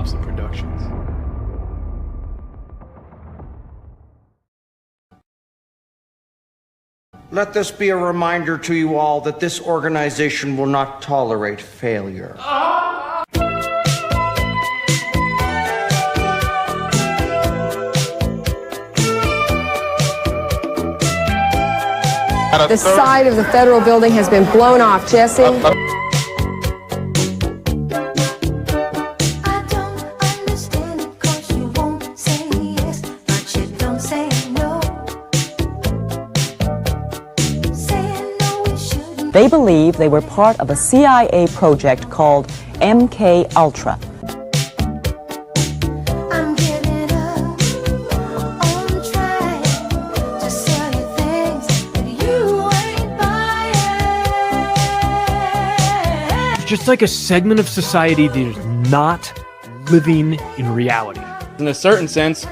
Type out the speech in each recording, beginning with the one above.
Thompson Productions. Let this be a reminder to you all that this organization will not tolerate failure. The side of the federal building has been blown off, Jesse. They believe they were part of a CIA project called MK Ultra. Just like a segment of society that is not living in reality. In a certain sense,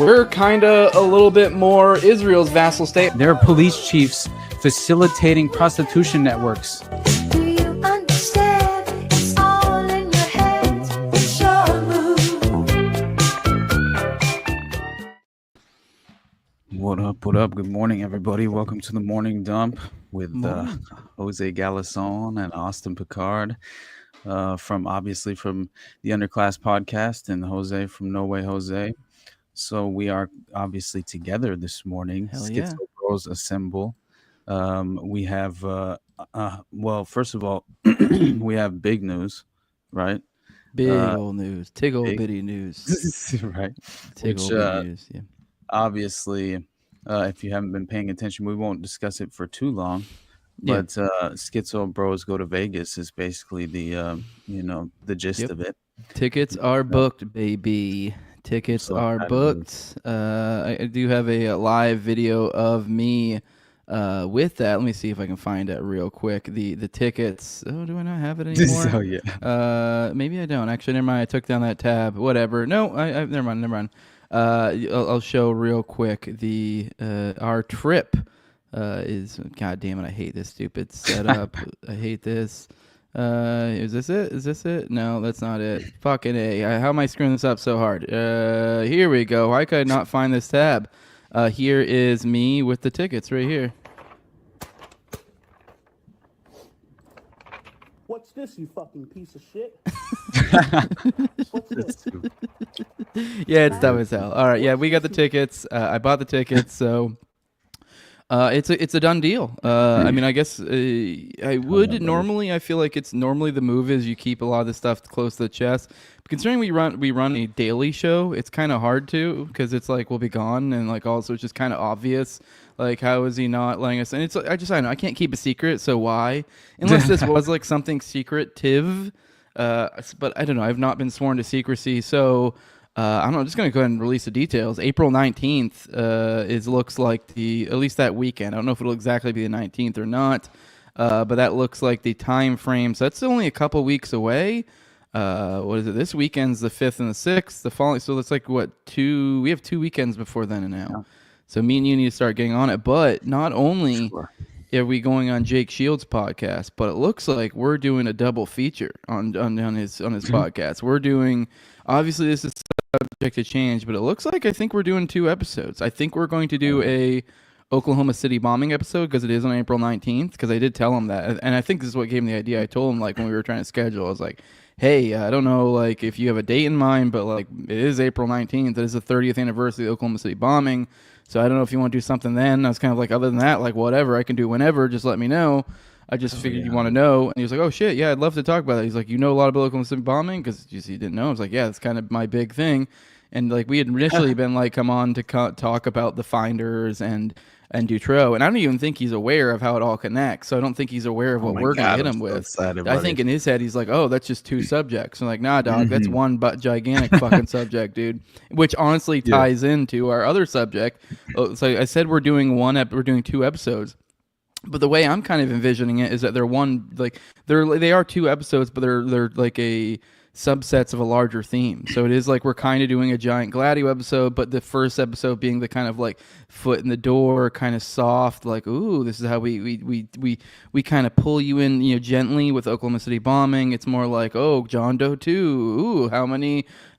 we're kind of a little bit more Israel's vassal state. There are police chiefs facilitating prostitution networks. Do you understand? It's all in your head. It's your move. What up? Good morning, everybody. Welcome to the Morning Dump with Jose Galison and Austin Picard from the Underclass Podcast, and Jose from No Way Jose. So we are obviously together this morning. Hell yeah. Schizo Bros assemble. We have, well, first of all, we have big news, right? Big old news. Tig old bitty news. Right. Tig old bitty news, yeah. Obviously, if you haven't been paying attention, we won't discuss it for too long. But Schizo Bros Go to Vegas is basically the gist of it. Tickets are booked, baby. Tickets are booked. I do have a live video of me with that. Let me see if I can find it real quick. The tickets. Oh, do I not have it anymore? Oh, yeah. Maybe I don't. Actually, never mind. I took down that tab. Whatever. No, I never mind. I'll show real quick our trip. Is God damn it, I hate this stupid setup. I hate this. Is this it? No, that's not it. Fucking A. How am I screwing this up so hard? Here we go. Why could I not find this tab? Here is me with the tickets right here. What's this, you fucking piece of shit? What's this? Yeah, it's dumb as hell. All right, yeah, we got the tickets. I bought the tickets, so it's a done deal. I mean, I guess I would normally. I feel like it's normally the move is you keep a lot of this stuff close to the chest. But considering we run a daily show, it's kind of hard to, because it's like we'll be gone, and like also it's just kind of obvious. Like, how is he not letting us? And it's like, I know I can't keep a secret, so why? Unless this was like something secretive. But I don't know. I've not been sworn to secrecy, so. I don't know. I'm just going to go ahead and release the details. April 19th looks like at least that weekend. I don't know if it'll exactly be the 19th or not, but that looks like the time frame. So that's only a couple weeks away. What is it? This weekend's the 5th and the 6th. The following, so it's like, we have 2 weekends before then and now. Yeah. So me and you need to start getting on it. But not only are we going on Jake Shields' podcast, but it looks like we're doing a double feature on his podcast. We're doing, obviously this is subject to change, but it looks like I think we're doing 2 episodes. I think we're going to do a Oklahoma City bombing episode because it is on April 19th, because I did tell him that, and I think this is what gave him the idea. I told him, like, when we were trying to schedule, I was like, hey, I don't know, like, if you have a date in mind, but like it is April 19th. It is the 30th anniversary of the Oklahoma City bombing, so I don't know if you want to do something then. I was kind of like, other than that, like, whatever, I can do whenever, just let me know. I just figured you want to know. And he was like, oh, shit, yeah, I'd love to talk about that. He's like, you know a lot about Oklahoma City bombing? Because he didn't know. I was like, yeah, that's kind of my big thing. And, like, we had initially been, like, come on to talk about the Finders and Dutroux. And I don't even think he's aware of how it all connects. So I don't think he's aware of what we're going to hit him with. I think in his head, he's like, oh, that's just 2 subjects. I'm like, nah, dog, that's one gigantic fucking subject, dude. Which honestly ties into our other subject. So I said we're doing 2 episodes. But the way I'm kind of envisioning it is that they are 2 episodes, but they're like a subsets of a larger theme. So it is like we're kind of doing a giant Gladio episode, but the first episode being the kind of like foot in the door, kind of soft, like, ooh, this is how we kind of pull you in, gently with Oklahoma City bombing. It's more like, oh, John Doe 2. Ooh, how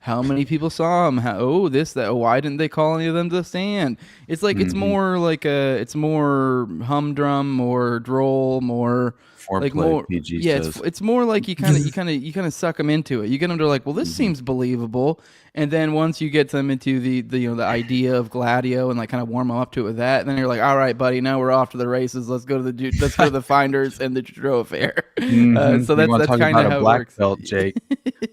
how many people saw him? Why didn't they call any of them to the stand? It's like it's more like it's more humdrum, more droll, more like Foreplay, more PG yeah. says. It's more like you kind of suck them into it. You get them to like, well, this seems believable, and then once you get them into the the idea of Gladio and like kind of warm them up to it with that, then you're like, all right, buddy, now we're off to the races. Let's go to the Finders and the Trudeau Affair. So that's kind of how it black works. belt, Jake.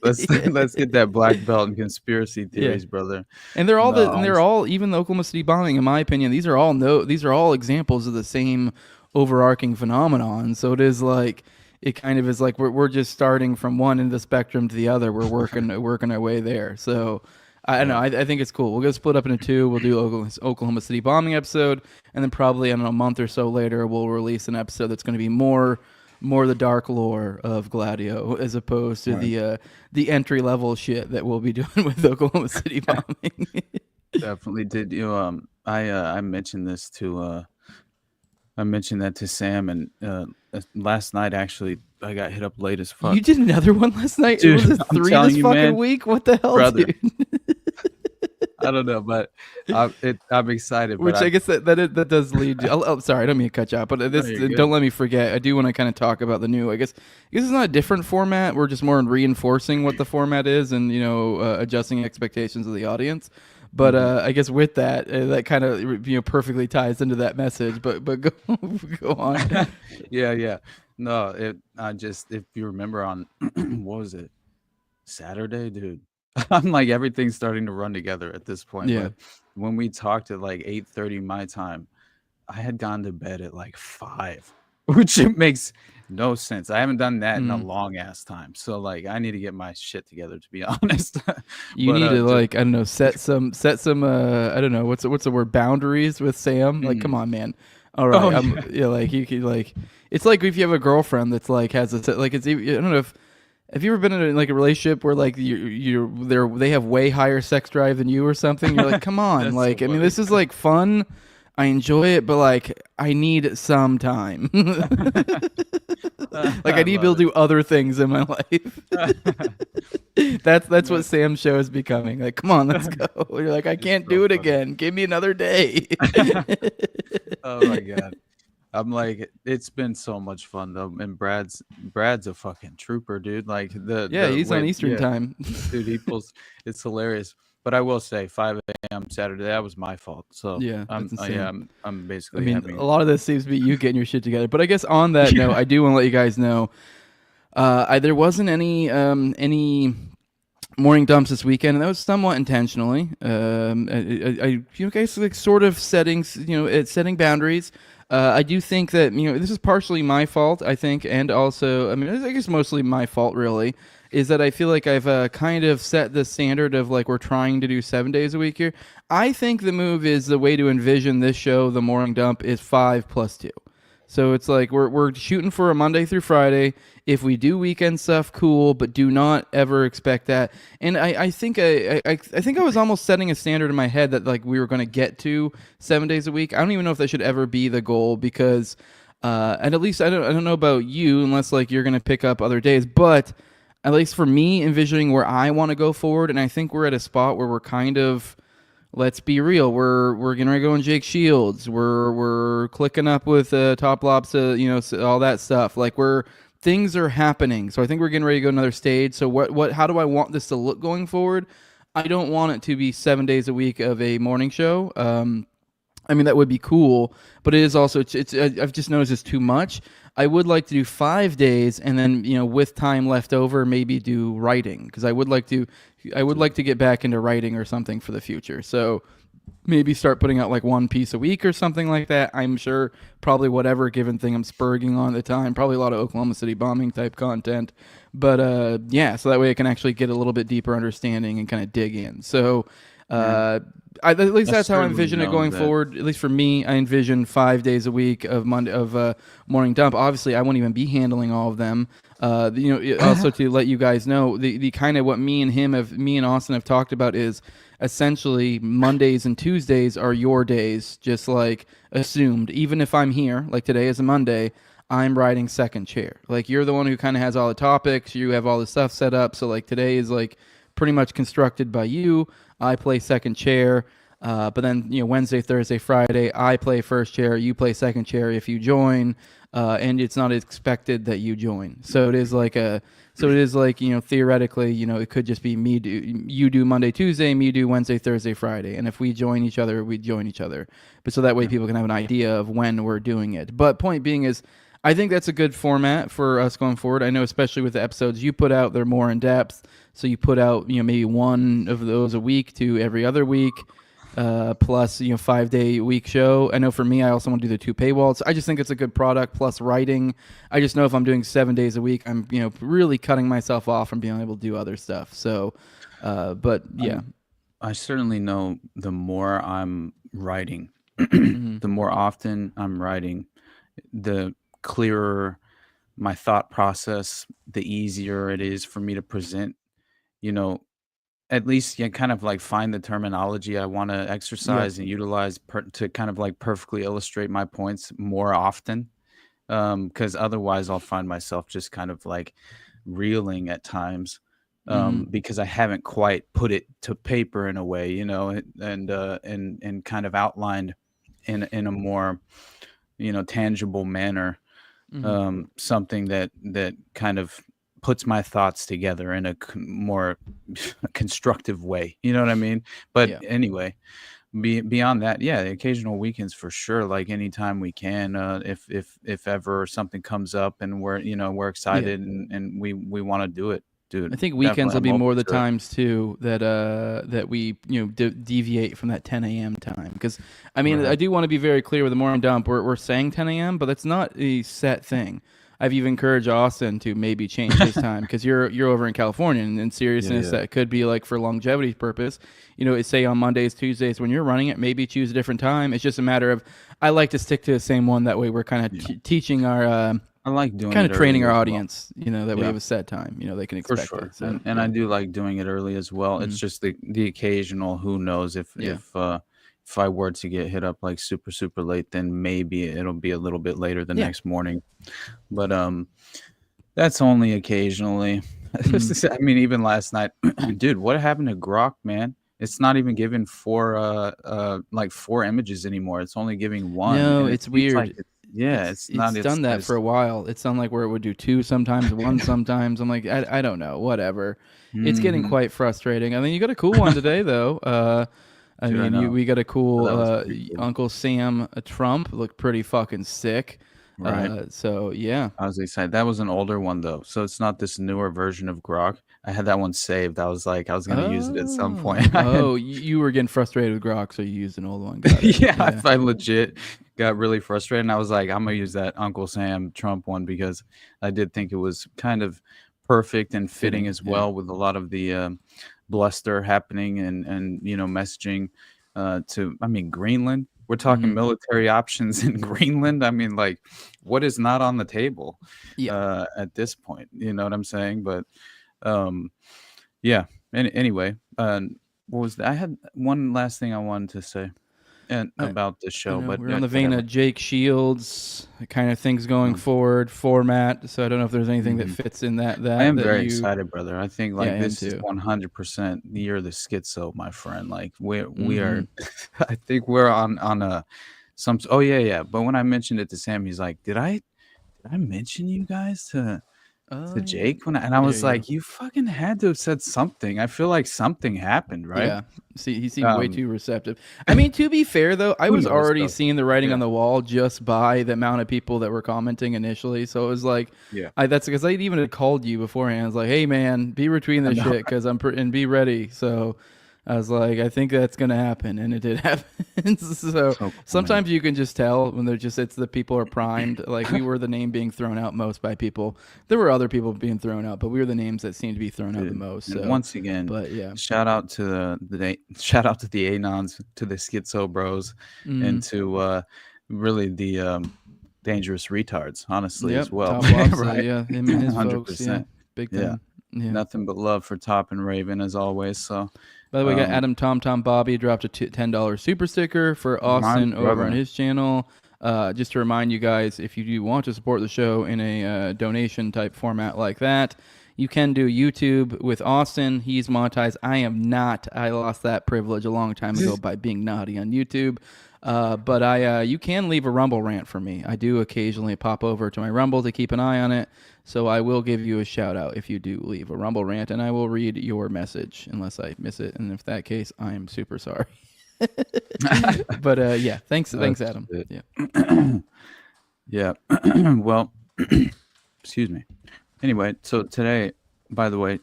Let's get that black belt and conspiracy theories, brother. And they're all even the Oklahoma City bombing, in my opinion. These are all examples of the same overarching phenomenon. So it is like it kind of is like we're just starting from one end of the spectrum to the other. We're working our way there. So I don't know. I think it's cool. We'll go split up into two. We'll do Oklahoma City bombing episode, and then probably I don't know a month or so later we'll release an episode that's going to be more the dark lore of Gladio as opposed to the entry level shit that we'll be doing with Oklahoma City bombing. Definitely did you I mentioned this to I mentioned that to Sam, and last night actually I got hit up late as fuck. You did another one last night? Dude, Was it I'm 3 telling this you, fucking man, week? What the hell, brother. dude? I don't know, but I'm excited. Which but I guess that does lead. Sorry, I don't mean to cut you off, but don't let me forget. I do want to kind of talk about the new. I guess it's not a different format. We're just more reinforcing what the format is, and adjusting expectations of the audience. But I guess with that, that kind of perfectly ties into that message. But go on. Yeah. No, if you remember on what was it, Saturday, dude. I'm like everything's starting to run together at this point. Yeah. But when we talked at like 8:30 my time, I had gone to bed at like 5, which makes no sense. I haven't done that in a long ass time. So like I need to get my shit together, to be honest. You need to like, I don't know, set some I don't know, what's the word, boundaries with Sam. Like, come on, man. All right. Like you could like, it's like if you have a girlfriend that's like has like it's I don't know if. Have you ever been in like a relationship where like they have way higher sex drive than you or something? You're like, come on, like I mean, this is like fun. I enjoy it, but like I need some time. Like I need to be able to do other things in my life. That's what Sam's show is becoming. Like, come on, let's go. You're like, I can't do it again. Give me another day. Oh my god. I'm like, it's been so much fun though, and Brad's a fucking trooper, dude. Like he's on Eastern time, dude. He pulls, it's hilarious. But I will say, 5 a.m. Saturday, that was my fault. So yeah, I'm basically. I mean, a lot of this seems to be you getting your shit together. But I guess on that note, I do want to let you guys know, there wasn't any morning dumps this weekend, and that was somewhat intentionally. I guys like sort of setting boundaries. I do think that this is partially my fault, I think, and also I mean I guess mostly my fault really is that I feel like I've kind of set the standard of like we're trying to do 7 days a week here. I think the move is the way to envision this show, the morning dump, is 5 plus 2. So it's like we're shooting for a Monday through Friday. If we do weekend stuff, cool, but do not ever expect that. And I think I think I was almost setting a standard in my head that like we were going to get to 7 days a week. I don't even know if that should ever be the goal because, and at least I don't know about you unless like you're going to pick up other days, but at least for me, envisioning where I want to go forward, and I think we're at a spot where we're kind of. Let's be real. We're getting ready to go on Jake Shields. We're clicking up with Top Lobs, all that stuff. Like things are happening. So I think we're getting ready to go another stage. So how do I want this to look going forward? I don't want it to be 7 days a week of a morning show. I mean that would be cool, but it is also I've just noticed it's too much. I would like to do 5 days and then with time left over maybe do writing because I would like to get back into writing or something for the future. So maybe start putting out like one piece a week or something like that. I'm sure probably whatever given thing I'm spurging on at the time, probably a lot of Oklahoma City bombing type content. But so that way I can actually get a little bit deeper understanding and kind of dig in. So at least that's how I envision it going forward. At least for me, I envision 5 days a week of morning dump. Obviously, I won't even be handling all of them. Also to let you guys know, the kind of what me and Austin have talked about is essentially Mondays and Tuesdays are your days, just like assumed. Even if I'm here, like today is a Monday, I'm writing second chair. Like you're the one who kind of has all the topics, you have all the stuff set up. So like today is like pretty much constructed by you. I play second chair. But then, Wednesday, Thursday, Friday, I play first chair, you play second chair if you join, and it's not expected that you join. So it is like theoretically, it could just be you do Monday, Tuesday, me do Wednesday, Thursday, Friday. And if we join each other, we join each other. But so that way people can have an idea of when we're doing it. But point being is, I think that's a good format for us going forward. I know, especially with the episodes you put out, they're more in depth. So you put out, maybe one of those a week to every other week. Plus 5-day week show. I know for me, I also want to do the 2 paywalls. I just think it's a good product. Plus writing, I just know if I'm doing 7 days a week, I'm really cutting myself off from being able to do other stuff. So, but yeah, I certainly know the more I'm writing, the more often I'm writing, the clearer my thought process, the easier it is for me to present. At least kind of like find the terminology I want to exercise and utilize to kind of like perfectly illustrate my points more often. Because otherwise I'll find myself just kind of like reeling at times, because I haven't quite put it to paper in a way, and kind of outlined in a more, tangible manner, something that kind of puts my thoughts together in a more constructive way. You know what I mean? But anyway, beyond that, the occasional weekends for sure. Like anytime we can, if ever something comes up and we're excited and we want to do it, dude. I think weekends will definitely, be I'm more open the to it. times too that we deviate from that 10 a.m. time, because I mean I do want to be very clear with the morning dump. We're saying 10 a.m., but that's not a set thing. I've even encouraged Austin to maybe change his time, because you're over in California, and in seriousness, that could be like for longevity purpose. Say on Mondays, Tuesdays when you're running it, maybe choose a different time. It's just a matter of I like to stick to the same one. That way, we're kind of teaching our. I like doing kind it of training early our as audience. That we have a set time. They can for expect sure. it. So, And I do like doing it early as well. It's just the occasional, who knows, if I were to get hit up like super, super late, then maybe it'll be a little bit later the next morning. But that's only occasionally. I mean, even last night, dude, what happened to Grok, man? It's not even giving 4 images anymore. It's only giving 1. No, and it's seems weird. like it's not. It's done that for a while. It's done like where it would do 2 sometimes, 1 sometimes. I'm like, I don't know, whatever. It's getting quite frustrating. I mean, you got a cool one today though. I Dude, I mean, know. we got a cool That was pretty cool. Uncle Sam Trump. Looked pretty fucking sick. Right. So yeah. I was excited. That was an older one though, so it's not this newer version of Grok. I had that one saved. I was like, I was gonna use it at some point. You were getting frustrated with Grok, so you used an old one. Got it. Yeah, I legit got really frustrated, and I was like, I'm gonna use that Uncle Sam Trump one, because I did think it was kind of perfect and fitting as well with a lot of the bluster happening and messaging to, I mean, Greenland. We're talking military options in Greenland. I mean, like, what is not on the table at this point? You know what I'm saying? But anyway, what was that? I had one last thing I wanted to say about the show, but we're on the vein of Jake Shields kind of things going forward format. So I don't know if there's anything that fits in that. I am that very you- excited, brother. I think Yeah, I am this is too. 100% the year of the schizo, my friend. Like we are. I think we're on a some. Oh yeah. But when I mentioned it to Sam, he's like, "Did I mention you guys to Jake?" And I was like, "You fucking had to have said something." I feel like something happened, right? Yeah. See, he seemed way too receptive. I mean, to be fair, though, I was knows, already though? seeing the writing on the wall just by the amount of people that were commenting initially. So it was like, that's because I even had called you beforehand. I was like, hey, man, be retweeting this shit because and be ready. So I was like, I think that's going to happen. And it did happen. So cool, sometimes you can just tell when it's the people are primed. Like we were the name being thrown out most by people. There were other people being thrown out, but we were the names that seemed to be thrown out the most. And So once again, but yeah. shout out to the Anons, to the Schizo Bros, and to really the dangerous retards, honestly, as well. Top Lots, Right? yeah, him and his folks, yeah, 100%. big thing. Yeah. Nothing but love for Top and Raven as always. So, By the way, we got Adam Tom Bobby dropped a $10 super sticker for Austin over brother. on his channel. Just to remind you guys, if you do want to support the show in a donation type format like that, You can do YouTube with Austin. He's monetized. I am not. I lost that privilege a long time ago by being naughty on YouTube. But you can leave a Rumble rant for me. I do occasionally pop over to my Rumble to keep an eye on it. So I will give you a shout out if you do leave a Rumble rant, and I will read your message unless I miss it. And if that case, I am super sorry. But yeah, thanks, Adam. Yeah. Yeah. Well, excuse me. Anyway, so today, by the way,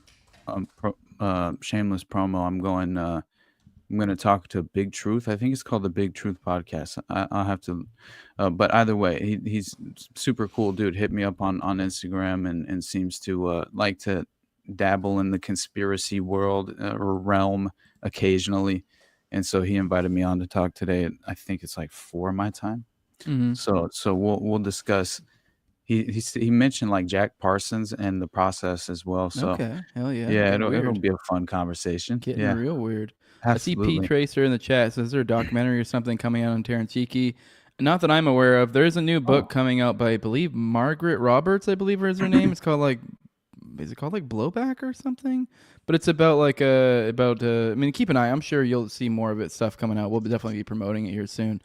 shameless promo. I'm going to talk to Big Truth. I think it's called the Big Truth Podcast. I'll have to, but either way, he's super cool dude. Hit me up on Instagram and seems to like to dabble in the conspiracy world or realm occasionally. And so he invited me on to talk today. I think it's like 4 my time. Mm-hmm. So we'll discuss. He mentioned like Jack Parsons and the process as well. So Okay, hell yeah. yeah, Getting it'll weird. be a fun conversation. Getting Yeah, real weird. absolutely. I see P Tracer in the chat. Says there a documentary or something coming out on Terrence-Chiki? Not that I'm aware of. There's a new book coming out by, I believe, Margaret Roberts, I believe is her name. It's called like, is it called like Blowback or something? But it's about like I mean, keep an eye. I'm sure you'll see more of it stuff coming out. We'll definitely be promoting it here soon.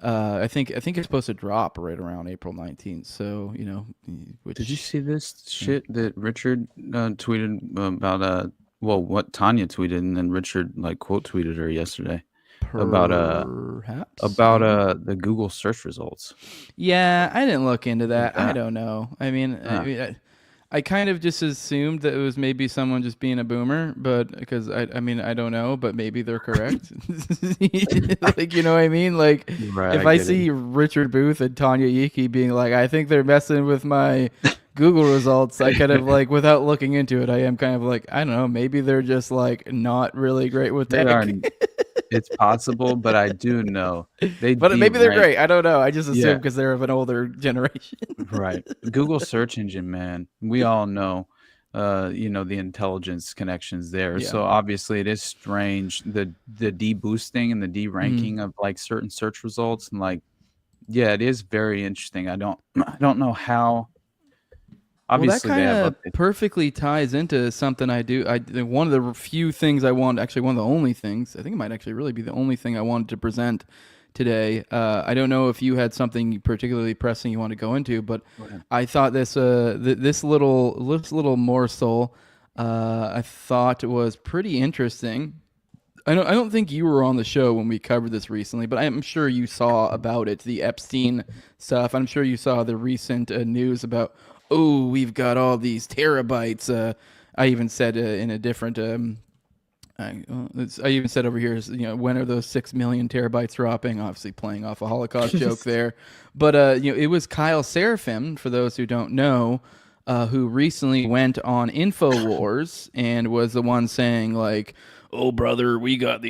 I think it's supposed to drop right around April 19th. So Did you see this shit that Richard tweeted about what Tanya tweeted and then Richard like quote tweeted her yesterday about Perhaps the Google search results. Yeah, I didn't look into that. I Yeah. don't know. I mean, I kind of just assumed that it was maybe someone just being a boomer, but because I mean, I don't know, but maybe they're correct. Like, you know what I mean? Like, Right, if I I get see Richard Booth and Tanya Yiki being like, I think they're messing with my Google results, I kind of like, without looking into it, I am kind of like, I don't know, maybe they're just like not really great with They tech. are. It's possible, but I do know they. But maybe they're de-rank- great. I don't know. I just assume Yeah. because they're of an older generation. Right. Google search engine, man. We all know, the intelligence connections there. Yeah. So obviously it is strange the deboosting and the de-ranking of like certain search results and like, yeah, it is very interesting. I don't know how. Obviously, well, that they kind have of perfectly ties into something I do. One of the few things I want, actually one of the only things, I think it might actually really be the only thing I wanted to present today. I don't know if you had something particularly pressing you want to go into, but I thought this little morsel I thought was pretty interesting. I don't think you were on the show when we covered this recently, but I'm sure you saw about it, the Epstein stuff. I'm sure you saw the recent news about, oh, we've got all these terabytes. I even said in a different, I even said over here, when are those 6 million terabytes dropping? Obviously playing off a Holocaust joke there. But, it was Kyle Serafim, for those who don't know, who recently went on InfoWars and was the one saying like, oh, brother, we got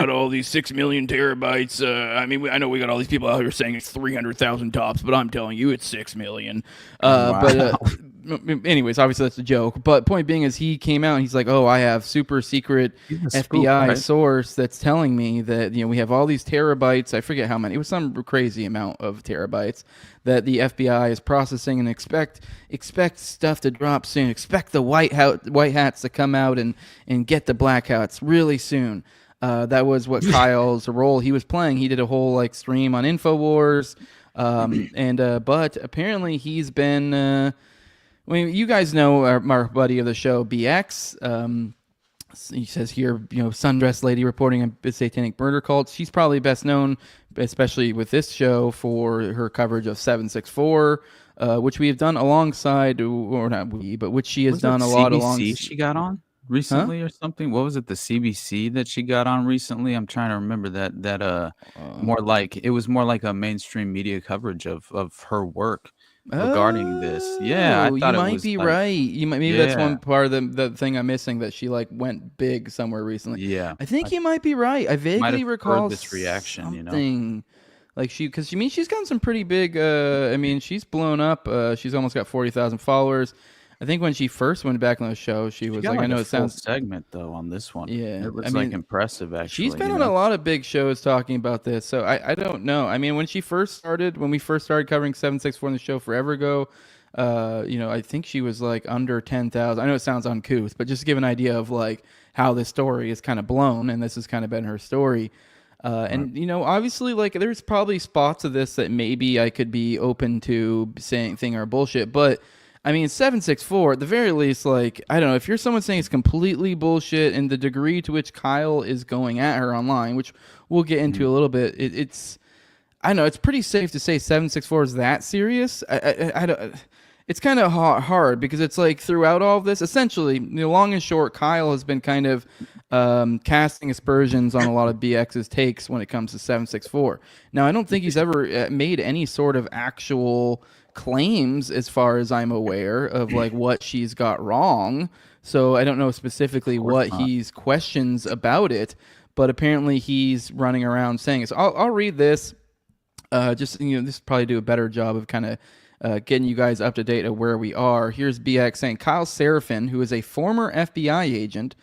all these 6 million terabytes. I mean, I know we got all these people out here saying it's 300,000 tops, but I'm telling you it's 6 million. But anyways, obviously that's a joke. But point being is he came out and he's like, oh, I have super secret FBI source that's telling me that, we have all these terabytes. I forget how many. It was some crazy amount of terabytes that the FBI is processing and expect stuff to drop soon. Expect the white hats to come out and get the black hats really soon. That was what Kyle's role he was playing. He did a whole like stream on InfoWars, but apparently he's been. I mean, you guys know our buddy of the show, BX. He says here, sundress lady reporting a satanic murder cult. She's probably best known, especially with this show, for her coverage of 764, which we have done alongside, or not we, but which she has done a lot alongside. She got on recently or something. What was it? The CBC that she got on recently? I'm trying to remember that. It was more like a mainstream media coverage of her work regarding this. Yeah, I thought you it might was be like, right. Maybe that's one part of the thing I'm missing, that she like went big somewhere recently. Yeah, I think you might be right. I might vaguely have recall heard this reaction. something. Like because she's gotten some pretty big. I mean, she's blown up. She's almost got 40,000 followers. I think when she first went back on the show, she was got like, I know a it sounds full segment though on this one. Yeah, it was I mean, like impressive actually. She's been on a lot of big shows talking about this, so I don't know. I mean, when we first started covering 764 on the show forever ago, I think she was like under 10,000. I know it sounds uncouth, but just to give an idea of like how this story is kind of blown, and this has kind of been her story. And obviously, like there's probably spots of this that maybe I could be open to saying are bullshit, but I mean 764 at the very least, like I don't know if you're someone saying it's completely bullshit, and the degree to which Kyle is going at her online, which we'll get into a little bit, it's I know it's pretty safe to say 764 is that serious. I don't. It's kind of hard because it's like throughout all of this, essentially, long and short, Kyle has been kind of casting aspersions on a lot of BX's takes when it comes to 764. Now, I don't think he's ever made any sort of actual claims, as far as I'm aware, of like what she's got wrong. So I don't know specifically what he's questions about it, but apparently he's running around saying it. So I'll read this. This probably do a better job of kind of getting you guys up to date of where we are. Here's BX saying, Kyle Seraphin, who is a former FBI agent,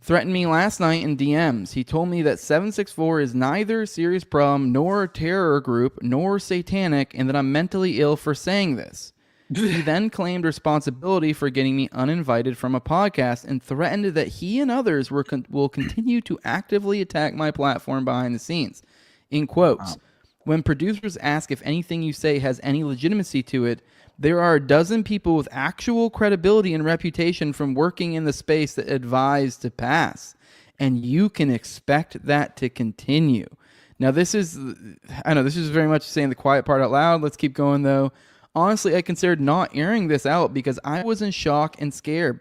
threatened me last night in DMs. He told me that 764 is neither a serious problem, nor a terror group, nor satanic, and that I'm mentally ill for saying this. He then claimed responsibility for getting me uninvited from a podcast and threatened that he and others will continue to actively attack my platform behind the scenes. In quotes, when producers ask if anything you say has any legitimacy to it, there are a dozen people with actual credibility and reputation from working in the space that advise to pass. And you can expect that to continue. Now, this is very much saying the quiet part out loud. Let's keep going, though. Honestly, I considered not airing this out because I was in shock and scared.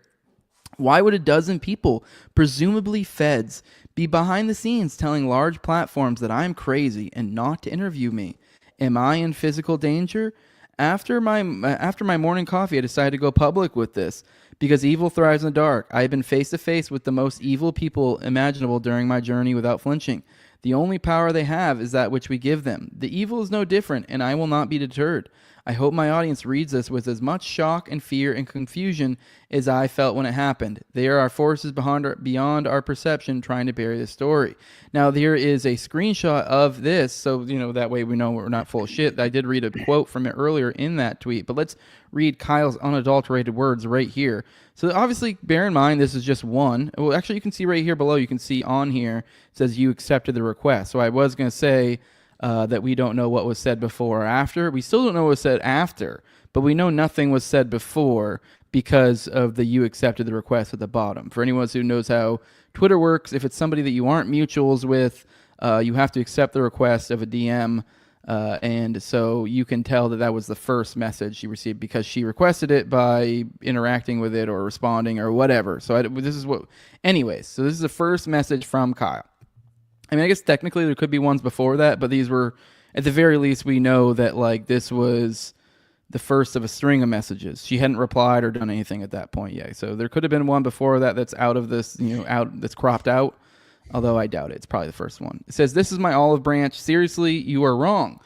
Why would a dozen people, presumably feds, be behind the scenes telling large platforms that I'm crazy and not to interview me? Am I in physical danger? After my morning coffee, I decided to go public with this because evil thrives in the dark. I have been face to face with the most evil people imaginable during my journey without flinching. The only power they have is that which we give them. The evil is no different, and I will not be deterred. I hope my audience reads this with as much shock and fear and confusion as I felt when it happened. There are forces beyond our perception trying to bury the story. Now, there is a screenshot of this, so that way we know we're not full of shit. I did read a quote from it earlier in that tweet, but let's read Kyle's unadulterated words right here. So obviously, bear in mind, this is just one. Well, actually, you can see right here below, you can see on here, it says you accepted the request. So I was going to say that we don't know what was said before or after. We still don't know what was said after, but we know nothing was said before because of the you accepted the request at the bottom. For anyone who knows how Twitter works, if it's somebody that you aren't mutuals with, you have to accept the request of a DM, and so you can tell that was the first message she received because she requested it by interacting with it or responding or whatever. So anyways, so this is the first message from Kyle. I mean, I guess technically there could be ones before that, but these were, at the very least, we know that like this was the first of a string of messages. She hadn't replied or done anything at that point yet. So there could have been one before that that's out of this, that's cropped out, although I doubt it. It's probably the first one. It says, "This is my olive branch. Seriously, you are wrong.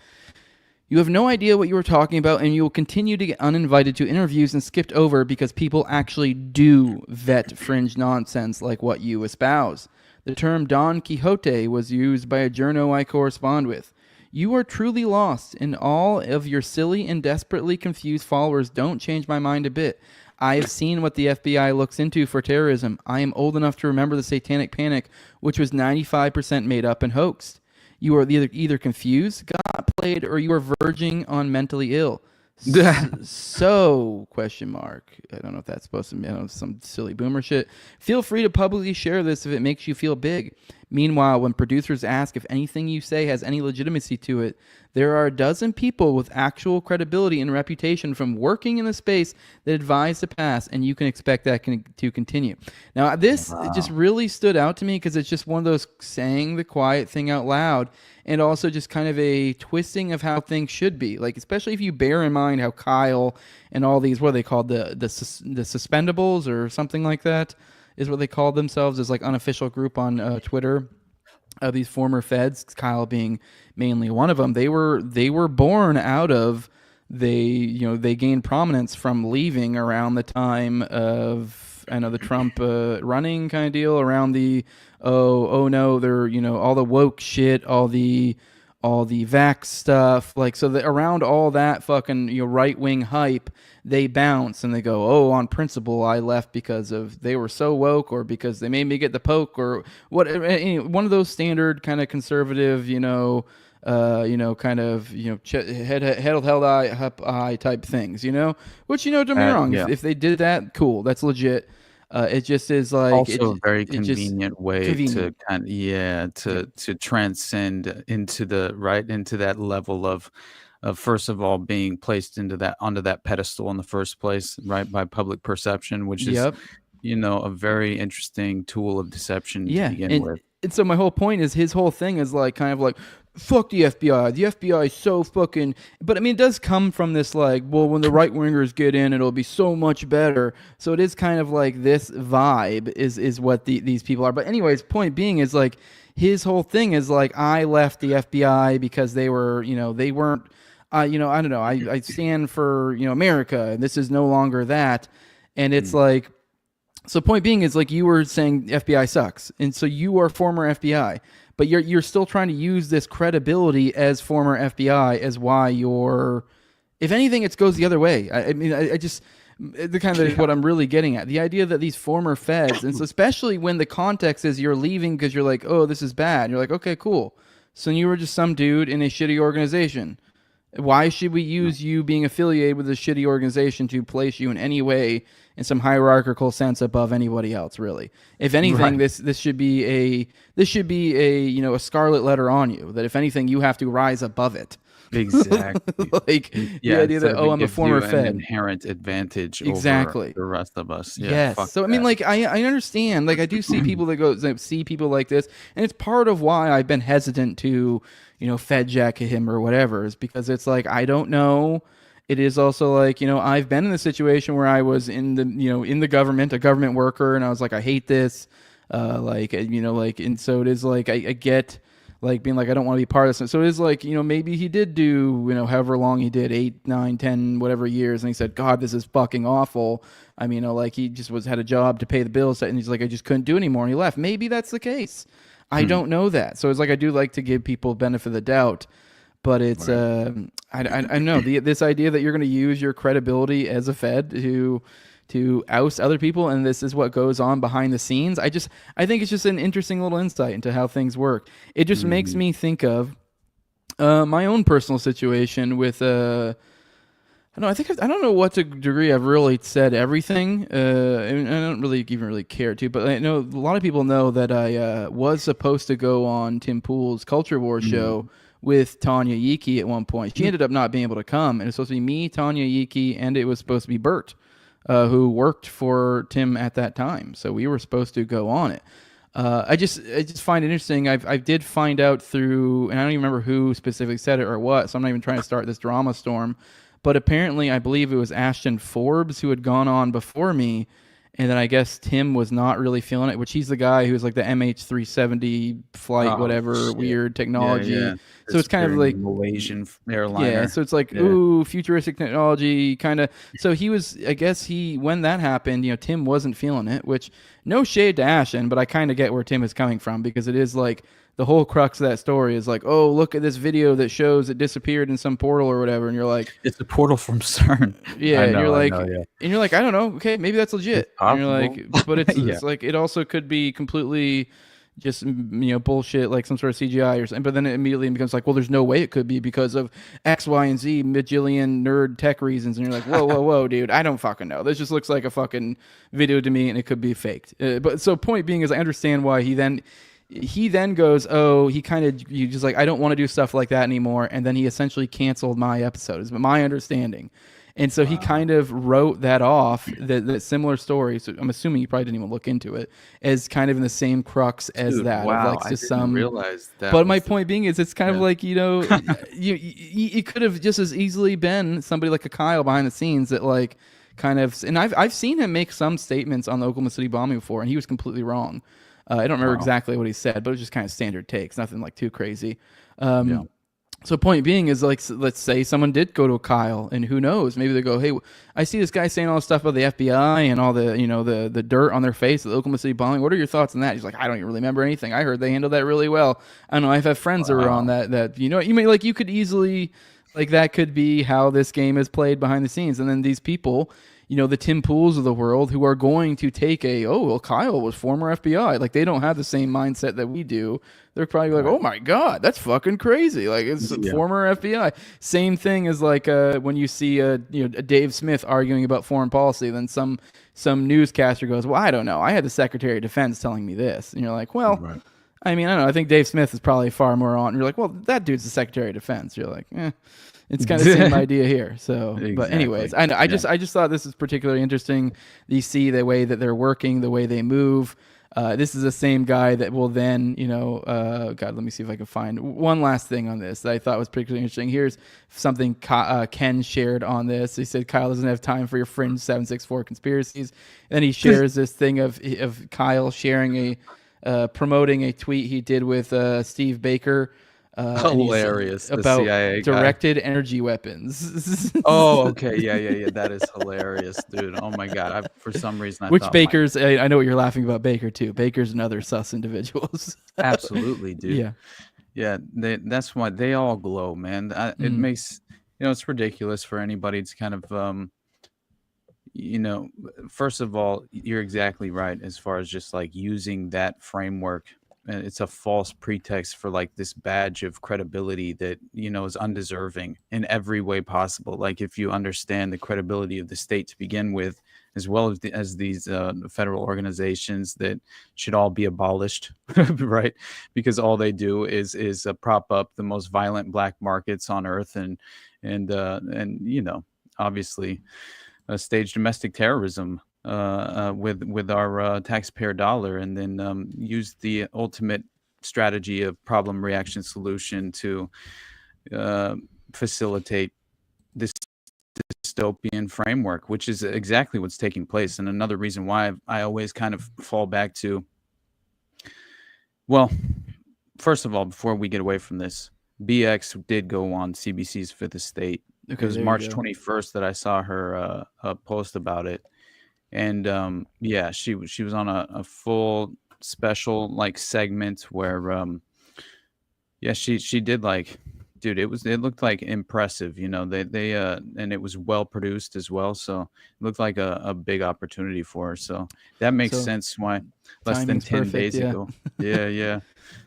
You have no idea what you were talking about, and you will continue to get uninvited to interviews and skipped over because people actually do vet fringe nonsense like what you espouse. The term Don Quixote was used by a journo I correspond with. You are truly lost, and all of your silly and desperately confused followers don't change my mind a bit. I have seen what the FBI looks into for terrorism. I am old enough to remember the Satanic Panic, which was 95% made up and hoaxed. You are either confused, got played, or you are verging on mentally ill. So, question mark. I don't know if that's supposed to be some silly boomer shit. Feel free to publicly share this if it makes you feel big. Meanwhile, when producers ask if anything you say has any legitimacy to it, there are a dozen people with actual credibility and reputation from working in the space that advise to pass, and you can expect that to continue." Now, this just really stood out to me because it's just one of those saying the quiet thing out loud, and also just kind of a twisting of how things should be. Like, especially if you bear in mind how Kyle and all these, what are they called, the suspendables or something like that, is what they call themselves as like unofficial group on Twitter. These former feds, Kyle being mainly one of them, they were born out of they gained prominence from leaving around the time of the Trump running kind of deal, around the oh no, they're all the woke shit, all the all the vax stuff, like, so that around all that fucking right wing hype, they bounce and they go, oh, on principle, I left because of they were so woke, or because they made me get the poke, or what, one of those standard kind of conservative, kind of held eye up eye type things, which don't get me wrong, if they did that, cool, that's legit. It just is like also a very convenient way to kind of to transcend into that level of first of all being placed onto that pedestal in the first place, right, by public perception, which is a very interesting tool of deception to begin with. And so my whole point is his whole thing is like kind of like, fuck the FBI. The FBI is so fucking... But, I mean, it does come from this, like, well, when the right-wingers get in, it'll be so much better. So it is kind of like this vibe is what these people are. But anyways, point being is, like, his whole thing is, like, I left the FBI because they were, they weren't... I don't know. I stand for, America, and this is no longer that. And it's like... So point being is, like, you were saying FBI sucks. And so you are former FBI. But you're still trying to use this credibility as former FBI as why you're, if anything, it goes the other way. I mean, I just, the kind of what I'm really getting at. The idea that these former feds, and so especially when the context is you're leaving because you're like, oh, this is bad. And you're like, okay, cool. So you were just some dude in a shitty organization. Why should we use you being affiliated with a shitty organization to place you in any way in some hierarchical sense above anybody else, really? If anything, this should be a a scarlet letter on you, that if anything, you have to rise above it. Exactly. The idea that, I'm a former Fed. An inherent advantage exactly. over the rest of us. Yeah, yes. So, I mean, like, I understand. Like, I do see people that see people like this, and it's part of why I've been hesitant to, Fed jack him or whatever, is because it's like, I don't know. It is also like, I've been in the situation where I was in the, in the government, a government worker, and I was like, I hate this. And so it is like, I get, like, being like, I don't want to be part of this. So it is like, maybe he did do, however long he did, 8, 9, 10, whatever years. And he said, God, this is fucking awful. I mean, like, he just had a job to pay the bills. And he's like, I just couldn't do anymore. And he left. Maybe that's the case. I don't know that. So it's like, I do like to give people benefit of the doubt. But it's, I know this idea that you're going to use your credibility as a Fed to oust other people, and this is what goes on behind the scenes. I think it's just an interesting little insight into how things work. It just makes me think of my own personal situation with I don't know what degree I've really said everything. I don't really even really care to, but I know a lot of people know that I was supposed to go on Tim Pool's Culture War show with Tanya Yiki at one point. She ended up not being able to come, and it was supposed to be me, Tanya Yiki, and it was supposed to be Bert, who worked for Tim at that time. So we were supposed to go on it. I just find it interesting. I did find out through, and I don't even remember who specifically said it or what, so I'm not even trying to start this drama storm. But apparently, I believe it was Ashton Forbes who had gone on before me, and then I guess Tim was not really feeling it, which he's the guy who's like the MH370 flight, weird technology. Yeah. So it's kind of like Malaysian airliner. Yeah, so it's like, ooh, futuristic technology, kind of. So he was, I guess when that happened, Tim wasn't feeling it, which no shade to Ashton, but I kind of get where Tim is coming from, because it is like, the whole crux of that story is like, oh, look at this video that shows it disappeared in some portal or whatever, and you're like, it's a portal from CERN. Yeah, and you're like, I don't know, okay, maybe that's legit. And you're like, but it's like, it also could be completely just bullshit, like some sort of CGI or something. But then it immediately becomes like, well, there's no way it could be because of X, Y, and Z bajillion nerd tech reasons, and you're like, whoa, dude, I don't fucking know. This just looks like a fucking video to me, and it could be faked. But so point being is, I understand why he then goes, you just like, I don't want to do stuff like that anymore. And then he essentially canceled my episodes, but my understanding. And so he kind of wrote that off, that similar story. So I'm assuming you probably didn't even look into it, as kind of in the same crux as that. Wow, of like just I didn't realize that. But my point being is, it's kind of like, it could have just as easily been somebody like a Kyle behind the scenes that like kind of, and I've seen him make some statements on the Oklahoma City bombing before, and he was completely wrong. I don't remember exactly what he said, but it was just kind of standard takes, nothing like too crazy. So point being is like, let's say someone did go to Kyle, and who knows, maybe they go, hey, I see this guy saying all this stuff about the FBI and all the, the dirt on their face at the Oklahoma City bombing. What are your thoughts on that? He's like, I don't even remember anything. I heard they handled that really well. I don't know. I've had friends that were on that, you mean, like, you could easily, like, that could be how this game is played behind the scenes. And then these people, the Tim Pools of the world, who are going to take Kyle was former FBI. Like, they don't have the same mindset that we do. They're probably like, oh my God, that's fucking crazy. Like, it's former FBI. Same thing as like when you see Dave Smith arguing about foreign policy, then some newscaster goes, well, I don't know. I had the Secretary of Defense telling me this. And you're like, well, right. I mean, I don't know. I think Dave Smith is probably far more on. And you're like, well, that dude's the Secretary of Defense. You're like, it's kind of the same idea here. So, exactly. But anyways, I know. I just thought this is particularly interesting. You see the way that they're working, the way they move. This is the same guy that will then, God, let me see if I can find one last thing on this that I thought was particularly interesting. Here's something Ken shared on this. He said, Kyle doesn't have time for your fringe 764 conspiracies. And then he shares this thing of Kyle sharing promoting a tweet he did with Steve Baker. Hilarious. About CIA directed energy weapons. Oh, okay. Yeah. That is hilarious, dude. Oh my God. For some reason, I know what you're laughing about Baker too. Baker's another sus individuals. Absolutely, dude. Yeah. That's why they all glow, man. It makes, it's ridiculous for anybody to kind of, first of all, you're exactly right as far as just like using that framework. And it's a false pretext for like this badge of credibility that, is undeserving in every way possible. Like, if you understand the credibility of the state to begin with, as well as these federal organizations that should all be abolished, right? Because all they do is prop up the most violent black markets on earth and obviously stage domestic terrorism with our taxpayer dollar, and then use the ultimate strategy of problem reaction solution to facilitate this dystopian framework, which is exactly what's taking place. And another reason why I always kind of fall back to, well, first of all, before we get away from this, BX did go on CBC's Fifth Estate. It was March 21st that I saw her post about it. And she was on a full special like segment where she did like, dude, it looked like impressive, they and it was well produced as well, so it looked like a big opportunity for her. So that makes sense why less than 10 days ago. Yeah.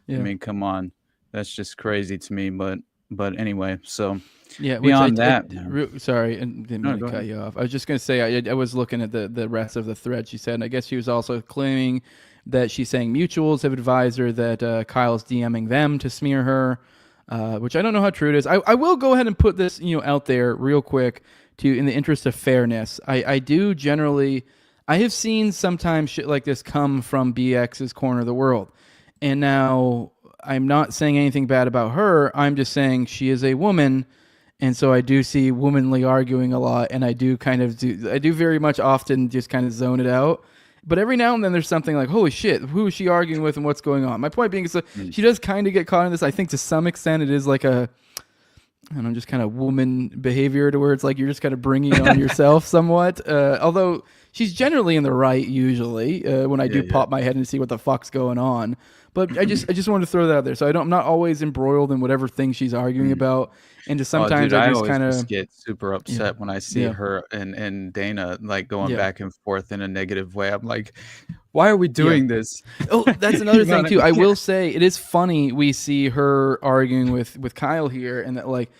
I mean, come on, that's just crazy to me. But anyway, so beyond sorry, and didn't mean to cut you off. I was just going to say I was looking at the rest of the thread she said, and I guess she was also claiming that she's saying mutuals have advised her that Kyle's DMing them to smear her, which I don't know how true it is. I will go ahead and put this out there real quick in the interest of fairness. I do generally, I have seen sometimes shit like this come from BX's corner of the world, and now I'm not saying anything bad about her. I'm just saying she is a woman, and so I do see womanly arguing a lot, and I do very much often just kind of zone it out. But every now and then there's something like, holy shit, who is she arguing with and what's going on? My point being is she does kind of get caught in this. I think to some extent it is like just kind of woman behavior to where it's like you're just kind of bringing it on yourself somewhat. Although she's generally in the right usually when I do pop my head and see what the fuck's going on. But I just wanted to throw that out there. So I'm not always embroiled in whatever thing she's arguing about. And just sometimes I just kind of get super upset when I see her and Dana like going back and forth in a negative way. I'm like, why are we doing this? Oh, that's another thing too. I will say it is funny we see her arguing with Kyle here, and that like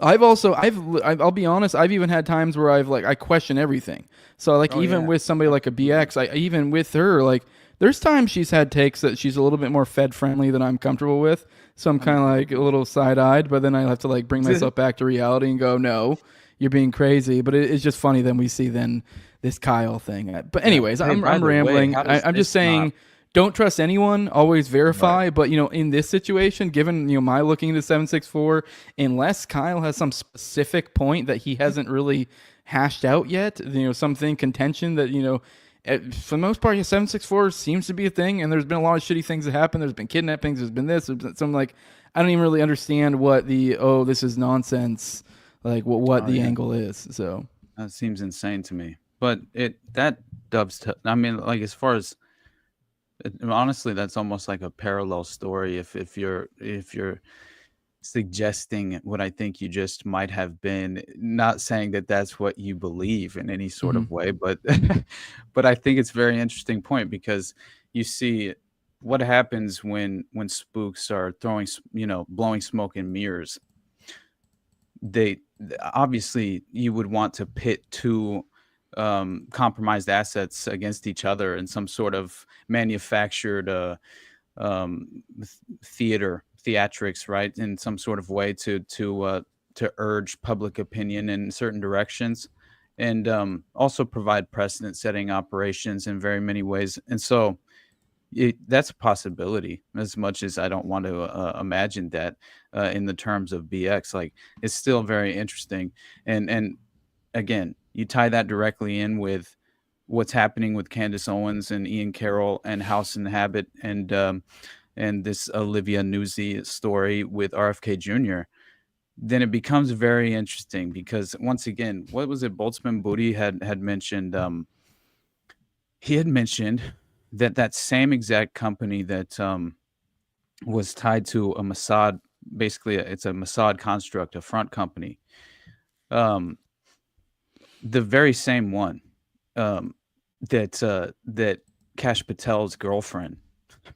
I'll be honest, I've even had times where I question everything. So like with somebody like a BX, even with her, like there's times she's had takes that she's a little bit more Fed friendly than I'm comfortable with. So I'm kind of like a little side-eyed, but then I have to like bring myself back to reality and go, no, you're being crazy. But it's just funny then we see this Kyle thing. But anyways, I'm rambling. I'm just saying, don't trust anyone. Always verify. Right. But in this situation, given my looking into 764, unless Kyle has some specific point that he hasn't really hashed out yet, something contention that for the most part, 764 seems to be a thing, and there's been a lot of shitty things that happen. There's been kidnappings, there's been this, there's been some like I don't even really understand what the this is nonsense, like what the angle is. So that seems insane to me. But that I mean, like as far as honestly, that's almost like a parallel story. If you're suggesting what I think you just might have been, not saying that that's what you believe in any sort of way, but but I think it's a very interesting point because you see what happens when spooks are throwing, blowing smoke and mirrors. They obviously you would want to pit two compromised assets against each other in some sort of manufactured theatrics, right? In some sort of way to urge public opinion in certain directions, and also provide precedent-setting operations in very many ways. And so that's a possibility. As much as I don't want to imagine that in the terms of BX, like it's still very interesting. And again, you tie that directly in with what's happening with Candace Owens and Ian Carroll and House and Habit and this Olivia Newsy story with RFK Jr., then it becomes very interesting because once again, what was it? Boltzmann Booty had mentioned. He had mentioned that same exact company that was tied to a Mossad, basically it's a Mossad construct, a front company. The very same one that Kash Patel's girlfriend,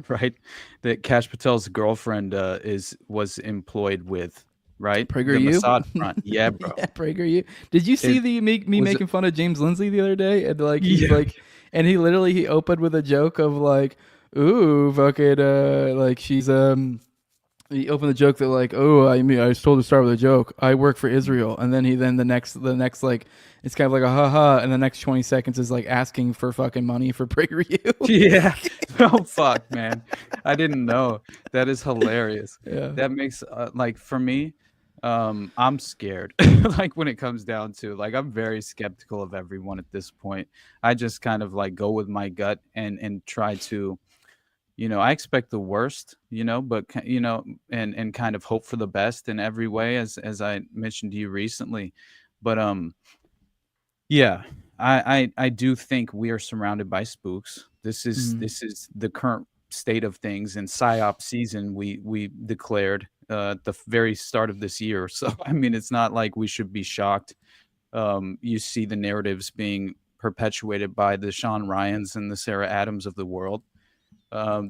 right? That Kash Patel's girlfriend was employed with, right? The PragerU? Mossad front. Yeah, bro. Yeah, PragerU. Did you see me making fun of James Lindsay the other day? And like he's like, and he opened with a joke of like, ooh, fucking like she's he opened the joke that like, oh, I mean, I was told to start with a joke. I work for Israel, and then the next like, it's kind of like a haha, and the next 20 seconds is like asking for fucking money for PragerU. Yeah. Oh fuck, man. I didn't know. That is hilarious. Yeah. That makes like for me, I'm scared. Like when it comes down to like, I'm very skeptical of everyone at this point. I just kind of like go with my gut and try to, I expect the worst, but and kind of hope for the best in every way, as I mentioned to you recently. But yeah, I do think we are surrounded by spooks. This is the current state of things. In PSYOP season, we declared at the very start of this year. So I mean, it's not like we should be shocked. You see the narratives being perpetuated by the Sean Ryans and the Sarah Adams of the world.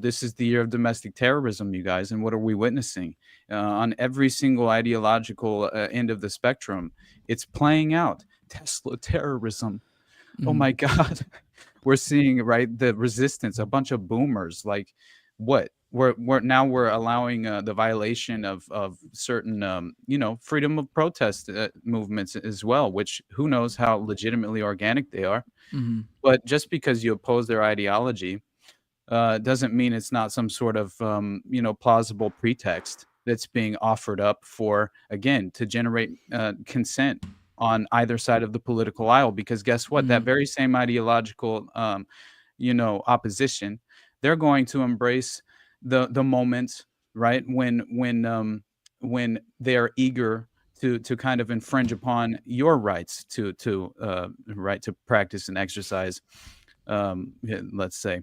This is the year of domestic terrorism, you guys. And what are we witnessing? On every single ideological end of the spectrum, it's playing out. Tesla terrorism. Oh my God. We're seeing, right, the resistance, a bunch of boomers. Like what? We're allowing the violation of certain, freedom of protest movements as well, which who knows how legitimately organic they are. But just because you oppose their ideology, doesn't mean it's not some sort of plausible pretext that's being offered up for, again, to generate consent on either side of the political aisle. Because guess what? That very same ideological opposition, they're going to embrace the moment, right, when they are eager to kind of infringe upon your rights to right to practice and exercise, let's say,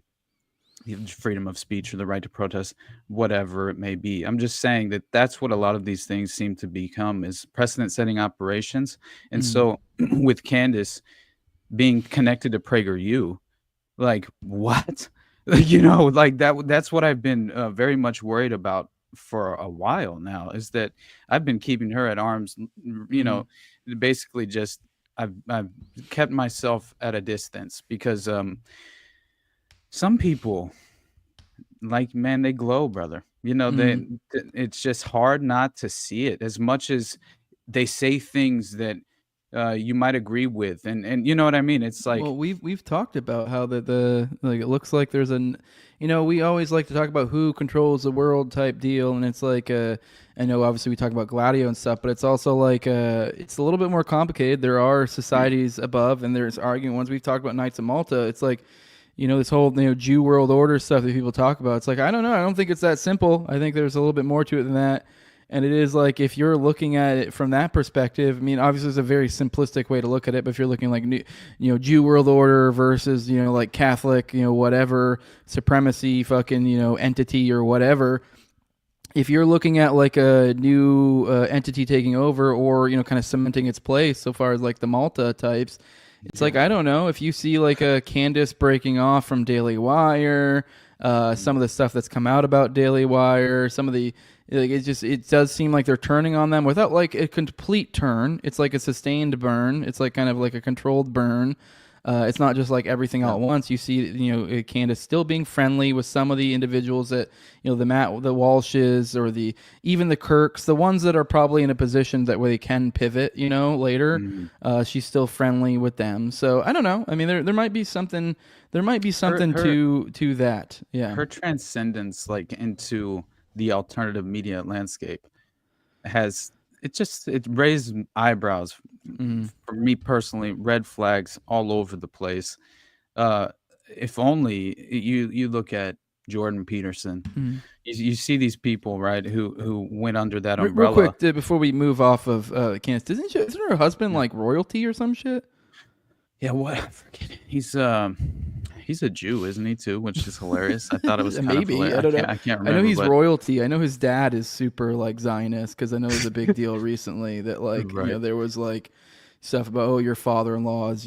freedom of speech or the right to protest, whatever it may be. I'm just saying that that's what a lot of these things seem to become, is precedent-setting operations. And so with Candace being connected to PragerU, like what? Like that's what I've been very much worried about for a while now, is that I've been keeping her at arms, basically just I've kept myself at a distance because some people, like, man, they glow, brother. It's just hard not to see it, as much as they say things that you might agree with, and you know what I mean. It's like, well, we've talked about how the like it looks like there's we always like to talk about who controls the world type deal, and it's like I know obviously we talk about Gladio and stuff, but it's also like it's a little bit more complicated. There are societies above, and there's arguing ones. We've talked about Knights of Malta. It's like, this whole Jew world order stuff that people talk about. It's like, I don't know. I don't think it's that simple. I think there's a little bit more to it than that. And it is like, if you're looking at it from that perspective, I mean, obviously it's a very simplistic way to look at it, but if you're looking like, Jew world order versus, like Catholic, whatever supremacy fucking, entity or whatever, if you're looking at like a new entity taking over or, kind of cementing its place so far as like the Malta types, it's like, I don't know, if you see like a Candace breaking off from Daily Wire, some of the stuff that's come out about Daily Wire, some of the, like, it does seem like they're turning on them without like a complete turn. It's like a sustained burn. It's like kind of like a controlled burn. It's not just like everything all at once. You see, Candace still being friendly with some of the individuals that, the Walshes or even the Kirks, the ones that are probably in a position that where they can pivot, later. She's still friendly with them. So I don't know. I mean, there might be something. There might be something to that. Yeah. Her transcendence, like into the alternative media landscape, it raised eyebrows for me personally, red flags all over the place. If only you look at Jordan Peterson, you see these people, right, who went under that umbrella. Real quick, before we move off of Candace, isn't her husband like royalty or some shit? Yeah, what? I forget. He's a Jew, isn't he, too? Which is hilarious. I thought it was maybe. I don't know. I can't remember. I know he's royalty. I know his dad is super like Zionist because I know it was a big deal recently that like right. There was like stuff about your father-in-law is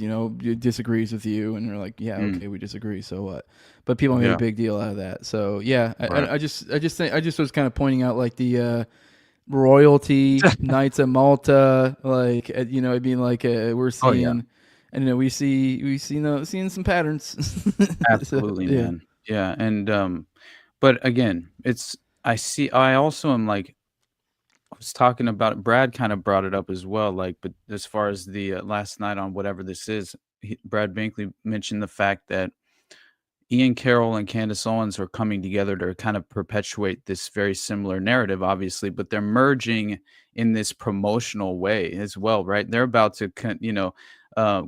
disagrees with you, and they're like, yeah, okay, we disagree, so what? But people made a big deal out of that. So yeah, I just was kind of pointing out like the royalty Knights of Malta, like I mean like we're seeing. Oh, yeah. And we seeing some patterns. Absolutely, so, man. Yeah, and but again, I also am like, I was talking about it, Brad kind of brought it up as well. Like, but as far as the last night on whatever this is, Brad Binkley mentioned the fact that Ian Carroll and Candace Owens are coming together to kind of perpetuate this very similar narrative, obviously, but they're merging in this promotional way as well, right? They're about to,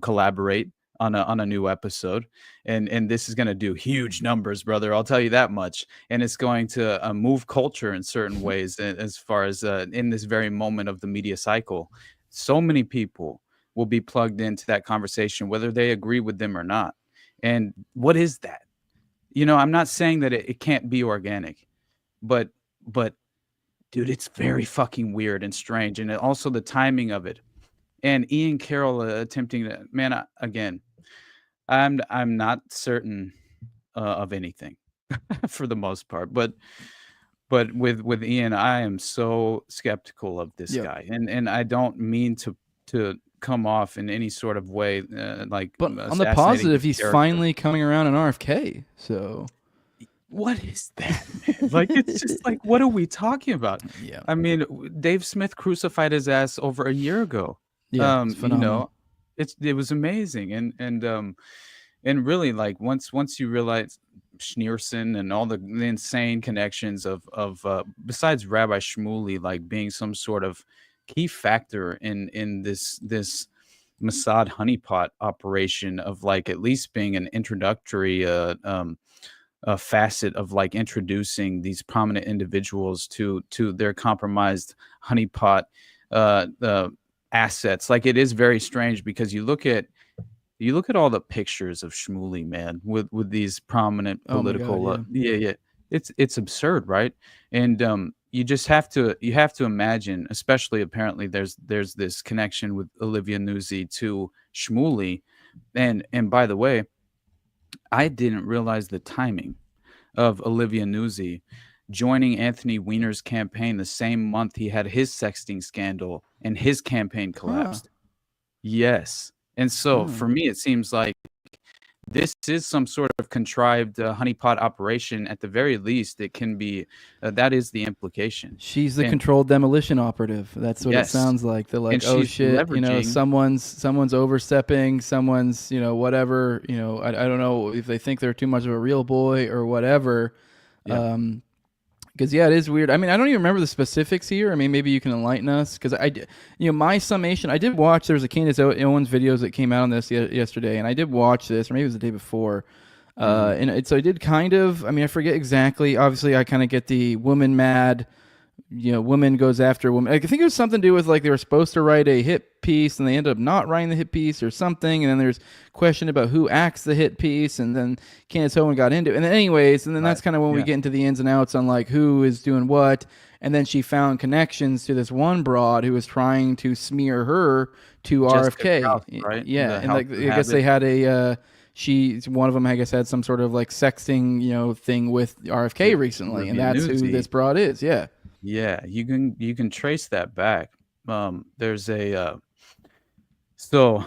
collaborate on a new episode, and this is going to do huge numbers, brother. I'll tell you that much. And it's going to move culture in certain ways, as far as in this very moment of the media cycle. So many people will be plugged into that conversation, whether they agree with them or not. And what is that? I'm not saying that it can't be organic, but dude, it's very fucking weird and strange, and also the timing of it. And Ian Carroll attempting to, man, again, I'm not certain of anything for the most part, but with Ian, I am so skeptical of this guy, and I don't mean to come off in any sort of way like. But on the positive, he's finally coming around on RFK. So what is that, man? Like, it's just like, what are we talking about? Yeah, I mean, Dave Smith crucified his ass over a year ago. Yeah, it was amazing, and really, like, once you realize Schneerson and all the insane connections of besides Rabbi Shmuley, like, being some sort of key factor in this Mossad honeypot operation of, like, at least being an introductory a facet of, like, introducing these prominent individuals to their compromised honeypot assets. Like, it is very strange because you look at all the pictures of Shmuley, man, with these prominent political God, yeah. It's absurd, right? And you just have to imagine, especially apparently there's this connection with Olivia Nuzzi to Shmuley. And by the way, I didn't realize the timing of Olivia Nuzzi joining Anthony Weiner's campaign the same month he had his sexting scandal and his campaign collapsed. Yes. And so for me, it seems like this is some sort of contrived honeypot operation. At the very least, it can be, that is the implication. She's the controlled demolition operative. That's what it sounds like. They're like, oh shit, someone's overstepping, someone's, whatever, I don't know if they think they're too much of a real boy or whatever. Yeah. Because it is weird. I mean, I don't even remember the specifics here. I mean, maybe you can enlighten us. Because my summation, I did watch. There was a Candace Owens videos that came out on this yesterday, and I did watch this, or maybe it was the day before. So I did kind of. I mean, I forget exactly. Obviously, I kind of get the woman mad. Woman goes after woman. I think it was something to do with like they were supposed to write a hit piece and they ended up not writing the hit piece or something. And then there's question about who acts the hit piece. And then Candace Owen got into it. And then anyways, and then that's kind of when we get into the ins and outs on like who is doing what. And then she found connections to this one broad who was trying to smear her to Jessica RFK. Krause, right? Yeah, The and like Help I guess they had a one of them I guess had some sort of like sexting thing with RFK recently, and that's who this broad is. Yeah. Yeah, you can trace that back. There's a so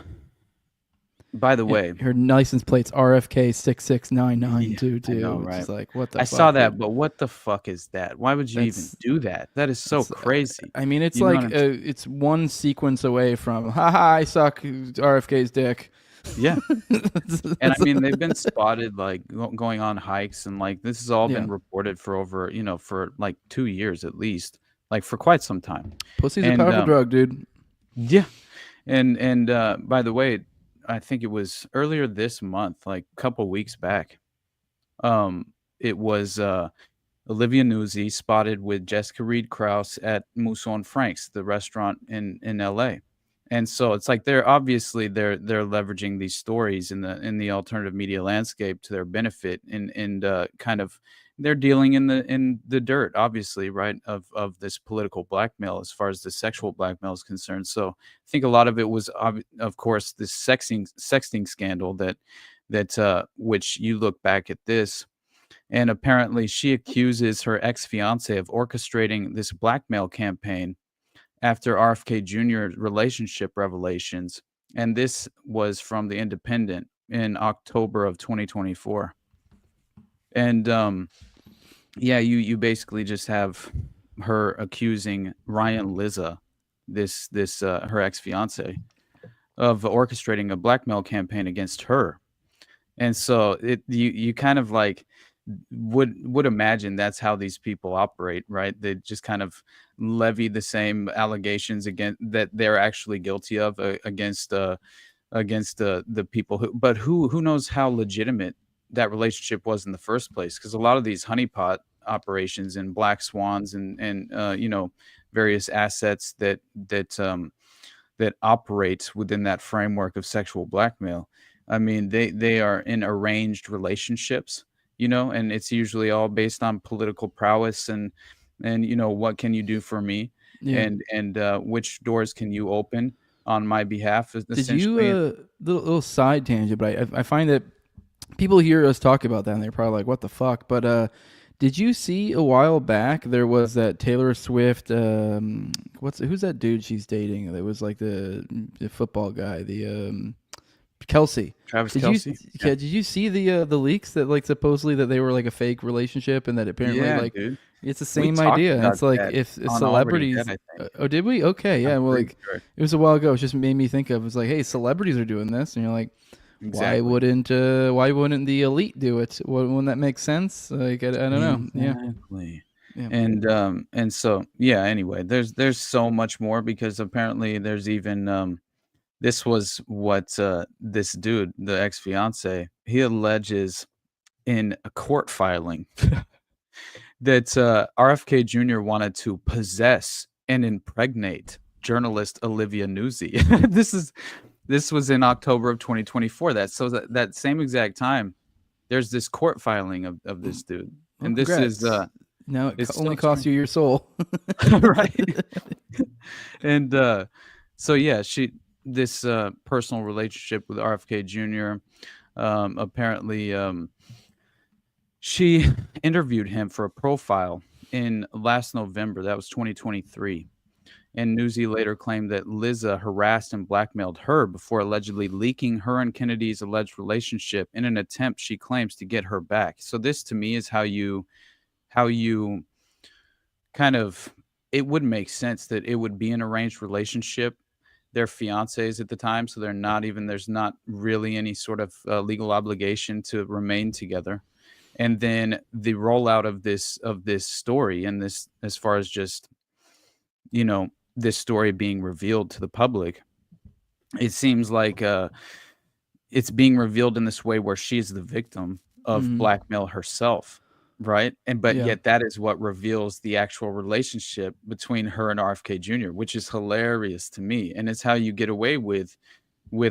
by the way, her license plate's RFK 669922. I know, right? It's like what the I fuck, saw that, dude? but what the fuck is that? Why would you even do that? That is so crazy. I mean, it's You know like what I'm it's one sequence away from haha I suck RFK's dick. Yeah. And I mean, they've been spotted like going on hikes, and like this has all been reported for over, for like 2 years at least, like for quite some time. Pussy's a powerful drug, dude. Yeah. And by the way, I think it was earlier this month, like a couple weeks back. It was Olivia Nuzzi spotted with Jessica Reed Krause at Mousson Frank's, the restaurant in LA. And so it's like they're leveraging these stories in the alternative media landscape to their benefit, and kind of they're dealing in the dirt, obviously, right, of this political blackmail as far as the sexual blackmail is concerned. So I think a lot of it was of course this sexting scandal that which you look back at this, and apparently she accuses her ex-fiance of orchestrating this blackmail campaign after RFK Jr. relationship revelations. And this was from The Independent in October of 2024. And you basically just have her accusing Ryan Lizza, this her ex-fiance, of orchestrating a blackmail campaign against her. And so you kind of like would imagine that's how these people operate, right? They just kind of levy the same allegations against that they're actually guilty of against the people who knows how legitimate that relationship was in the first place, because a lot of these honeypot operations and black swans and various assets that operate within that framework of sexual blackmail, I mean they are in arranged relationships, and it's usually all based on political prowess and what can you do for me, and which doors can you open on my behalf. Did you little side tangent, but I find that people hear us talk about that and they're probably like, what the fuck? But did you see a while back there was that Taylor Swift who's that dude she's dating that was like the football guy, the Kelsey. Travis Kelsey. Did you see the leaks that like supposedly that they were like a fake relationship, and that apparently dude. It's the same idea. It's like if celebrities. Oh, did we? Okay, yeah. Well, like sure. It was a while ago. It just made me think of. It was like, hey, celebrities are doing this, and you're like, Exactly. why wouldn't the elite do it? Wouldn't that make sense? Like I don't know. Exactly. Yeah. And so anyway, there's so much more, because apparently there's even this was what this dude, the ex-fiance, he alleges in a court filing that RFK Jr. wanted to possess and impregnate journalist Olivia Nuzzi. This was in October of 2024. That same exact time, there's this court filing of this dude, and this is no, it only costs you your soul, right? And so yeah, this personal relationship with RFK Jr. Apparently, she interviewed him for a profile in last November. That was 2023. And Nuzzi later claimed that Lizza harassed and blackmailed her before allegedly leaking her and Kennedy's alleged relationship in an attempt, she claims, to get her back. So this to me is how you kind of, it would make sense that it would be an arranged relationship. They're fiancés at the time, so there's not really any sort of legal obligation to remain together. And then the rollout of this story, and this, as far as just, this story being revealed to the public, it seems like it's being revealed in this way where she's the victim, of Blackmail herself, right? But Yeah. yet that is what reveals the actual relationship between her and RFK Jr., which is hilarious to me, and it's how you get away with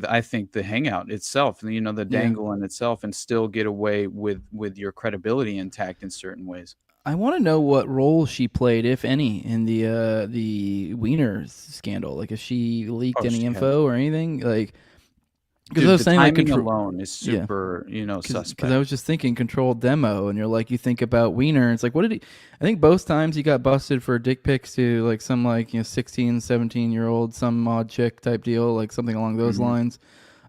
I think the hangout itself, the Yeah. dangle in itself, and still get away with your credibility intact in certain ways. I want to know what role she played, if any, in the Wiener scandal. Like, if she leaked any She has. info or anything, like, because Dude, I was the saying, like, timing alone is Yeah. super, suspect. Because I was just thinking controlled demo, and you're like, you think about Wiener, it's like, what did he? I think both times he got busted for dick pics to like some 16, 17-year-old, some odd chick type deal, like something along those lines.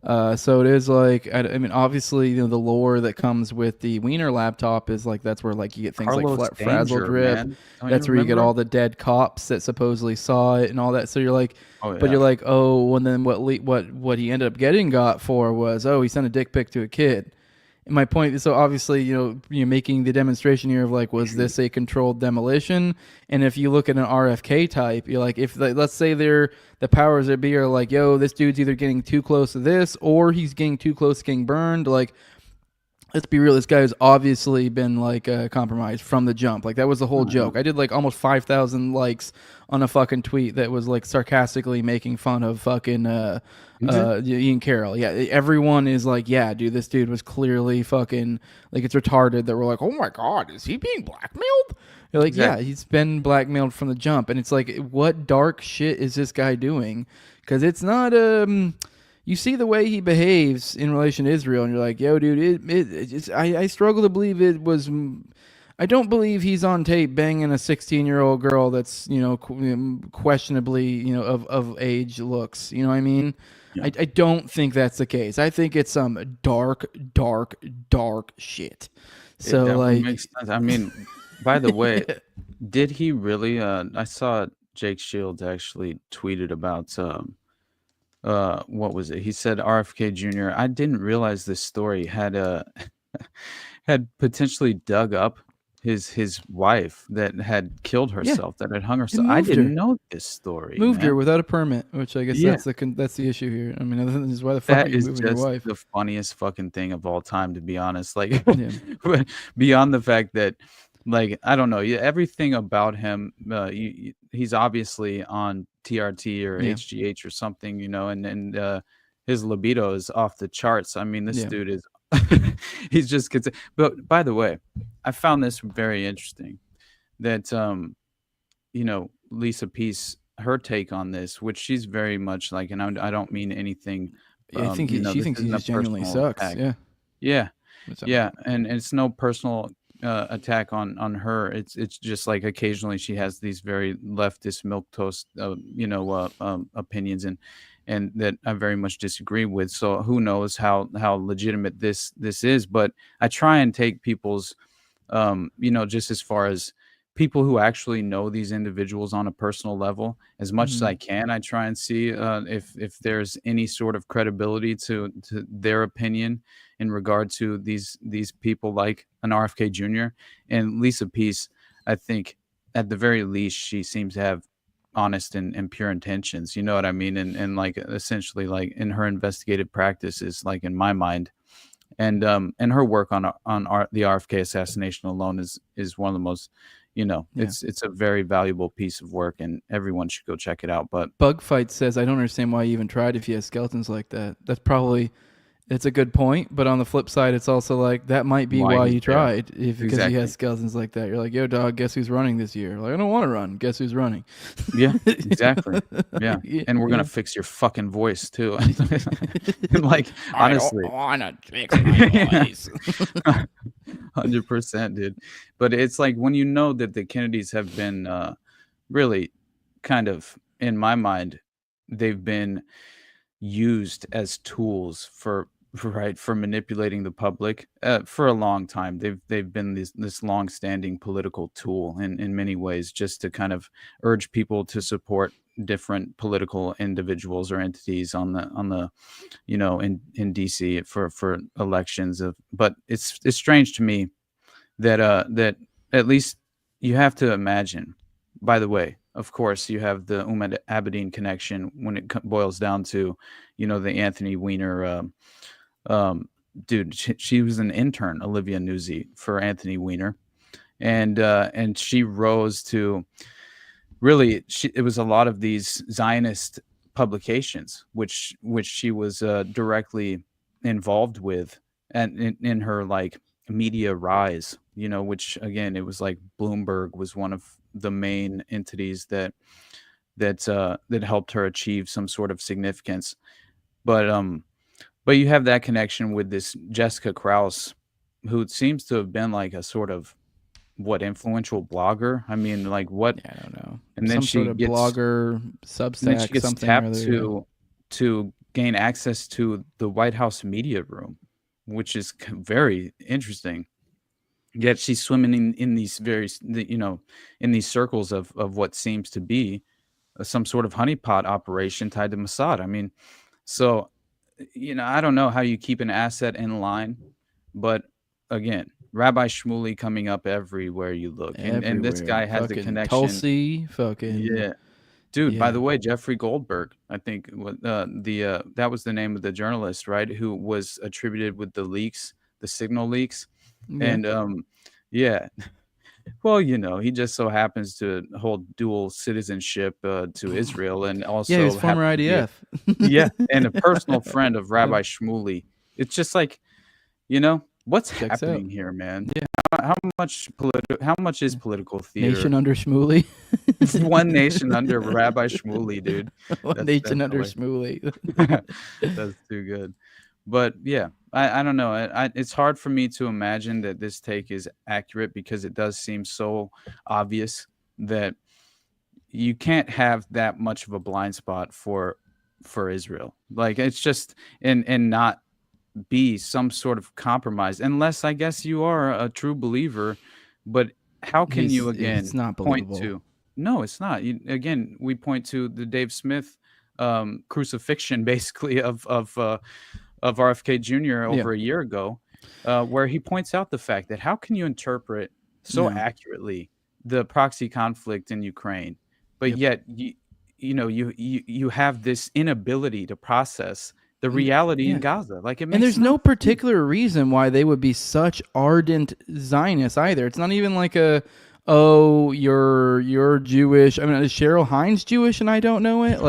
So it is like, I mean, obviously, the lore that comes with the Wiener laptop is like, that's where like you get things Carlos like frazzle Danger, drip. man. Don't That's you where you get remember? all the dead cops that supposedly saw it and all that. So you're like, Oh, but yeah. you're like, oh, and then what he ended up getting got for was, he sent a dick pic to a kid. And my point is, so obviously, you're making the demonstration here of like, was this a controlled demolition? And if you look at an RFK type, you're like, if let's say the powers that be are like, yo, this dude's either getting too close to this or he's getting too close to getting burned. Like, let's be real, this guy has obviously been like compromised from the jump. Like, that was the whole joke. I did like almost 5,000 likes on a fucking tweet that was like sarcastically making fun of fucking Ian Carroll. Yeah, everyone is like, yeah, dude, this dude was clearly fucking like, it's retarded that we're like, oh my god, is he being blackmailed? You're like, yeah, he's been blackmailed from the jump. And it's like, what dark shit is this guy doing? Because it's not you see the way he behaves in relation to Israel, and you're like, yo, dude, I struggle to believe it was. I don't believe he's on tape banging a 16-year-old girl that's questionably of age looks. You know what I mean? Yeah. I don't think that's the case. I think it's some dark shit. So like, makes sense. I mean, by the way, did he really? I saw Jake Shields actually tweeted about. What was it? He said RFK Jr. I didn't realize this story had had potentially dug up his wife that had killed herself, that had hung herself. I didn't know this story. Moved her without a permit, which I guess that's the issue here. I mean, other than this, why the fuck are you moving your wife? The funniest fucking thing of all time, to be honest. Like, beyond the fact that, like, I don't know, everything about him, he's obviously on TRT or HGH or something, and his libido is off the charts. I mean, this dude is, he's just, but by the way, I found this very interesting that, Lisa Peace, her take on this, which she's very much like, and I don't mean anything. I think she thinks he just genuinely sucks. Attack. Yeah. And it's no personal attack on her. It's just like occasionally she has these very leftist milquetoast opinions and that I very much disagree with. So who knows how legitimate this is, but I try and take people's just as far as people who actually know these individuals on a personal level as much as I can. I try and see if there's any sort of credibility to their opinion in regard to these people like an RFK Jr. and Lisa Peace. I think at the very least she seems to have honest and pure intentions. You know what I mean? And like essentially like in her investigative practices, like in my mind, and her work on the RFK assassination alone is one of the most, it's a very valuable piece of work, and everyone should go check it out. But Bugfight says, I don't understand why you even tried if you have skeletons like that. It's a good point, but on the flip side, it's also like that might be why you tried, because he has skeletons like that. You're like, yo, dog, guess who's running this year? Like, I don't want to run. Guess who's running? Yeah, exactly. Yeah, and we're gonna fix your fucking voice too. Like, honestly, I don't want to fix my voice. 100%, dude. But it's like when you know that the Kennedys have been really kind of, in my mind, they've been used as tools for manipulating the public for a long time. They've been this long-standing political tool in many ways, just to kind of urge people to support different political individuals or entities on the in DC for elections. But it's strange to me that that at least you have to imagine. By the way, of course, you have the Abedin connection when it boils down to, the Anthony Weiner dude, she was an intern, Olivia Nuzzi, for Anthony Weiner, and she rose to really. It was a lot of these Zionist publications, which she was directly involved with, and in her like media rise, which again, it was like Bloomberg was one of the main entities that helped her achieve some sort of significance. But you have that connection with this Jessica Krause, who seems to have been like a sort of influential blogger. I mean, like what? Yeah, I don't know. And then Some she sort of gets blogger, and then she Substack, gets something or tapped other. to gain access to the White House media room, which is very interesting. Yet she's swimming in these in these circles of what seems to be some sort of honeypot operation tied to Mossad. I mean, so I don't know how you keep an asset in line, but again, Rabbi Shmuley coming up everywhere you look, and this guy has the Fucking connection. Tulsi, fucking Yeah, dude. By yeah. the way, Jeffrey Goldberg, I think that was the name of the journalist, right? Who was attributed with the leaks, the signal leaks, Yeah. and yeah. Well, he just so happens to hold dual citizenship to Israel, and also Yeah, he was former happens to be IDF. yeah, and a personal friend of Rabbi Shmuley. It's just like, what's Checks happening out. here, man? Yeah. How much is political theater? Nation under Shmuley. One nation under Rabbi Shmuley, dude. One nation under Shmuley. That's too good. But yeah, I don't know. It's hard for me to imagine that this take is accurate, because it does seem so obvious that you can't have that much of a blind spot for Israel. Like, it's just and not be some sort of compromise, unless I guess you are a true believer. But how can you again It's not point believable. to? No, it's not. Again, we point to the Dave Smith crucifixion, basically, of RFK Jr. over a year ago, where he points out the fact that how can you interpret so Yeah. accurately the proxy conflict in Ukraine, but yet you have this inability to process the reality in Gaza. Like, it makes And there's no particular reason why they would be such ardent Zionists either. It's not even like you're Jewish. I mean, is Cheryl Hines Jewish and I don't know it?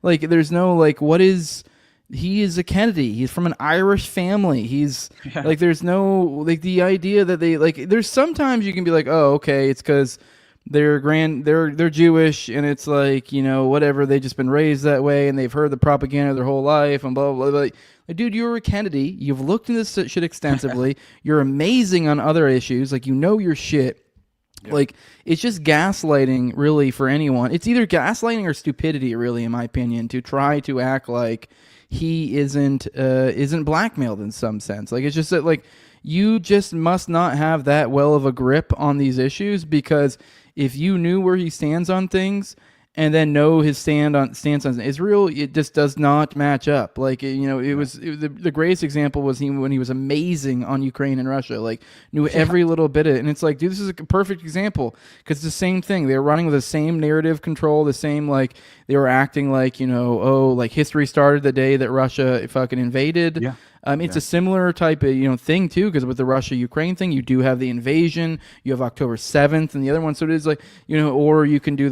Like, there's no like, what is? He is a Kennedy. He's from an Irish family. He's like, there's no like the idea that they like. There's sometimes you can be like, oh, okay, it's because they're Jewish, and it's like, whatever, they've just been raised that way, and they've heard the propaganda their whole life, and blah blah blah. Like, dude, you're a Kennedy. You've looked into this shit extensively. You're amazing on other issues. Like, your shit. Like, it's just gaslighting, really, for anyone. It's either gaslighting or stupidity, really, in my opinion, to try to act like he isn't blackmailed in some sense. Like, it's just that, like, you just must not have that well of a grip on these issues, because if you knew where he stands on things and then know his stance on Israel, it just does not match up. Like, the greatest example was when he was amazing on Ukraine and Russia, like, knew every little bit of it. And it's like, dude, this is a perfect example, because it's the same thing. They were running with the same narrative control, the same, like, they were acting like, like history started the day that Russia fucking invaded. Yeah. It's a similar type of thing too, because with the Russia-Ukraine thing, you do have the invasion, you have October 7th, and the other one. So it is like, or you can do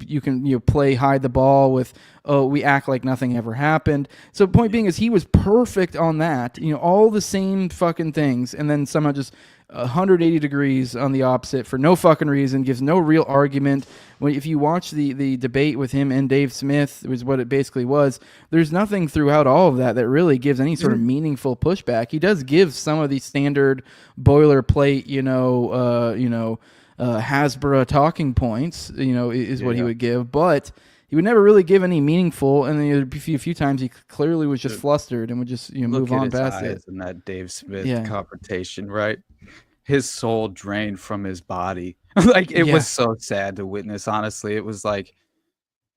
you can play hide the ball with, we act like nothing ever happened. So point being is, he was perfect on that, all the same fucking things, and then somehow just 180 degrees on the opposite for no fucking reason, gives no real argument. If you watch the debate with him and Dave Smith, it was what it basically was. There's nothing throughout all of that really gives any sort of meaningful pushback. He does give some of these standard boilerplate, Hasbro talking points, is what he would give, but he would never really give any meaningful. And then a few times he clearly was just flustered and would just move on past it. In that Dave Smith confrontation, right? His soul drained from his body. Like, it was so sad to witness. Honestly, it was like,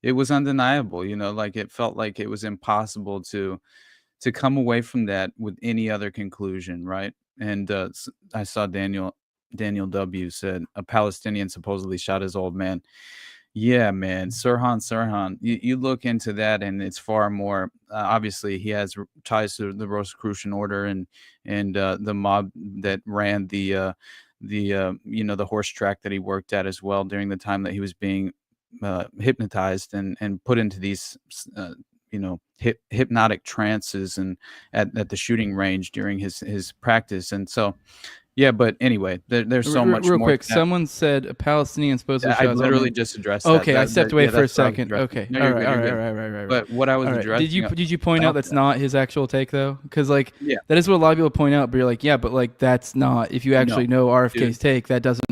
it was undeniable. Like, it felt like it was impossible to come away from that with any other conclusion, right? And I saw Daniel W. said a Palestinian supposedly shot his old man. Yeah, man. Sirhan. You look into that, and it's far more. Obviously, he has ties to the Rosicrucian Order and the mob that ran the horse track that he worked at as well during the time that he was being hypnotized and put into these hypnotic trances and at the shooting range during his practice. And so yeah, but anyway, there's so much real more quick. to that. Someone said a Palestinian supposedly I shot. literally just addressed that. Okay, I stepped away for a that's what I was second. addressing. Okay, No, all you're right, good, all you're right, good. right. But what I was All right. addressing, Did you point out that's not his actual take though? Because like Yeah. that is what a lot of people point out. But you're like, yeah, but like that's not. If you actually know RFK's dude. take, that doesn't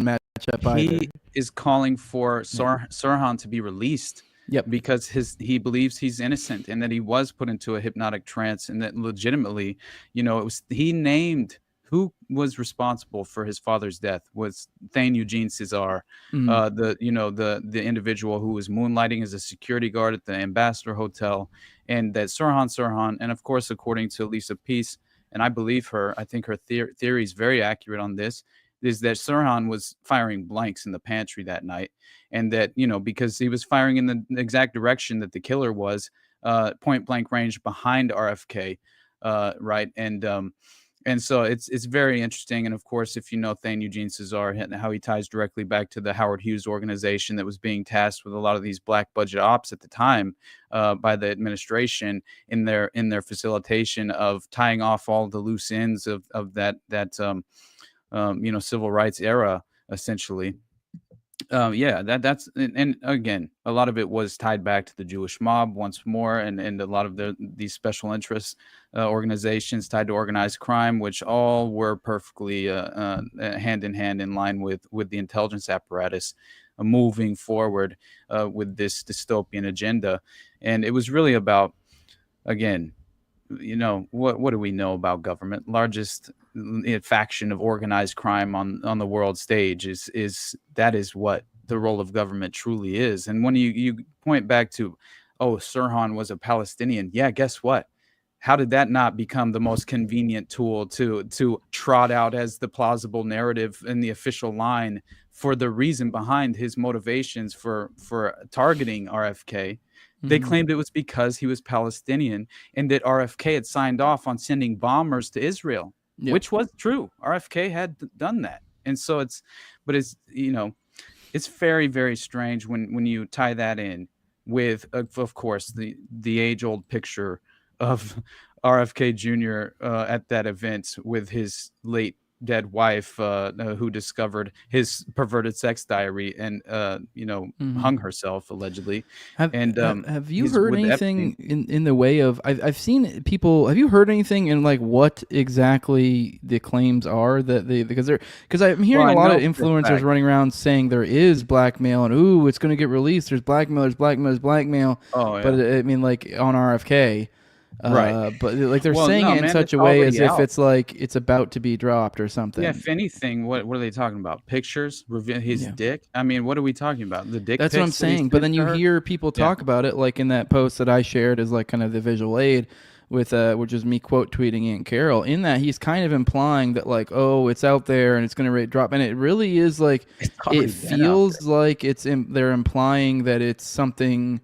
match up either. He is calling for Sirhan to be released. Yep. Because he believes he's innocent and that he was put into a hypnotic trance and that legitimately, it was he named who was responsible for his father's death was Thane Eugene Cesar, the individual who was moonlighting as a security guard at the Ambassador Hotel, and that Sirhan, and of course, according to Lisa Peace, and I believe her, I think her theory is very accurate on this, is that Sirhan was firing blanks in the pantry that night, and that because he was firing in the exact direction that the killer was, point blank range behind RFK, right, and so it's very interesting. And of course, if you know Thane Eugene Cesar and how he ties directly back to the Howard Hughes organization that was being tasked with a lot of these black budget ops at the time by the administration in their facilitation of tying off all the loose ends of that civil rights era, essentially. That's and again, a lot of it was tied back to the Jewish mob once more, and a lot of these special interest organizations tied to organized crime, which all were perfectly hand in hand in line with the intelligence apparatus moving forward with this dystopian agenda. And it was really about, again, what do we know about government? Largest faction of organized crime on the world stage is what the role of government truly is. And when you point back to, Sirhan was a Palestinian, yeah, guess what? How did that not become the most convenient tool to trot out as the plausible narrative in the official line for the reason behind his motivations for targeting RFK? They claimed it was because he was Palestinian and that RFK had signed off on sending bombers to Israel, which was true. RFK had done that. And so it's very, very strange when you tie that in with, of course, the age-old picture of RFK Jr. At that event with his late dead wife who discovered his perverted sex diary and hung herself allegedly. Have you heard anything in the way of I've seen people, have you heard anything in like what exactly the claims are that because I'm hearing a lot of influencers running around saying there is blackmail and it's going to get released, there's blackmail. But I mean, like on RFK, right, but like they're saying it in such a way as if it's like it's about to be dropped or something. Yeah, if anything, what are they talking about? Pictures? His dick? I mean, what are we talking about? The dick? That's what I'm saying. But then you hear people talk about it, like in that post that I shared as like kind of the visual aid with which is me quote tweeting Aunt Carol. In that, he's kind of implying that like, it's out there and it's going to drop, and it really is like it feels like they're implying that it's something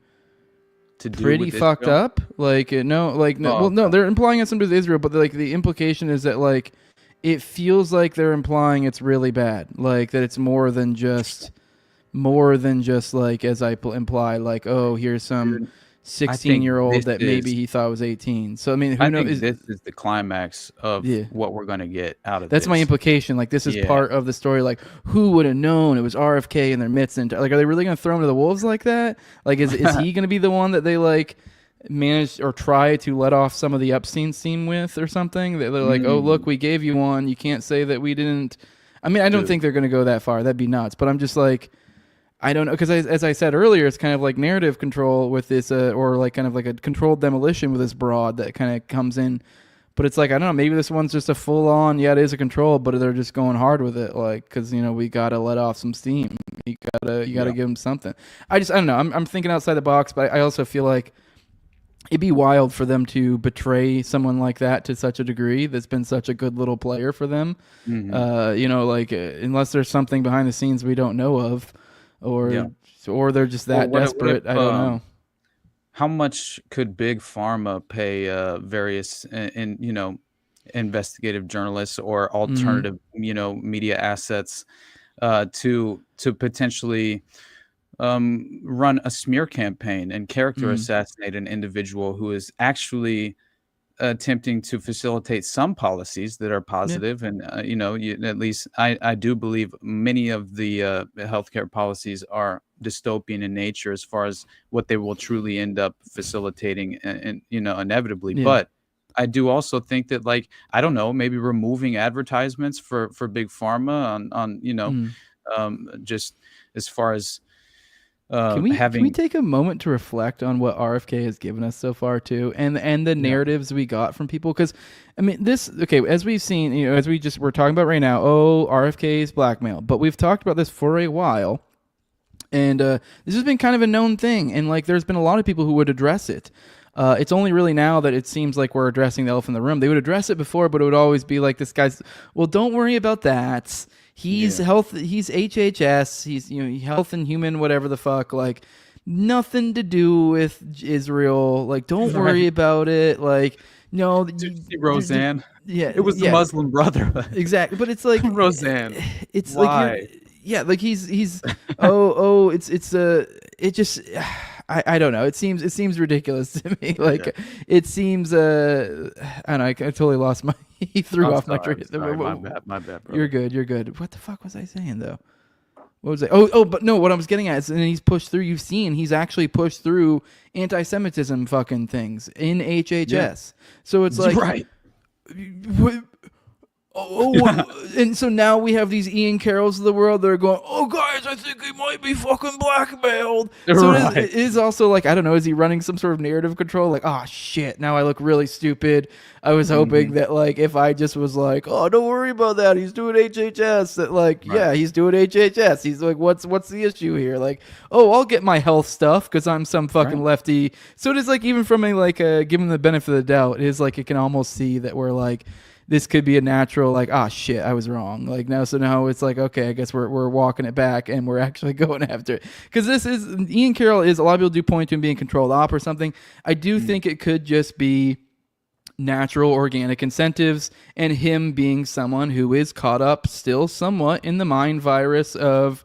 to do pretty fucked Israel? Up. Like they're implying it's something with Israel, but like the implication is that like it feels like they're implying it's really bad, like that it's more than just like as I imply, like here's some 16-year-old that maybe he thought was 18. So I mean, who knows? This is the climax of what we're gonna get out of That's this. my implication. Like this is part of the story. Like who would have known it was RFK in their midst? And like, are they really gonna throw him to the wolves like that? Like, is he gonna be the one that they like manage or try to let off some of the Epstein steam with or something? They're like, look, we gave you one. You can't say that we didn't. I mean, I don't think they're gonna go that far. That'd be nuts. But I'm just like, I don't know, because as I said earlier, it's kind of like narrative control with this, or like kind of like a controlled demolition with this broad that kind of comes in. But it's like, I don't know, maybe this one's just a full on, it is a control, but they're just going hard with it, like, because we gotta let off some steam. You gotta give them something. I don't know. I'm thinking outside the box, but I also feel like it'd be wild for them to betray someone like that to such a degree that's been such a good little player for them. Unless there's something behind the scenes we don't know of. Or or they're just that what desperate. if, I don't know. how much could big pharma pay various investigative journalists or alternative media assets to potentially run a smear campaign and character assassinate an individual who is actually attempting to facilitate some policies that are positive. And at least I do believe many of the healthcare policies are dystopian in nature as far as what they will truly end up facilitating and inevitably. But I do also think that, like, I don't know, maybe removing advertisements for big pharma on just as far as Can we take a moment to reflect on what RFK has given us so far too, and the narratives we got from people? Because I mean, as we've seen, as we're talking about right now, RFK's blackmail, but we've talked about this for a while, and this has been kind of a known thing, and like there's been a lot of people who would address it. It's only really now that it seems like we're addressing the elephant in the room. They would address it before, but it would always be like, this guy's, well, don't worry about that. He's he's HHS, he's health and human, whatever the fuck, like nothing to do with Israel. Like, don't worry about it. Like, no, Roseanne. It was the Muslim brother. Exactly, but it's like Roseanne. It's why? Like, like he's it just. I don't know. It seems ridiculous to me. Like it seems. I don't know. I totally lost my. He threw off my train. My bad. Bro. You're good. What the fuck was I saying though? What was I? Oh, but no. What I was getting at is, and he's pushed through. You've seen he's actually pushed through anti-Semitism fucking things in HHS. Yeah. So it's like right. And so now we have these Ian Carrolls of the world that are going, oh, guys, I think he might be fucking blackmailed. So right. it is also like, I don't know, is he running some sort of narrative control? Like, oh, shit, now I look really stupid. I was hoping that, like, if I just was like, oh, don't worry about that, he's doing HHS, that, like, yeah, he's doing HHS. He's like, what's the issue here? Like, oh, I'll get my health stuff because I'm some fucking lefty. So it is like, even from a, like, given the benefit of the doubt, it is like, it can almost see that we're like, this could be a natural, like, shit, I was wrong. Like, now it's like, okay, I guess we're walking it back and we're actually going after it. Because this is, Ian Carroll is, a lot of people do point to him being controlled op or something. I do think it could just be natural organic incentives and him being someone who is caught up still somewhat in the mind virus of,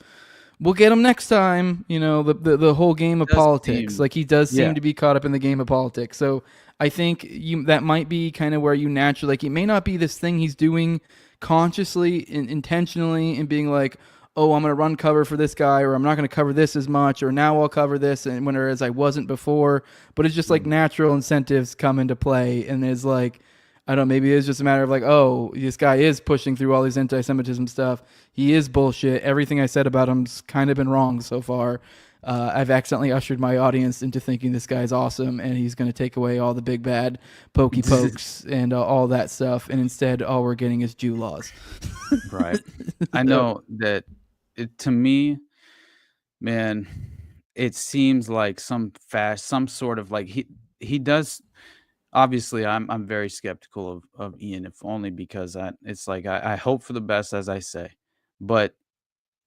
we'll get him next time, the whole game of politics. Like, he does seem to be caught up in the game of politics. So I think that might be kind of where you naturally, like, it may not be this thing he's doing consciously and intentionally and being like, oh, I'm going to run cover for this guy, or I'm not going to cover this as much, or now I'll cover this, and whereas I wasn't before. But it's just like natural incentives come into play, and it's like, I don't know, maybe it's just a matter of like, oh, this guy is pushing through all these anti-Semitism stuff. He is bullshit. Everything I said about him's kind of been wrong so far. I've accidentally ushered my audience into thinking this guy's awesome and he's going to take away all the big bad pokey pokes and all that stuff. And instead, all we're getting is Jew laws. Right. I know that to me, man, it seems like some sort of like he does. Obviously, I'm very skeptical of Ian, if only because it's like I hope for the best, as I say, but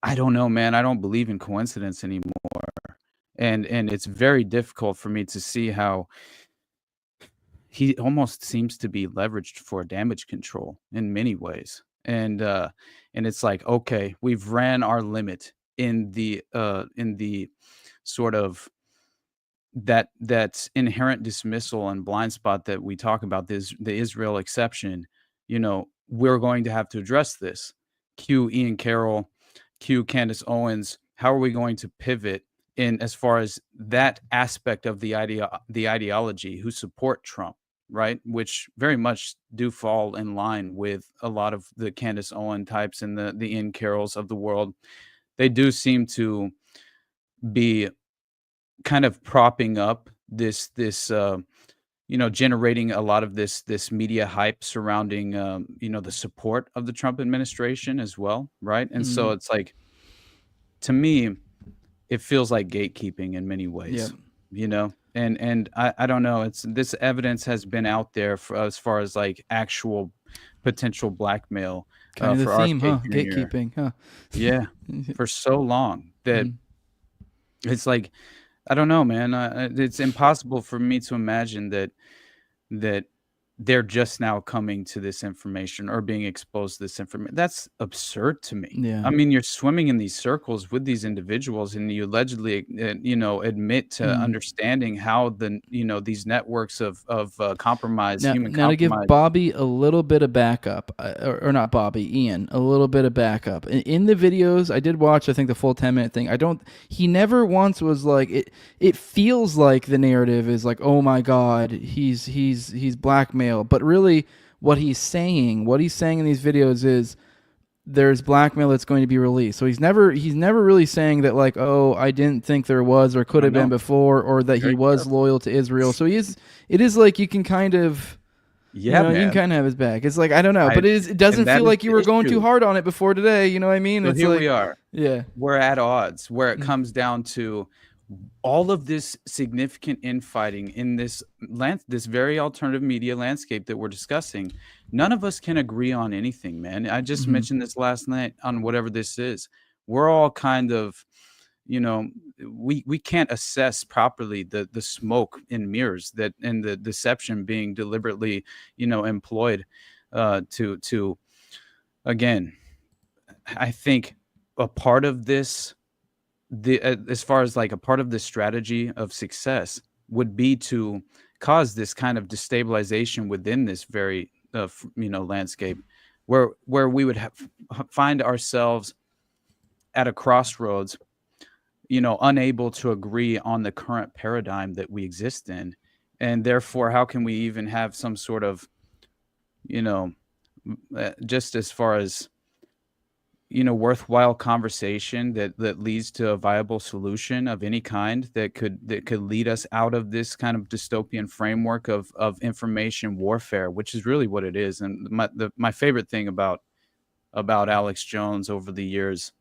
I don't know, man. I don't believe in coincidence anymore, and it's very difficult for me to see how he almost seems to be leveraged for damage control in many ways, and it's like, okay, we've ran our limit in the sort of that inherent dismissal and blind spot that we talk about, the Israel exception. We're going to have to address this. Cue Ian Carroll, cue Candace Owens. How are we going to pivot in as far as that aspect of the ideology who support Trump, right? Which very much do fall in line with a lot of the Candace Owen types and the Ian Carrolls of the world. They do seem to be kind of propping up this generating a lot of this media hype surrounding the support of the Trump administration as well, right? And so it's like, to me, it feels like gatekeeping in many ways. And I don't know, it's this evidence has been out there for as far as like actual potential blackmail kind of for the theme, RFK Jr. Gatekeeping, Yeah, for so long that It's like, I don't know, man. It's impossible for me to imagine that they're just now coming to this information or being exposed to this information. That's absurd to me. Yeah. I mean, you're swimming in these circles with these individuals, and you allegedly, admit to understanding how these networks of compromise, human Now to give compromise. Bobby a little bit of backup, or not Bobby, Ian, a little bit of backup. In the videos, I did watch, I think, the full 10-minute thing. He never once was like, it feels like the narrative is like, oh my God, he's blackmail. But really, what he's saying in these videos is, there's blackmail that's going to be released. So he's never really saying that, like, oh, I didn't think there was or could have been before, or that he was loyal to Israel. So it is like you can kind of, you can kind of have his back. It's like, I don't know, but it doesn't feel like you were going too hard on it before today. You know what I mean? So It's here like, we are. Yeah. We're at odds, where it comes down to all of this significant infighting in this very alternative media landscape that we're discussing. None of us can agree on anything, man. I just mentioned this last night on whatever this is. We're all kind of, we can't assess properly the smoke in mirrors and the deception being deliberately, employed to again. I think a part of this, as far as like a part of the strategy of success, would be to cause this kind of destabilization within this very landscape, where we would find ourselves at a crossroads, unable to agree on the current paradigm that we exist in, and therefore how can we even have some sort of just as far as worthwhile conversation that leads to a viable solution of any kind that could lead us out of this kind of dystopian framework of information warfare, which is really what it is. And my favorite thing about Alex Jones over the years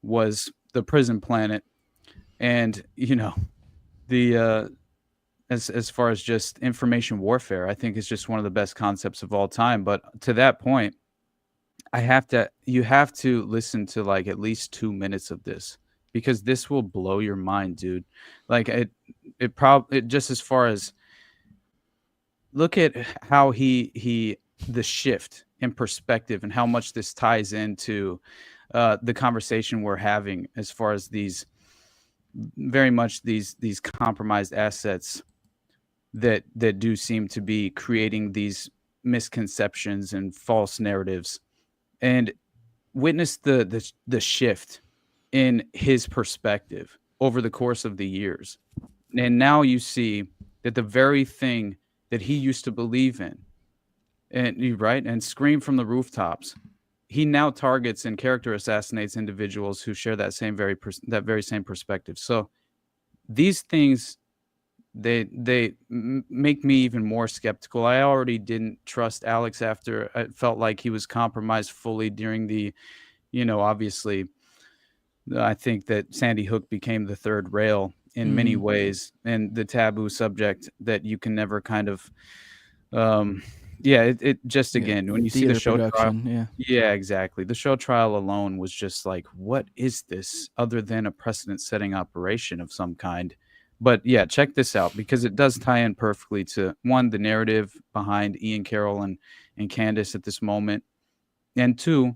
was the prison planet, and the as far as just information warfare, I think is just one of the best concepts of all time. But to that point, you have to listen to like at least 2 minutes of this, because this will blow your mind, dude. Like it just as far as, look at how the shift in perspective and how much this ties into the conversation we're having, as far as these very much these compromised assets that do seem to be creating these misconceptions and false narratives. And witness the shift in his perspective over the course of the years. And now you see that the very thing that he used to believe in and scream from the rooftops, he now targets and character assassinates individuals who share that very same perspective. So these things, they make me even more skeptical. I already didn't trust Alex after I felt like he was compromised fully during the, obviously, I think that Sandy Hook became the third rail in many ways, and the taboo subject that you can never kind of, it just, again, when you see the show trial, yeah, exactly. The show trial alone was just like, what is this other than a precedent-setting operation of some kind? But yeah, check this out, because it does tie in perfectly to, one, the narrative behind Ian Carroll and Candace at this moment, and two,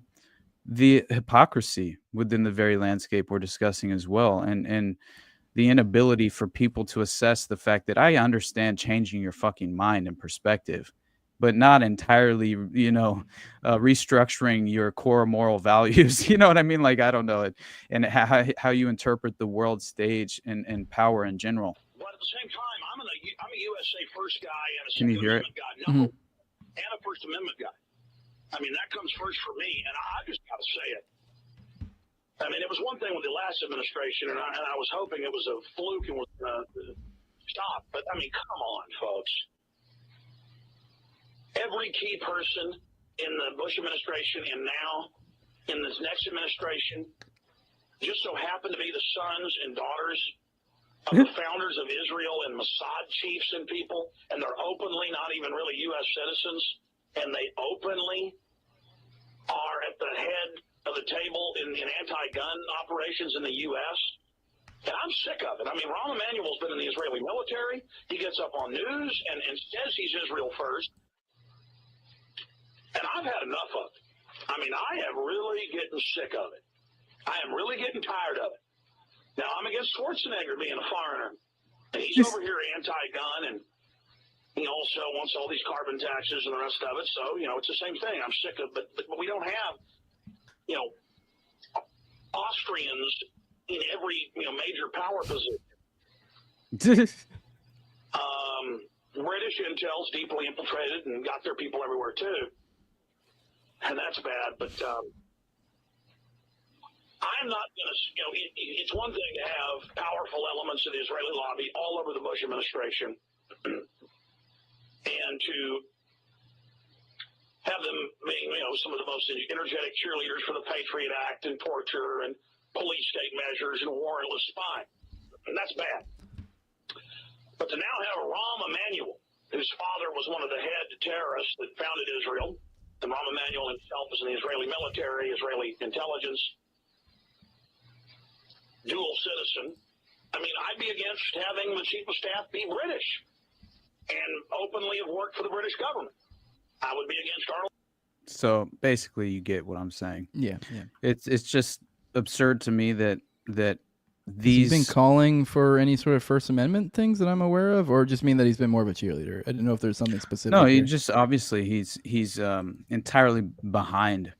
the hypocrisy within the very landscape we're discussing as well, and the inability for people to assess the fact that I understand changing your fucking mind and perspective, but not entirely, restructuring your core moral values. You know what I mean? Like, I don't know it, and how you interpret the world stage and power in general. But at the same time, I'm a USA First guy and a Can you Second hear it? Amendment guy. No, and a First Amendment guy. I mean, that comes first for me, and I just got to say it. I mean, it was one thing with the last administration, and I was hoping it was a fluke and was stop. But I mean, come on, folks. Every key person in the Bush administration and now in this next administration just so happen to be the sons and daughters of the founders of Israel and Mossad chiefs and people, and they're openly not even really U.S. citizens, and they openly are at the head of the table in anti-gun operations in the U.S. And I'm sick of it. I mean, Rahm Emanuel's been in the Israeli military. He gets up on news and says he's Israel first. And I've had enough of it. I mean, I am really getting sick of it. I am really getting tired of it. Now, I'm against Schwarzenegger being a foreigner. And he's over here anti-gun, and he also wants all these carbon taxes and the rest of it. So, it's the same thing. I'm sick of it. But we don't have, Austrians in every major power position. British intel's deeply infiltrated and got their people everywhere too, and that's bad. But I'm not going to. It's one thing to have powerful elements of the Israeli lobby all over the Bush administration, and to have them being, some of the most energetic cheerleaders for the Patriot Act and torture and police state measures and warrantless spying. And that's bad. But to now have Rahm Emanuel, whose father was one of the head terrorists that founded Israel, and Rahm Emanuel himself is in the Israeli military, Israeli intelligence, dual citizen. I mean, I'd be against having the chief of staff be British and openly have worked for the British government. I would be against our. So basically, you get what I'm saying. Yeah. It's just absurd to me that He's been calling for any sort of First Amendment things that I'm aware of, or just mean that he's been more of a cheerleader. I didn't know if there's something specific. No, he here. just obviously he's entirely behind,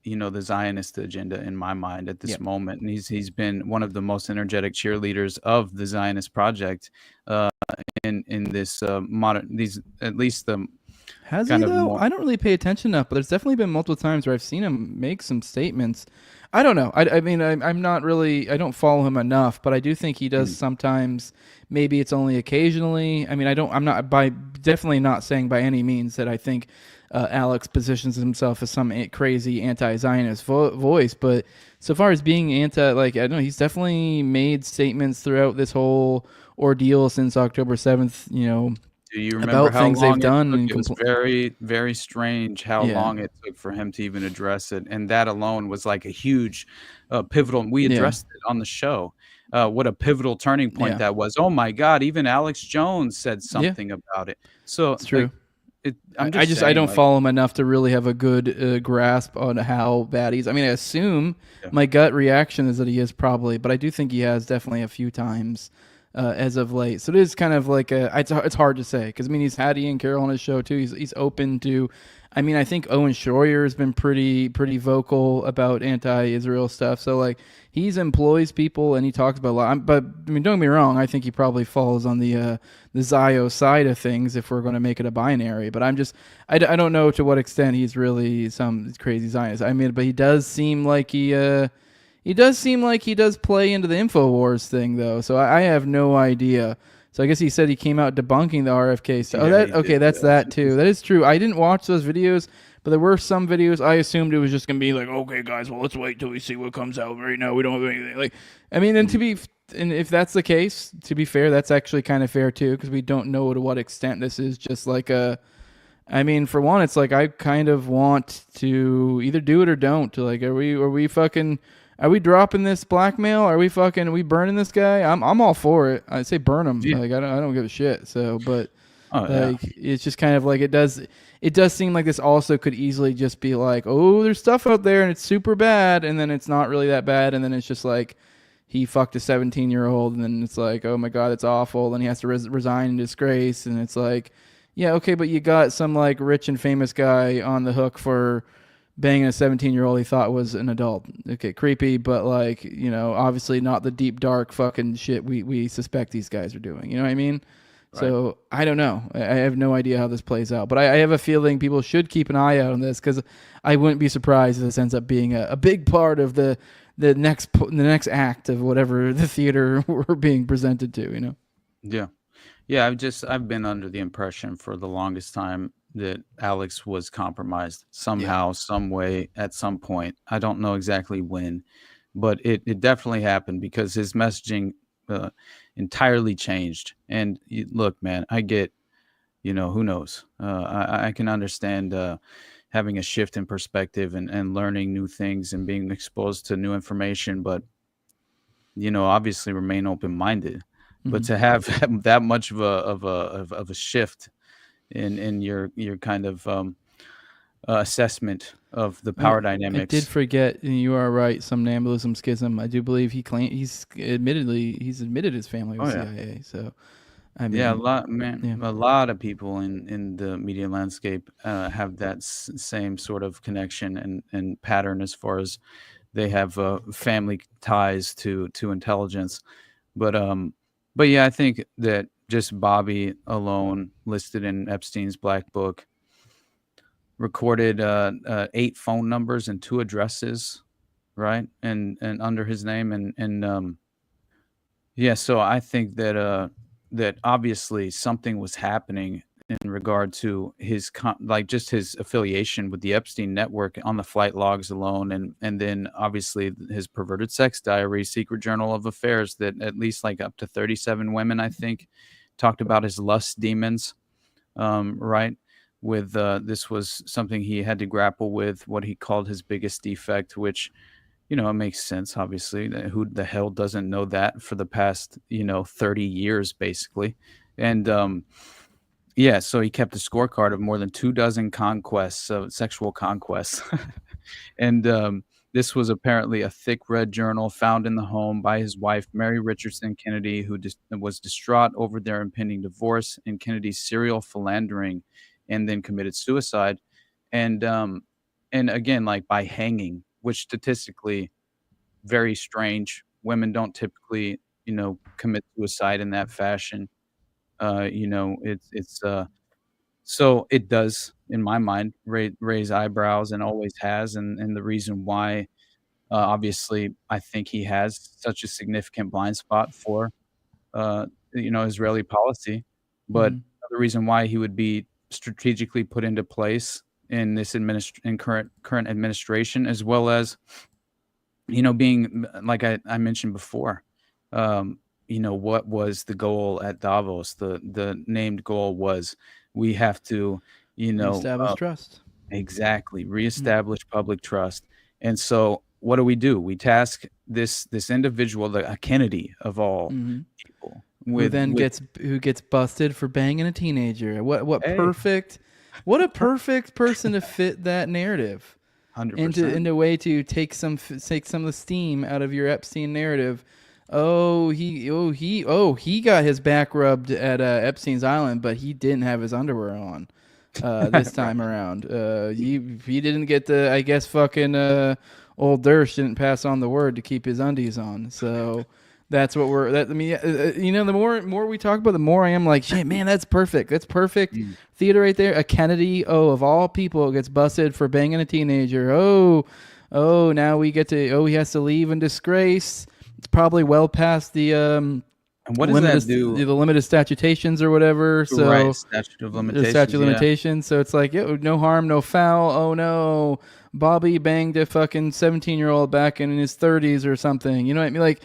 the Zionist agenda in my mind at this moment, and he's been one of the most energetic cheerleaders of the Zionist project in this modern at least the. Has he though? I don't really pay attention enough, but there's definitely been multiple times where I've seen him make some statements. I don't know. I mean, I'm not really. I don't follow him enough, but I do think he does sometimes. Maybe it's only occasionally. I mean, I'm not definitely not saying by any means that I think Alex positions himself as some crazy anti-Zionist voice, but so far as being I don't know, he's definitely made statements throughout this whole ordeal since October 7th. Do you remember about how things long they've done? It was very, very strange how long it took for him to even address it, and that alone was like a huge, pivotal. We addressed it on the show. What a pivotal turning point that was! Oh my God! Even Alex Jones said something about it. So it's true. I don't follow him enough to really have a good grasp on how bad he's. I mean, I assume my gut reaction is that he is probably, but I do think he has definitely a few times. As of late, so it is kind of like it's hard to say because I mean he's had Ian Carroll on his show too. He's open to, I mean I think Owen Schroyer has been pretty vocal about anti-Israel stuff. So like he's employs people and he talks about a lot. But I mean don't get me wrong, I think he probably falls on the Zio side of things if we're going to make it a binary. But I don't know to what extent he's really some crazy Zionist. I mean, but he does seem like he does play into the InfoWars thing, though. So I have no idea. So I guess he said he came out debunking the RFK stuff. That's that too. That is true. I didn't watch those videos, but there were some videos. I assumed it was just going to be like, okay, guys, well, let's wait till we see what comes out. Right now, we don't have anything. Like, I mean, and if that's the case, to be fair, that's actually kind of fair too, because we don't know to what extent this is just like I mean, for one, it's like I kind of want to either do it or don't. Like, are we dropping this blackmail? Are we burning this guy? I'm all for it. I say burn him. Yeah. Like I don't give a shit. So, but it's just kind of like it does seem like this also could easily just be like, oh, there's stuff out there and it's super bad, and then it's not really that bad, and then it's just like he fucked a 17-year-old, and then it's like, oh my God, it's awful. Then he has to resign in disgrace, and it's like, yeah, okay, but you got some like rich and famous guy on the hook for banging a 17-year-old he thought was an adult. Okay, creepy, but like, obviously not the deep, dark fucking shit we suspect these guys are doing. You know what I mean? Right. So I don't know. I have no idea how this plays out, but I have a feeling people should keep an eye out on this because I wouldn't be surprised if this ends up being a big part of the next act of whatever the theater we're being presented to. Yeah. I've been under the impression for the longest time that Alex was compromised somehow, some way, at some point. I don't know exactly when, but it definitely happened because his messaging entirely changed. And look, man, I get, who knows? I can understand having a shift in perspective and learning new things and being exposed to new information. But, obviously remain open-minded. But Mhm. to have that much of a shift in your kind of assessment of the power I did dynamics. forget. And you are right. Somnambulism schism. I do believe he's admitted his family Oh was yeah. CIA. So I Yeah, mean, yeah. a lot of people in the media landscape have that same sort of connection and pattern as far as they have family ties to intelligence. But yeah, I think that just Bobby alone, listed in Epstein's Black Book, recorded 8 phone numbers and 2 addresses, right, and under his name, and yeah, so I think that that obviously something was happening in regard to his like just his affiliation with the Epstein network on the flight logs alone, and then obviously his perverted sex diary, secret journal of affairs that at least like up to 37 women, I think, talked about his lust demons, right? With this was something he had to grapple with, what he called his biggest defect, which it makes sense, obviously. Who the hell doesn't know that for the past, 30 years, basically? And yeah, so he kept a scorecard of more than 24 conquests, sexual conquests. And this was apparently a thick red journal found in the home by his wife, Mary Richardson Kennedy, who was distraught over their impending divorce and Kennedy's serial philandering, and then committed suicide. And again, like by hanging, which statistically very strange. Women don't typically, commit suicide in that fashion. It's so it does, in my mind, raise eyebrows and always has, and the reason why, obviously, I think he has such a significant blind spot for, Israeli policy, but Mhm. the reason why he would be strategically put into place in this current administration, as well as being like I mentioned before, what was the goal at Davos? The named goal was we have to, Reestablish trust. exactly Mm. reestablish public trust. And so, what do? We task this individual, a Kennedy of all Mhm. people, Who then with gets busted for banging a teenager. hey, What a perfect person to fit that narrative 100%. into a way to take some of the steam out of your Epstein narrative. He got his back rubbed at Epstein's Island, but he didn't have his underwear on this time around. He didn't get the, I guess, fucking old Dersh didn't pass on the word to keep his undies on. So that's what the more we talk about, the more I am like, shit, man, that's perfect. That's perfect theater right there. A Kennedy, of all people, gets busted for banging a teenager. Now we get to, he has to leave in disgrace. It's probably well past the And what does that do? the limited statutations or whatever. So Right, statute of the limitations. statute of Yeah. limitations. So it's like, no harm, no foul. Oh no, Bobby banged a fucking 17-year-old back in his 30s or something. You know what I mean? Like,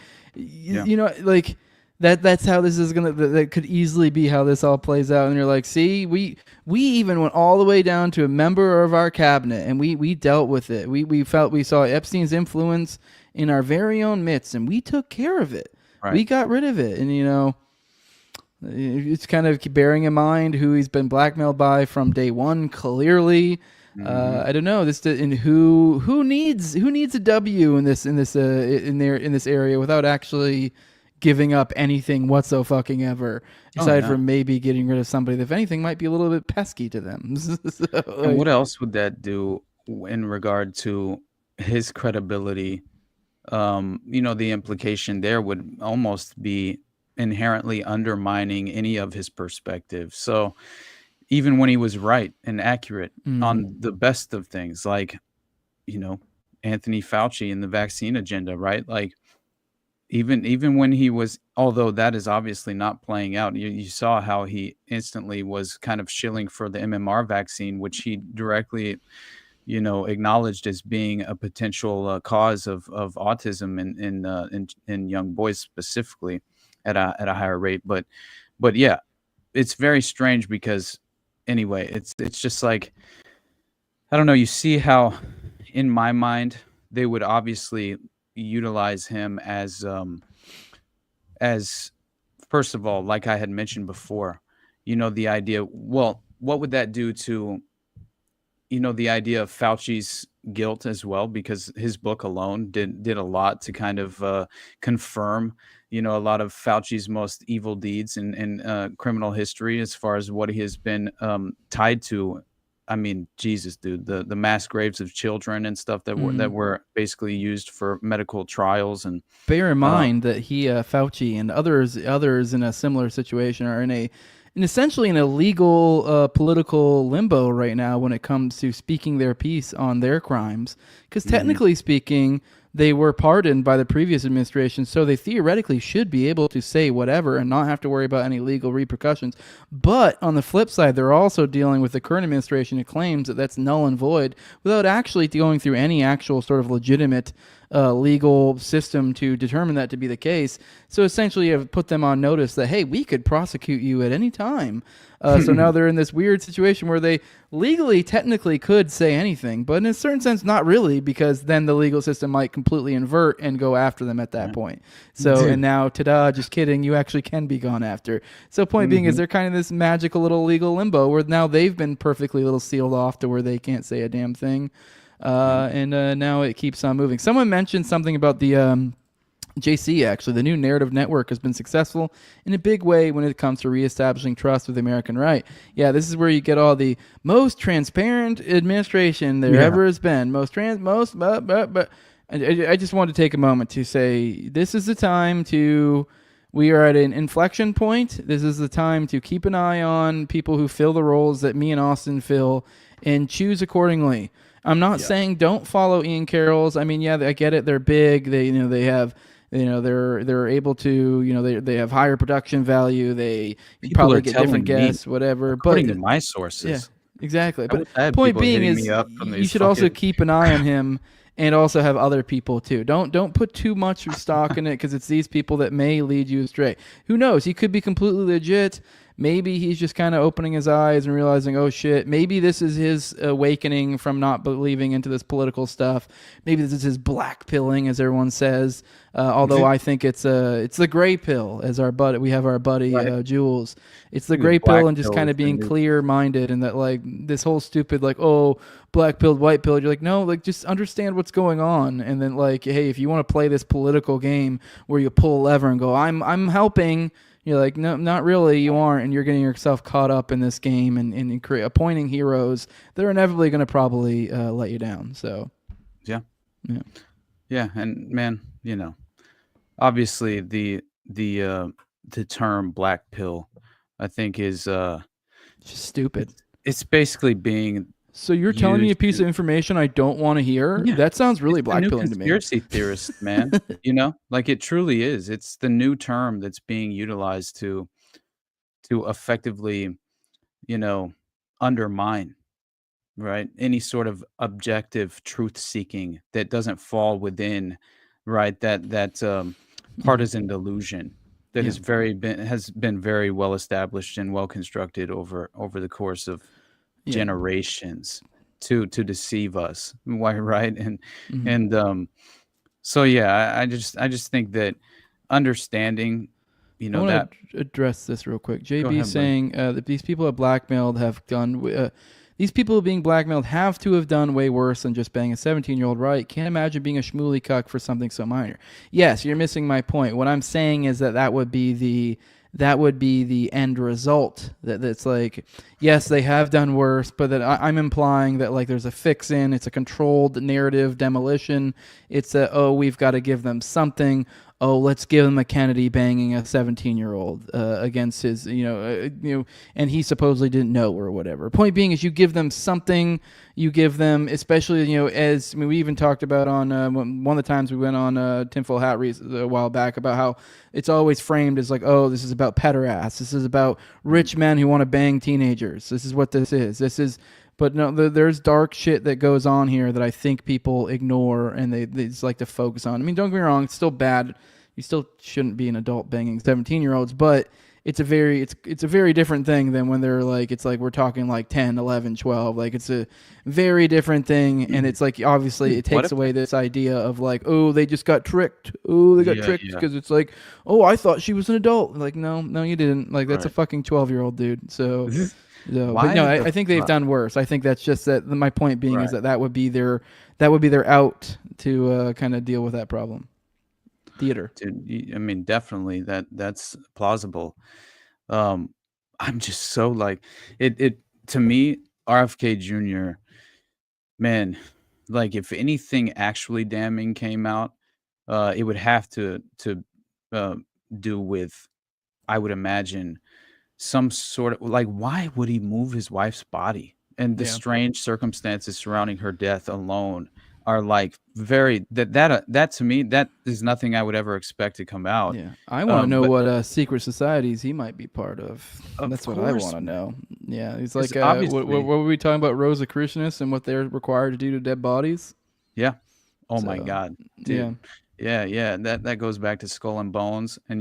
like that's how this is gonna. That could easily be how this all plays out. And you're like, see, we even went all the way down to a member of our cabinet, and we dealt with it. We saw Epstein's influence in our very own midst, and we took care of it. Right. We got rid of it, and it's kind of bearing in mind who he's been blackmailed by from day one. Clearly, I don't know who needs a W in this area without actually giving up anything whatsoever, aside from maybe getting rid of somebody that, if anything, might be a little bit pesky to them. And what else would that do in regard to his credibility? The implication there would almost be inherently undermining any of his perspective. So even when he was right and accurate on the best of things, like, Anthony Fauci and the vaccine agenda, right? Like, even when he was, although that is obviously not playing out, you saw how he instantly was kind of shilling for the MMR vaccine, which he directly, acknowledged as being a potential cause of autism in young boys specifically at a higher rate. But yeah, it's very strange because anyway, it's just like, I don't know. You see how, in my mind, they would obviously utilize him as first of all, like I had mentioned before, the idea, well, what would that do to, the idea of Fauci's guilt as well, because his book alone did a lot to kind of confirm, a lot of Fauci's most evil deeds in criminal history as far as what he has been tied to. I mean, Jesus, dude, the mass graves of children and stuff that were basically used for medical trials. And bear in mind that Fauci and others in a similar situation are essentially in a legal political limbo right now when it comes to speaking their piece on their crimes, because technically speaking, they were pardoned by the previous administration, so they theoretically should be able to say whatever and not have to worry about any legal repercussions. But on the flip side, they're also dealing with the current administration who claims that that's null and void without actually going through any actual sort of legitimate legal system to determine that to be the case. So essentially, I've put them on notice that, hey, we could prosecute you at any time. So now they're in this weird situation where they legally, technically could say anything, but in a certain sense, not really, because then the legal system might completely invert and go after them at that point. So, and now, ta-da, just kidding, you actually can be gone after. So point being is they're kind of this magical little legal limbo where now they've been perfectly little sealed off to where they can't say a damn thing. And now it keeps on moving. Someone mentioned something about the JC, actually. The new narrative network has been successful in a big way when it comes to reestablishing trust with the American right. Yeah, this is where you get all the most transparent administration there ever has been. I just want to take a moment to say this is the time to... We are at an inflection point. This is the time to keep an eye on people who fill the roles that me and Austin fill and choose accordingly. I'm not saying don't follow Ian Carroll's. I mean, yeah, I get it. They're big. They have, they're able to, they have higher production value. They probably get different guests, whatever. According to my sources. Yeah, exactly. But point being is, you should also keep an eye on him. And also have other people too. Don't put too much stock in it because it's these people that may lead you astray. Who knows? He could be completely legit. Maybe he's just kind of opening his eyes and realizing, oh shit, maybe this is his awakening from not believing into this political stuff. Maybe this is his black pilling, as everyone says. Although I think it's the gray pill, as we have our buddy Jules. It's the gray pill and just kind of being clear-minded, and that like this whole stupid like, oh, black pilled, white pilled. You're like, no, like just understand what's going on, and then like, hey, if you want to play this political game where you pull a lever and go, I'm helping. You're like, no, not really, you aren't, and you're getting yourself caught up in this game and appointing heroes that are inevitably going to probably let you down. So, yeah, and man, obviously the term black pill, I think is just stupid. It's basically being. So you're telling me a piece of information I don't want to hear? Yeah. That sounds really blackpilling to me. Conspiracy theorist, man. Like it truly is. It's the new term that's being utilized to effectively, undermine, right, any sort of objective truth seeking that doesn't fall within, right, that partisan delusion that has been very well established and well constructed over the course of generations to deceive us, right? And so I just think that understanding, I want to address this real quick. JB saying that these people these people being blackmailed have to have done way worse than just banging a 17-year-old, right? Can't imagine being a Shmuley cuck for something so minor. Yes, you're missing my point. What I'm saying is that would be the end result. That's like, yes, they have done worse, but that I'm implying that like there's a fix-in, it's a controlled narrative demolition. It's we've got to give them something. Oh, let's give him a Kennedy banging a 17-year-old against his, and he supposedly didn't know or whatever. Point being is you give them something, you give them, especially, we even talked about on one of the times we went on Tinfoil Hat a while back about how it's always framed as like, oh, this is about pederasts. This is about rich men who want to bang teenagers. This is what this is. But no, there's dark shit that goes on here that I think people ignore and they just like to focus on. I mean, don't get me wrong, it's still bad. You still shouldn't be an adult banging 17-year-olds, but it's a very different thing than when they're like, it's like we're talking like 10, 11, 12. Like it's a very different thing, and it's like obviously it takes away this idea of like, oh, they just got tricked. Oh, they got tricked because it's like, oh, I thought she was an adult. Like, no, you didn't. Like that's a fucking 12-year-old dude. So. So, but no, I think they've done worse. I think that's just that. My point being is that would be their out to kind of deal with that problem. Theater. Dude, I mean, definitely that's plausible. I'm just so like it to me, RFK Jr. Man, like if anything actually damning came out, it would have to do with, I would imagine, some sort of like, why would he move his wife's body? And the strange circumstances surrounding her death alone are like very that to me, that is nothing I would ever expect to come out. Yeah, I want to know what secret societies he might be part of. That's what I want to know. Yeah, he's like, what were we talking about? Rosicrucianists and what they're required to do to dead bodies. Yeah. Oh my God, dude. Yeah. That goes back to Skull and Bones, and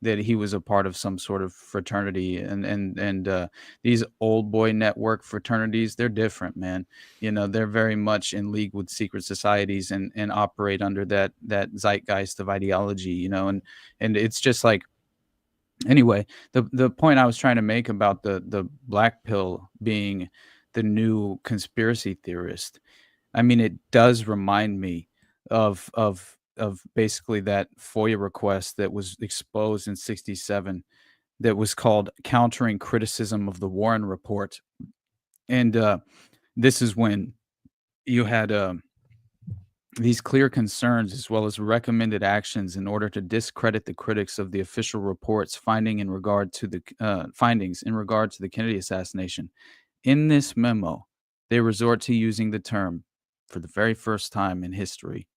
that he was a part of some sort of fraternity, and these old boy network fraternities, they're different, man. They're very much in league with secret societies and operate under that zeitgeist of ideology, and it's just like, anyway, the point I was trying to make about the black pill being the new conspiracy theorist, I mean, it does remind me of basically that FOIA request that was exposed in '67 that was called Countering Criticism of the Warren Report. And this is when you had these clear concerns as well as recommended actions in order to discredit the critics of the official report's findings in regard to the Kennedy assassination. In this memo, they resort to using the term, for the very first time in history,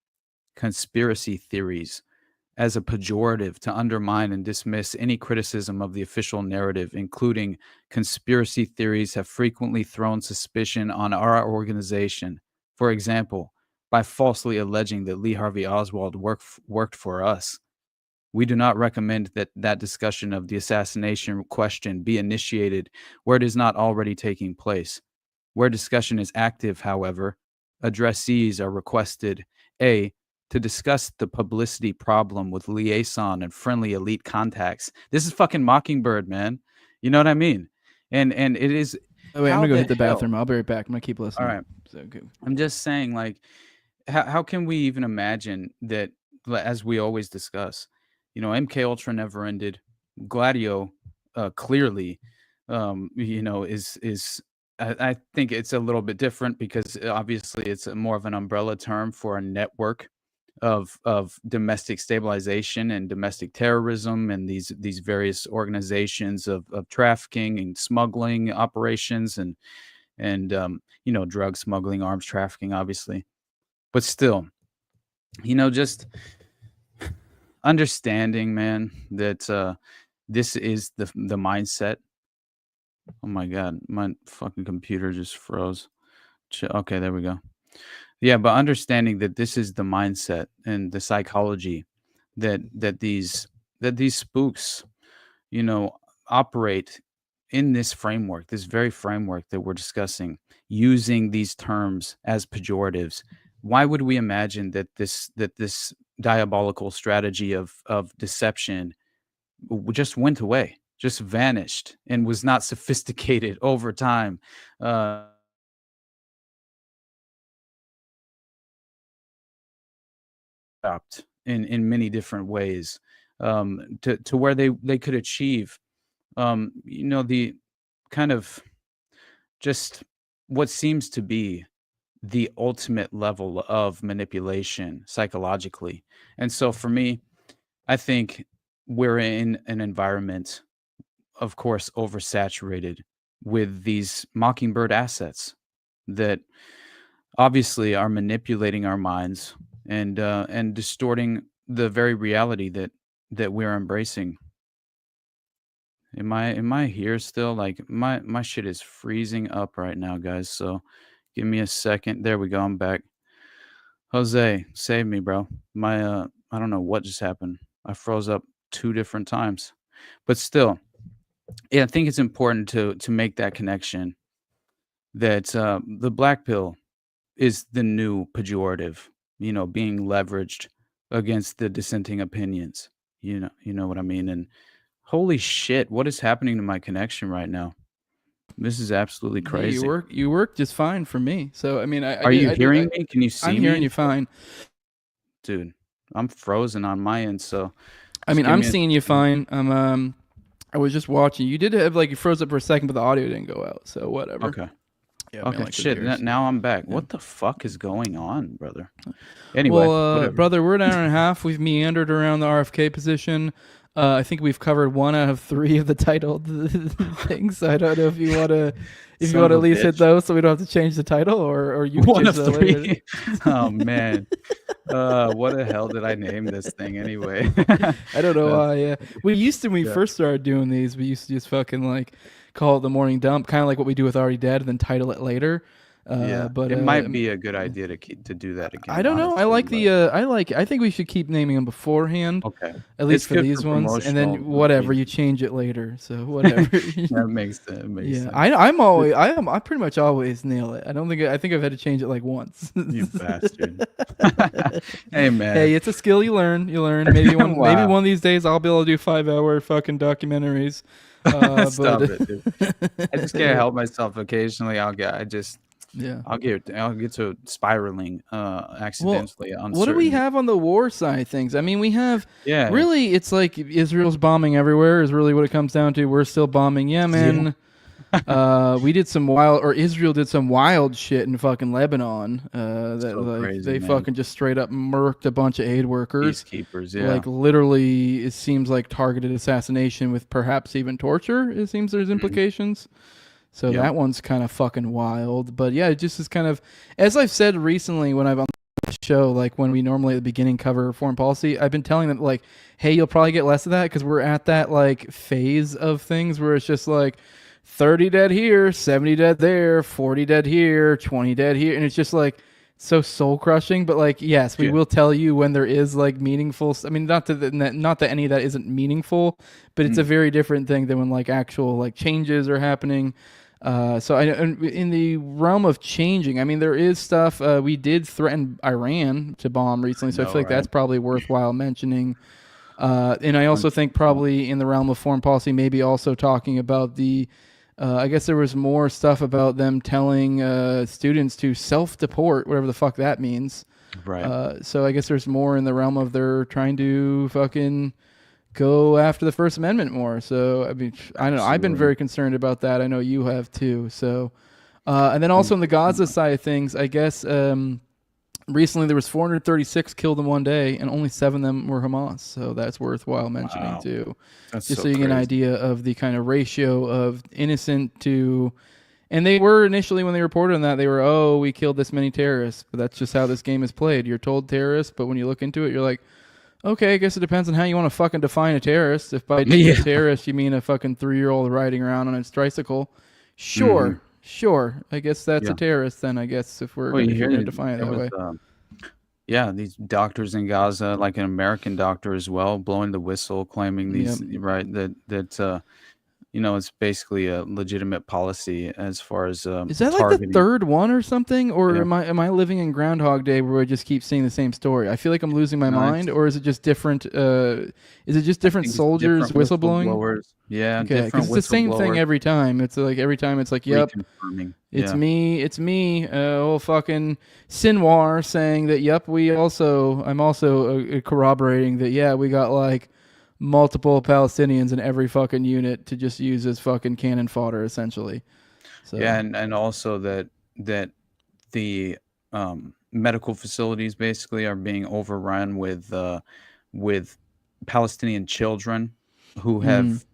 conspiracy theories, as a pejorative to undermine and dismiss any criticism of the official narrative, including conspiracy theories have frequently thrown suspicion on our organization. For example, by falsely alleging that Lee Harvey Oswald worked for us. We do not recommend that discussion of the assassination question be initiated where it is not already taking place. Where discussion is active, however, addressees are requested, A, to discuss the publicity problem with liaison and friendly elite contacts. This is fucking Mockingbird, man. You know what I mean? And it is. Oh, wait, I'm gonna go hit the bathroom. I'll be right back. I'm gonna keep listening. All right. So good. I'm just saying, like, how can we even imagine that, as we always discuss, MK Ultra never ended. Gladio clearly, is I think it's a little bit different because obviously it's more of an umbrella term for a network of domestic stabilization and domestic terrorism, and these various organizations of trafficking and smuggling operations and drug smuggling, arms trafficking, obviously. But still, just understanding, man, that this is the mindset. Oh my God, my fucking computer just froze. Okay, there we go. Yeah, but understanding that this is the mindset and the psychology that these spooks, operate in this framework, this very framework that we're discussing, using these terms as pejoratives. Why would we imagine that this diabolical strategy of deception just went away, just vanished, and was not sophisticated over time? In many different ways, to where they could achieve the kind of just what seems to be the ultimate level of manipulation psychologically. And so for me, I think we're in an environment, of course, oversaturated with these mockingbird assets that obviously are manipulating our minds and distorting the very reality that we're embracing. Am I here still? Like my shit is freezing up right now, guys. So give me a second. There we go. I'm back. Jose, save me, bro. My I don't know what just happened. I froze up 2 different times. But still, yeah, I think it's important to make that connection that the black pill is the new pejorative, being leveraged against the dissenting opinions. You know what I mean? And holy shit, what is happening to my connection right now? This is absolutely Hey, crazy. you work just fine for me. So I mean, Are you hearing me? Can you see me? I'm hearing you fine. Dude, I'm frozen on my end, so I just mean, give I'm me a seeing you second. fine. I was just watching. You did have like you froze up for a second, but the audio didn't go out. So whatever. Okay. Yeah, Okay, man, like, who shit. cares? Now I'm back. Yeah. What the fuck is going on, brother? Anyway, Well, whatever. brother, we're an hour and a half. We've meandered around the RFK position. I think we've covered 1 out of 3 of the titled things. I don't know if you want to, Son of at a least hit bitch. those, so we don't have to change the title, or you can One change of that later. 3. Oh man. What the hell did I name this thing anyway? I don't know Uh, why. Yeah, we used to when we yeah. first started doing these. We used to just fucking like call it the morning dump, kind of like what we do with Already Dead, and then title it later. Yeah, But it might be a good idea to do that again. I don't know. I honestly, like I think we should keep naming them beforehand. Okay. At least It's for good these for ones, and promotional then whatever reasons. you change it later. So whatever. That makes sense. Yeah, I pretty much always nail it. I think I've had to change it like once. You bastard. Hey man. Hey, it's a skill you learn. Maybe maybe Wow. one of these days I'll be able to do 5-hour fucking documentaries. Stop But it, dude. I just can't help myself. Occasionally, I'll get to spiraling accidentally on what do we certain. have on the war side of things? I mean, we have Yeah. really, it's like Israel's bombing everywhere is really what it comes down to. We're still bombing Yemen. We did some Israel did some wild shit in fucking Lebanon. That So like crazy, they man. fucking just straight up murked a bunch of aid workers. Peacekeepers, yeah. Like literally, it seems like targeted assassination with perhaps even torture. It seems there's implications. So Yep. that one's kind of fucking wild. But yeah, it just is kind of, as I've said recently when I've on the show, like when we normally at the beginning cover foreign policy, I've been telling them like, hey, you'll probably get less of that because we're at that like phase of things where it's just like 30 dead here, 70 dead there, 40 dead here, 20 dead here. And it's just like so soul crushing. But like, yes, we will tell you when there is like meaningful. I mean, not that any of that isn't meaningful, but it's a very different thing than when like actual like changes are happening. So in the realm of changing, I mean, there is stuff. We did threaten Iran to bomb recently, so I feel like that's probably worthwhile mentioning. And I also think probably in the realm of foreign policy, maybe also talking about the, I guess there was more stuff about them telling students to self-deport, whatever the fuck that means. Right. So I guess there's more in the realm of they're trying to fucking go after the First Amendment more. So I mean, I don't know. I've been very concerned about that. I know you have too. So, and then also on the Gaza side of things, I guess recently there was 436 killed in one day, and only 7 of them were Hamas. So that's worthwhile mentioning too. That's just so so you get an crazy. idea of the kind of ratio of innocent to. And they were initially, when they reported on that, they were, we killed this many terrorists. But that's just how this game is played. You're told terrorists, but when you look into it, you're like, okay, I guess it depends on how you want to fucking define a terrorist. If by a terrorist you mean a fucking 3-year-old riding around on his tricycle, sure. I guess that's a terrorist then, I guess, if we're going to define it that way. These doctors in Gaza, like an American doctor as well, blowing the whistle, claiming these that it's basically a legitimate policy as far as Is that targeting. like the third one or something, or am I living in Groundhog Day where I just keep seeing the same story? I feel like I'm losing my mind, or is it just different? Is it just different soldiers whistleblowing? Whistleblowers. Yeah, okay, because it's the same thing every time. It's like every time it's like, yep, it's me. Fucking Sinwar saying that. Yep, I'm also corroborating that. We got like multiple Palestinians in every fucking unit to just use as fucking cannon fodder, essentially. So. Yeah, and also that the medical facilities basically are being overrun with Palestinian children who have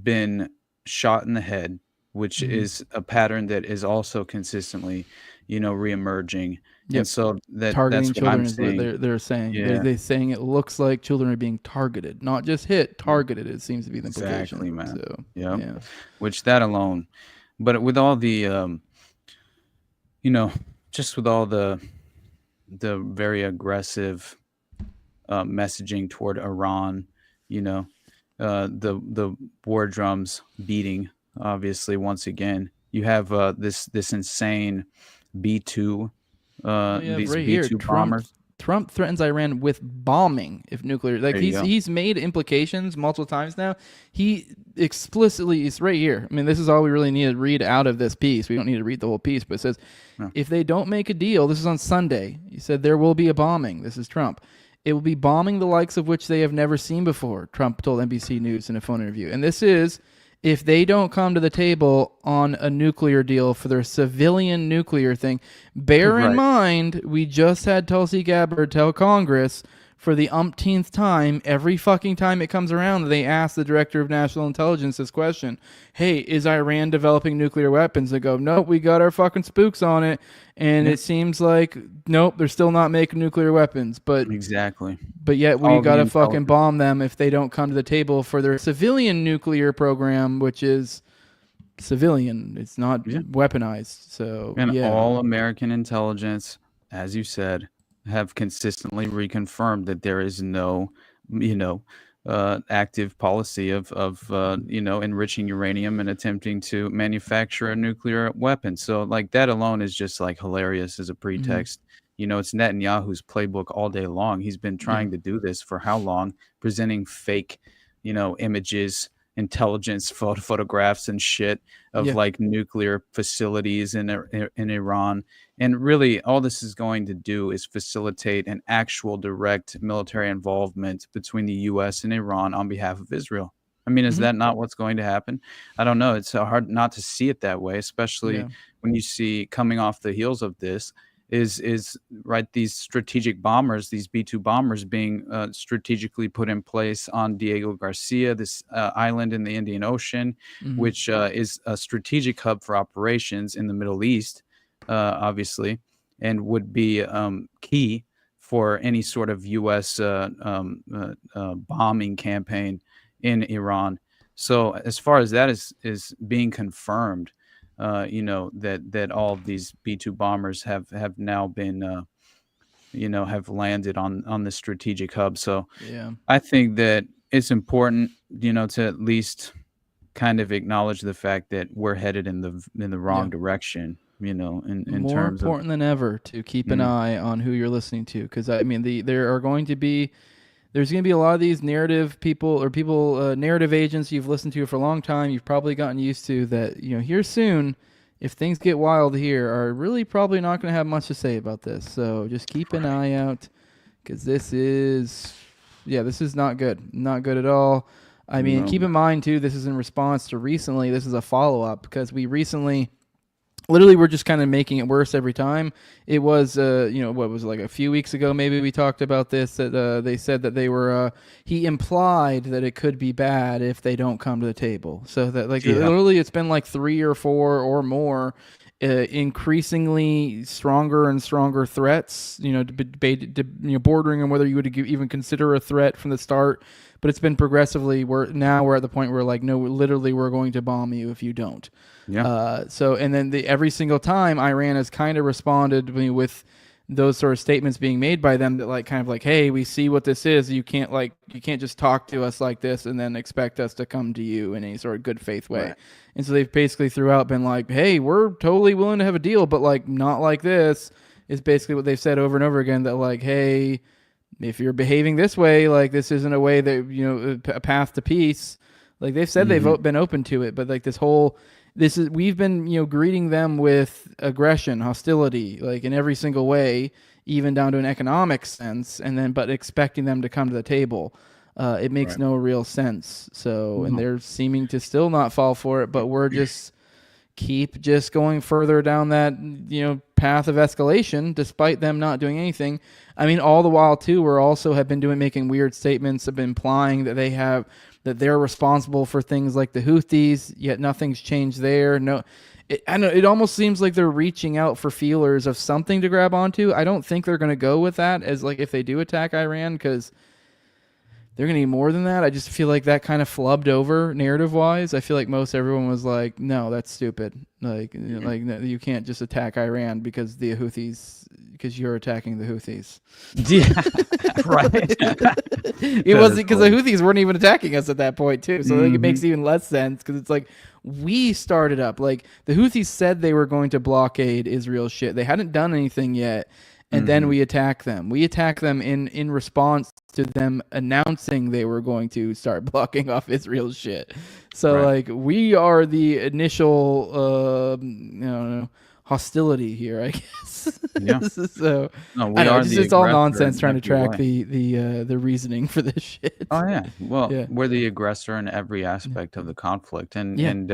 been shot in the head, which is a pattern that is also consistently, reemerging. Yep. And so targeting that's what children I'm is seeing. what they're saying. Yeah. They're saying it looks like children are being targeted, not just hit, targeted. It seems to be the implication. Exactly, man. So, yeah. Which that alone, but with all the, just with all the very aggressive messaging toward Iran, the war drums beating. Obviously, once again, you have this insane B-2, these right here, B-2 bombers. Trump threatens Iran with bombing if nuclear. Like There you go. he's made implications multiple times now. He explicitly is right here. I mean, this is all we really need to read out of this piece. We don't need to read the whole piece, but it says if they don't make a deal, this is on Sunday. He said there will be a bombing. This is Trump. It will be bombing the likes of which they have never seen before, Trump told NBC News in a phone interview. And this is if they don't come to the table on a nuclear deal for their civilian nuclear thing. Bear in mind, we just had Tulsi Gabbard tell Congress for the umpteenth time, every fucking time it comes around, they ask the director of national intelligence this question. Hey, is Iran developing nuclear weapons? They go, nope, we got our fucking spooks on it. And it seems like, nope, they're still not making nuclear weapons. But Exactly. But yet we got to fucking bomb them if they don't come to the table for their civilian nuclear program, which is civilian. It's not weaponized. So, And all American intelligence, as you said, have consistently reconfirmed that there is no, active policy of enriching uranium and attempting to manufacture a nuclear weapon. So like that alone is just like hilarious as a pretext. It's Netanyahu's playbook all day long. He's been trying to do this for how long? Presenting fake, images, intelligence photographs and shit of like nuclear facilities in Iran. And really all this is going to do is facilitate an actual direct military involvement between the US and Iran on behalf of Israel. I mean, is that not what's going to happen? I don't know. It's hard not to see it that way, especially when you see coming off the heels of this is right, these strategic bombers, these B-2 bombers being strategically put in place on Diego Garcia, this island in the Indian Ocean, which is a strategic hub for operations in the Middle East, obviously, and would be key for any sort of U.S. Bombing campaign in Iran. So as far as that is being confirmed, that all of these B-2 bombers have now been, have landed on the strategic hub. So I think that it's important, to at least kind of acknowledge the fact that we're headed in the wrong direction, in more terms important than ever to keep an eye on who you're listening to. Because I mean, there's going to be a lot of these narrative people narrative agents you've listened to for a long time. You've probably gotten used to that, here soon, if things get wild here, are really probably not going to have much to say about this. So just keep an eye out, because this is not good. Not good at all. I mean, keep in mind, too, this is in response to recently. This is a follow-up, because we recently... Literally, we're just kind of making it worse every time. It was, what was it, like a few weeks ago, maybe we talked about this, that they said that they were, he implied that it could be bad if they don't come to the table. So that, literally, it's been like 3 or 4 or more increasingly stronger and stronger threats, bordering on whether you would even consider a threat from the start. But it's been progressively, we're at the point where like, no, literally we're going to bomb you if you don't. And then every single time Iran has kind of responded with those sort of statements being made by them that like kind of like, hey, we see what this is. You can't just talk to us like this and then expect us to come to you in any sort of good faith way. Right. And so they've basically throughout been like, hey, we're totally willing to have a deal, but like not like this, is basically what they've said over and over again, that like, hey, if you're behaving this way, like this isn't a way that, a path to peace. Like they've said they've been open to it, but like we've been, greeting them with aggression, hostility, like in every single way, even down to an economic sense, but expecting them to come to the table. It makes no real sense. So, and they're seeming to still not fall for it, but we're keep going further down that, path of escalation, despite them not doing anything. I mean, all the while too, we're also have been making weird statements of implying that they're responsible for things like the Houthis, yet nothing's changed there. No, it almost seems like they're reaching out for feelers of something to grab onto. I don't think they're going to go with that as like if they do attack Iran, because they're gonna need more than that. I just feel like that kind of flubbed over narrative wise. I feel like most everyone was like, no, that's stupid. Like, like no, you can't just attack Iran because you're attacking the Houthis. Yeah, right. It wasn't because the Houthis weren't even attacking us at that point too. So like, it makes even less sense because it's like we started up. Like the Houthis said they were going to blockade Israel's shit. They hadn't done anything yet. And then we attack them. We attack them in response to them announcing they were going to start blocking off Israel's shit. So like we are the initial hostility here, I guess. Yeah. So no, I know, it's all nonsense trying to track the reasoning for this shit. Oh yeah. Well, we're the aggressor in every aspect of the conflict, and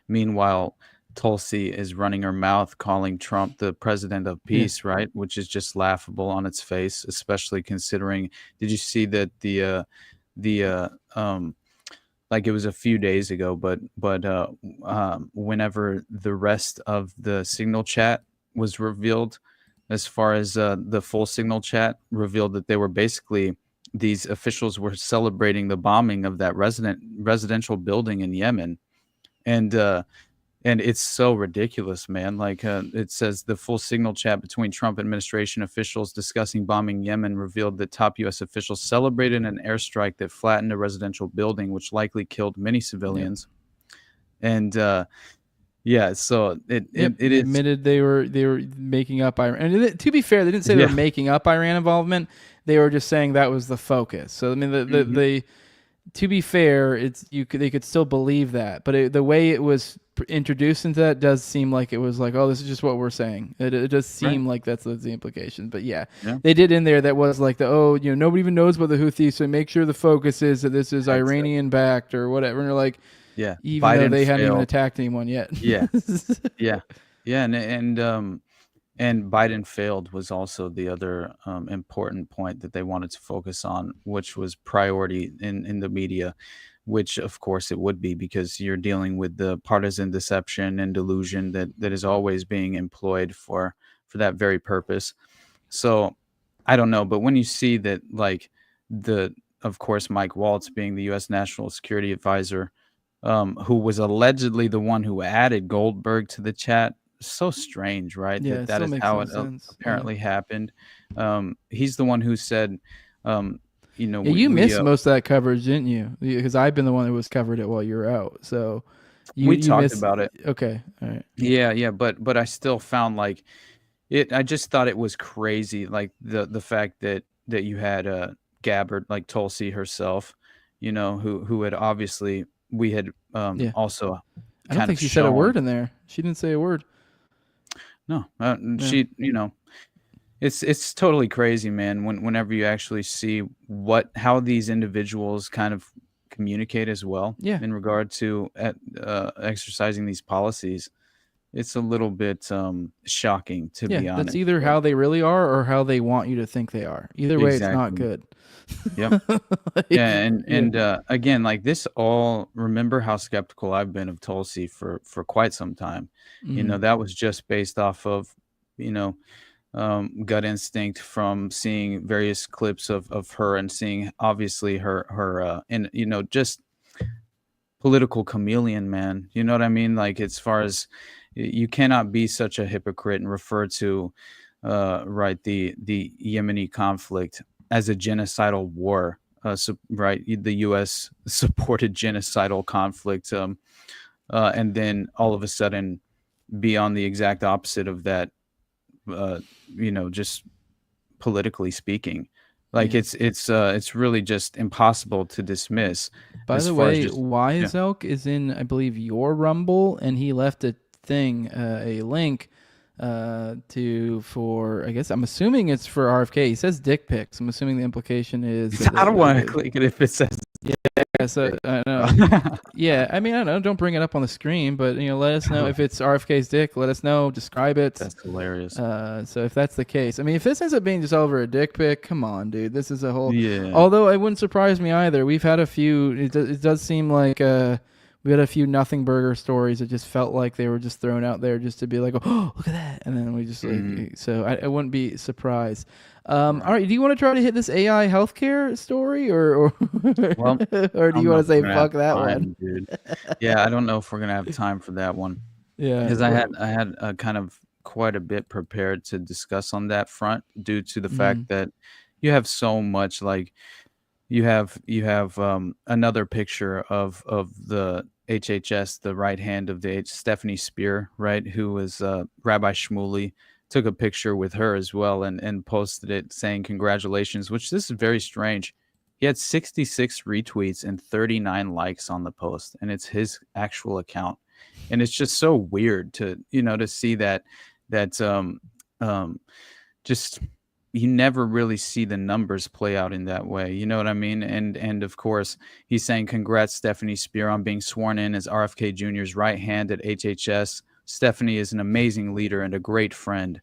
meanwhile, Tulsi is running her mouth calling Trump the president of peace, right? Which is just laughable on its face, especially considering, did you see that like it was a few days ago, but whenever the rest of the signal chat was revealed, as far as the full signal chat revealed that they were basically, these officials were celebrating the bombing of that residential building in Yemen. And it's so ridiculous, man. Like it says the full signal chat between Trump administration officials discussing bombing Yemen revealed that top U.S. officials celebrated an airstrike that flattened a residential building, which likely killed many civilians. And so it is admitted they were making up Iran. And to be fair, they didn't say they were making up Iran involvement. They were just saying that was the focus. So I mean, the to be fair, they could still believe that, but the way it was introduced into that does seem like it was like, oh, this is just what we're saying. It does seem like that's the implication. But they did in there that was like nobody even knows about the Houthis, so make sure the focus is that this is Iranian backed or whatever. And they're like, even Biden though they hadn't even attacked anyone yet. And Biden failed was also the other important point that they wanted to focus on, which was priority in the media, which of course it would be, because you're dealing with the partisan deception and delusion that is always being employed for that very purpose. So I don't know, but when you see that, like of course, Mike Waltz being the U.S. National Security Advisor, who was allegedly the one who added Goldberg to the chat, so strange, right? Yeah, that is how it apparently happened. He's the one who said, you missed most of that coverage, didn't you? Because I've been the one that was covered it while you were out. So we talked about it. Okay, all right. Yeah, but I still found like it. I just thought it was crazy, like the fact that you had Gabbard, like Tulsi herself, who had obviously we had also. I don't think she said a word in there. She didn't say a word. No, she, it's totally crazy, man. Whenever you actually see how these individuals kind of communicate as well, in regard to exercising these policies, it's a little bit shocking, to be honest. That's either how they really are or how they want you to think they are. Either way, it's not good. Yep. Again, like this all, remember how skeptical I've been of Tulsi for quite some time. That was just based off of gut instinct from seeing various clips of her and seeing obviously her and just political chameleon, man. You know what I mean? Like, as far as you cannot be such a hypocrite and refer to the Yemeni conflict as a genocidal war, the U.S. supported genocidal conflict, and then all of a sudden be on the exact opposite of that, just politically speaking. Like it's really just impossible to dismiss. By the way, Elk is in, I believe, your Rumble, and he left a link for I guess I'm assuming it's for RFK. He says dick pics. I'm assuming the implication is I don't want to click it if it says so I know. Yeah, I mean, I don't know, don't bring it up on the screen, but let us know if it's RFK's dick. Let us know, describe it. That's hilarious. So if that's the case, I mean, if this ends up being just over a dick pic, come on, dude, this is a whole although it wouldn't surprise me either. We've had a few, it does seem like We had a few nothing burger stories that just felt like they were just thrown out there just to be like, oh, look at that. And then we just so I wouldn't be surprised. All right. Do you want to try to hit this AI healthcare story or Well, or do you want to say fuck that time, one? dude. Yeah, I don't know if we're gonna have time for that one. Yeah. Because I had kind of quite a bit prepared to discuss on that front due to the fact that you have so much, like you have another picture of the HHS, the right hand of the Stephanie Spear, right, who was Rabbi Shmuley, took a picture with her as well and posted it saying congratulations, which this is very strange. He had 66 retweets and 39 likes on the post, and it's his actual account. And it's just so weird to see that just you never really see the numbers play out in that way. You know what I mean? And of course, he's saying congrats, Stephanie Spear, on being sworn in as RFK Jr.'s right hand at HHS. Stephanie is an amazing leader and a great friend.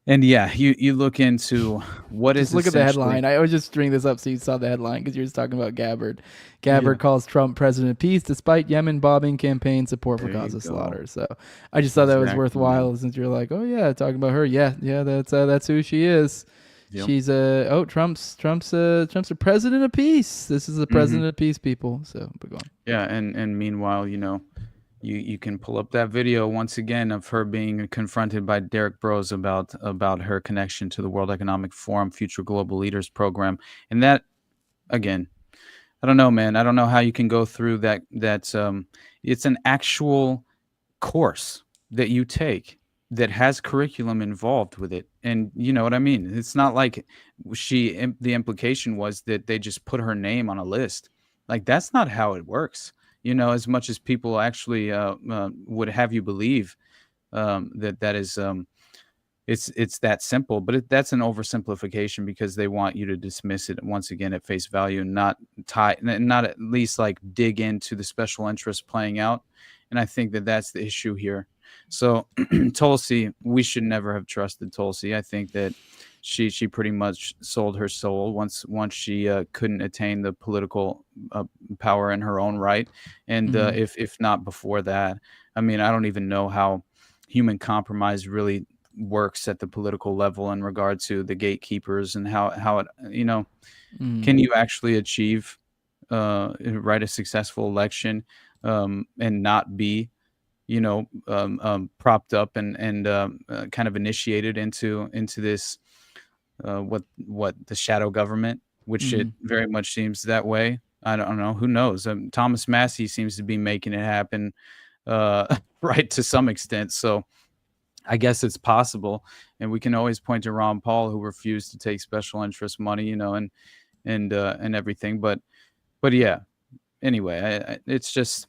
And yeah, you look into what just is look at the headline. I was just stringing this up so you saw the headline because you were just talking about Gabbard. Gabbard calls Trump president of peace despite Yemen bombing campaign support for Gaza slaughter. So I just thought that was worthwhile since you're like, oh yeah, talking about her. Yeah, that's who she is. Yep. She's Trump's a president of peace. This is the president of peace, people. So but go on. Yeah, and meanwhile, you can pull up that video once again of her being confronted by Derek Bros about her connection to the World Economic Forum Future Global Leaders Program. And that, again, I don't know, man. I don't know how you can go through that. It's an actual course that you take that has curriculum involved with it. And you know what I mean? It's not like the implication was that they just put her name on a list. Like, that's not how it works. As much as people actually would have you believe that is, it's that simple, but that's an oversimplification because they want you to dismiss it once again at face value and not at least like dig into the special interest playing out. And I think that that's the issue here. So Tulsi, we should never have trusted Tulsi. I think that she pretty much sold her soul once she couldn't attain the political power in her own right. And if not before that, I mean, I don't even know how human compromise really works at the political level in regard to the gatekeepers and how it, can you actually achieve a successful election and not be propped up and kind of initiated into this what the shadow government, which it very much seems that way. I don't know. Who knows? Thomas Massey seems to be making it happen, right, to some extent. So I guess it's possible. And we can always point to Ron Paul, who refused to take special interest money, and everything. But yeah. Anyway, it's just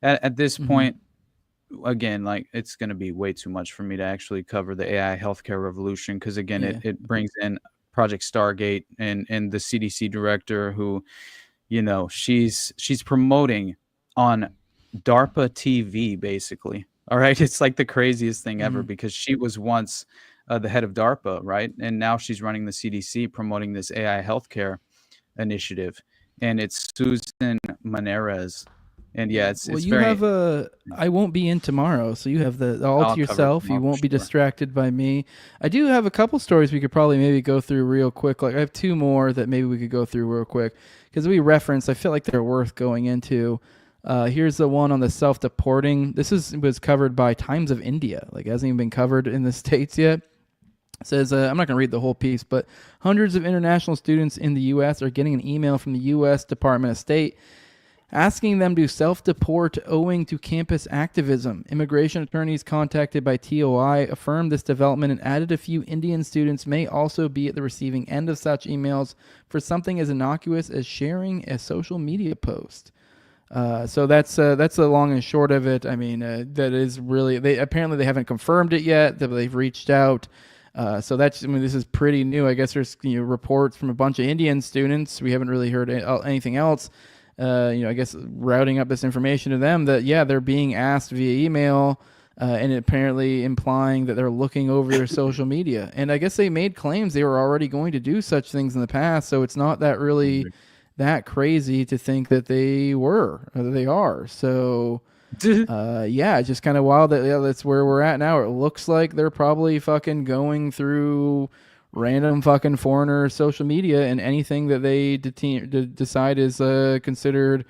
at this point. Again, like, it's going to be way too much for me to actually cover the AI healthcare revolution because, again, it brings in Project Stargate and the CDC director who, she's promoting on DARPA TV, basically. All right. It's like the craziest thing ever because she was once the head of DARPA, right? And now she's running the CDC promoting this AI healthcare initiative. And it's Susan Maneres. And yeah, it's you very... have I won't be in tomorrow, so you have the all to yourself. You won't be distracted by me. I do have a couple stories we could probably maybe go through real quick. Like, I have two more that maybe we could go through real quick because we referenced. I feel like they're worth going into. Here's the one on the self-deporting. This was covered by Times of India. Like, it hasn't even been covered in the States yet. It says, I'm not going to read the whole piece, but hundreds of international students in the U.S. are getting an email from the U.S. Department of State asking them to self-deport owing to campus activism. Immigration attorneys contacted by TOI affirmed this development and added a few Indian students may also be at the receiving end of such emails for something as innocuous as sharing a social media post. So that's the long and short of it. I mean, that is really, they haven't confirmed it yet, that they've reached out. So this is pretty new. I guess there's reports from a bunch of Indian students. We haven't really heard anything else. I guess routing up this information to them that, they're being asked via email and apparently implying that they're looking over their social media. And I guess they made claims they were already going to do such things in the past. So it's not that really that crazy to think that they were or that they are. So yeah, it's just kind of wild that that's where we're at now. It looks like they're probably fucking going through random fucking foreigner social media, and anything that they decide is considered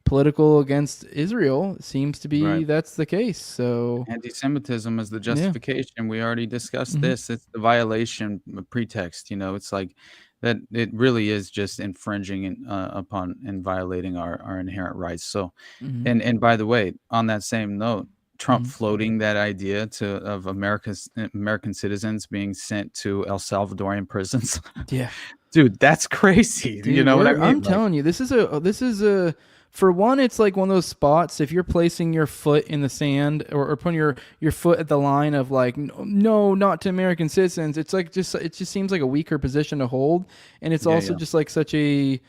political against Israel seems to be that's the case. So anti-Semitism is the justification. We already discussed this. It's the violation pretext. It's like that. It really is just infringing upon and violating our inherent rights. So, and by the way, on that same note, Trump floating that idea of American citizens being sent to El Salvadorian prisons. Yeah, dude, that's crazy. Dude, you know what I mean? I'm telling you, this is a for one, it's like one of those spots. If you're placing your foot in the sand or putting your foot at the line of like, no, not to American citizens, it's like it just seems like a weaker position to hold, and it's also just like such a.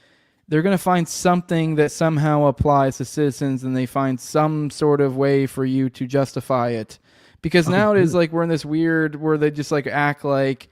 They're going to find something that somehow applies to citizens, and they find some sort of way for you to justify it. Because now it is like we're in this weird where they just like act like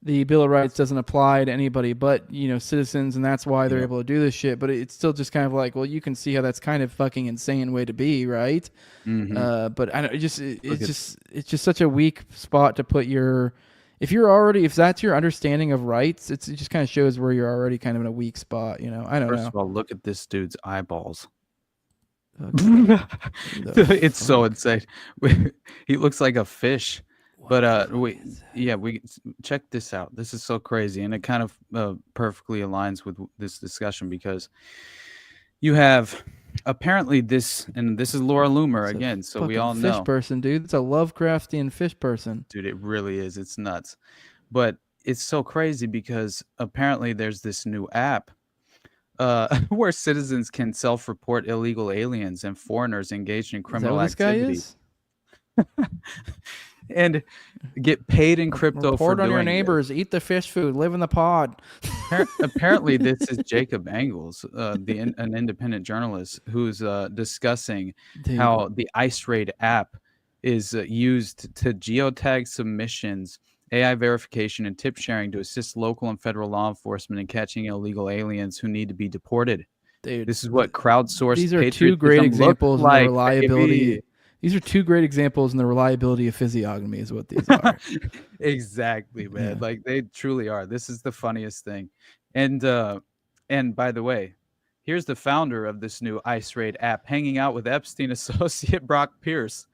the Bill of Rights doesn't apply to anybody but, citizens, and that's why they're able to do this shit. But it's still just kind of like, well, you can see how that's kind of fucking insane way to be, right? But I don't, it's just such a weak spot to put your. If that's your understanding of rights, it just kind of shows where you're already kind of in a weak spot. I don't know. First of all, look at this dude's eyeballs. It's so insane. He looks like a fish. But we check this out. This is so crazy, and it kind of perfectly aligns with this discussion because you have apparently this is Laura Loomer again. So we all know fish person, dude. It's a Lovecraftian fish person, dude. It really is. It's nuts, but it's so crazy because apparently there's this new app where citizens can self-report illegal aliens and foreigners engaged in criminal activity. And get paid in crypto. Report for on doing your neighbors, eat the fish food, live in the pod. Apparently, this is Jacob Angles, an independent journalist who's discussing how the ICERAID app is used to geotag submissions, AI verification, and tip sharing to assist local and federal law enforcement in catching illegal aliens who need to be deported. Dude, this is what crowdsourced. These are two great examples of the reliability. These are two great examples in the reliability of physiognomy is what these are. Exactly, man. Like they truly are. This is the funniest thing. And by the way, here's the founder of this new ICERAID app hanging out with Epstein associate Brock Pierce.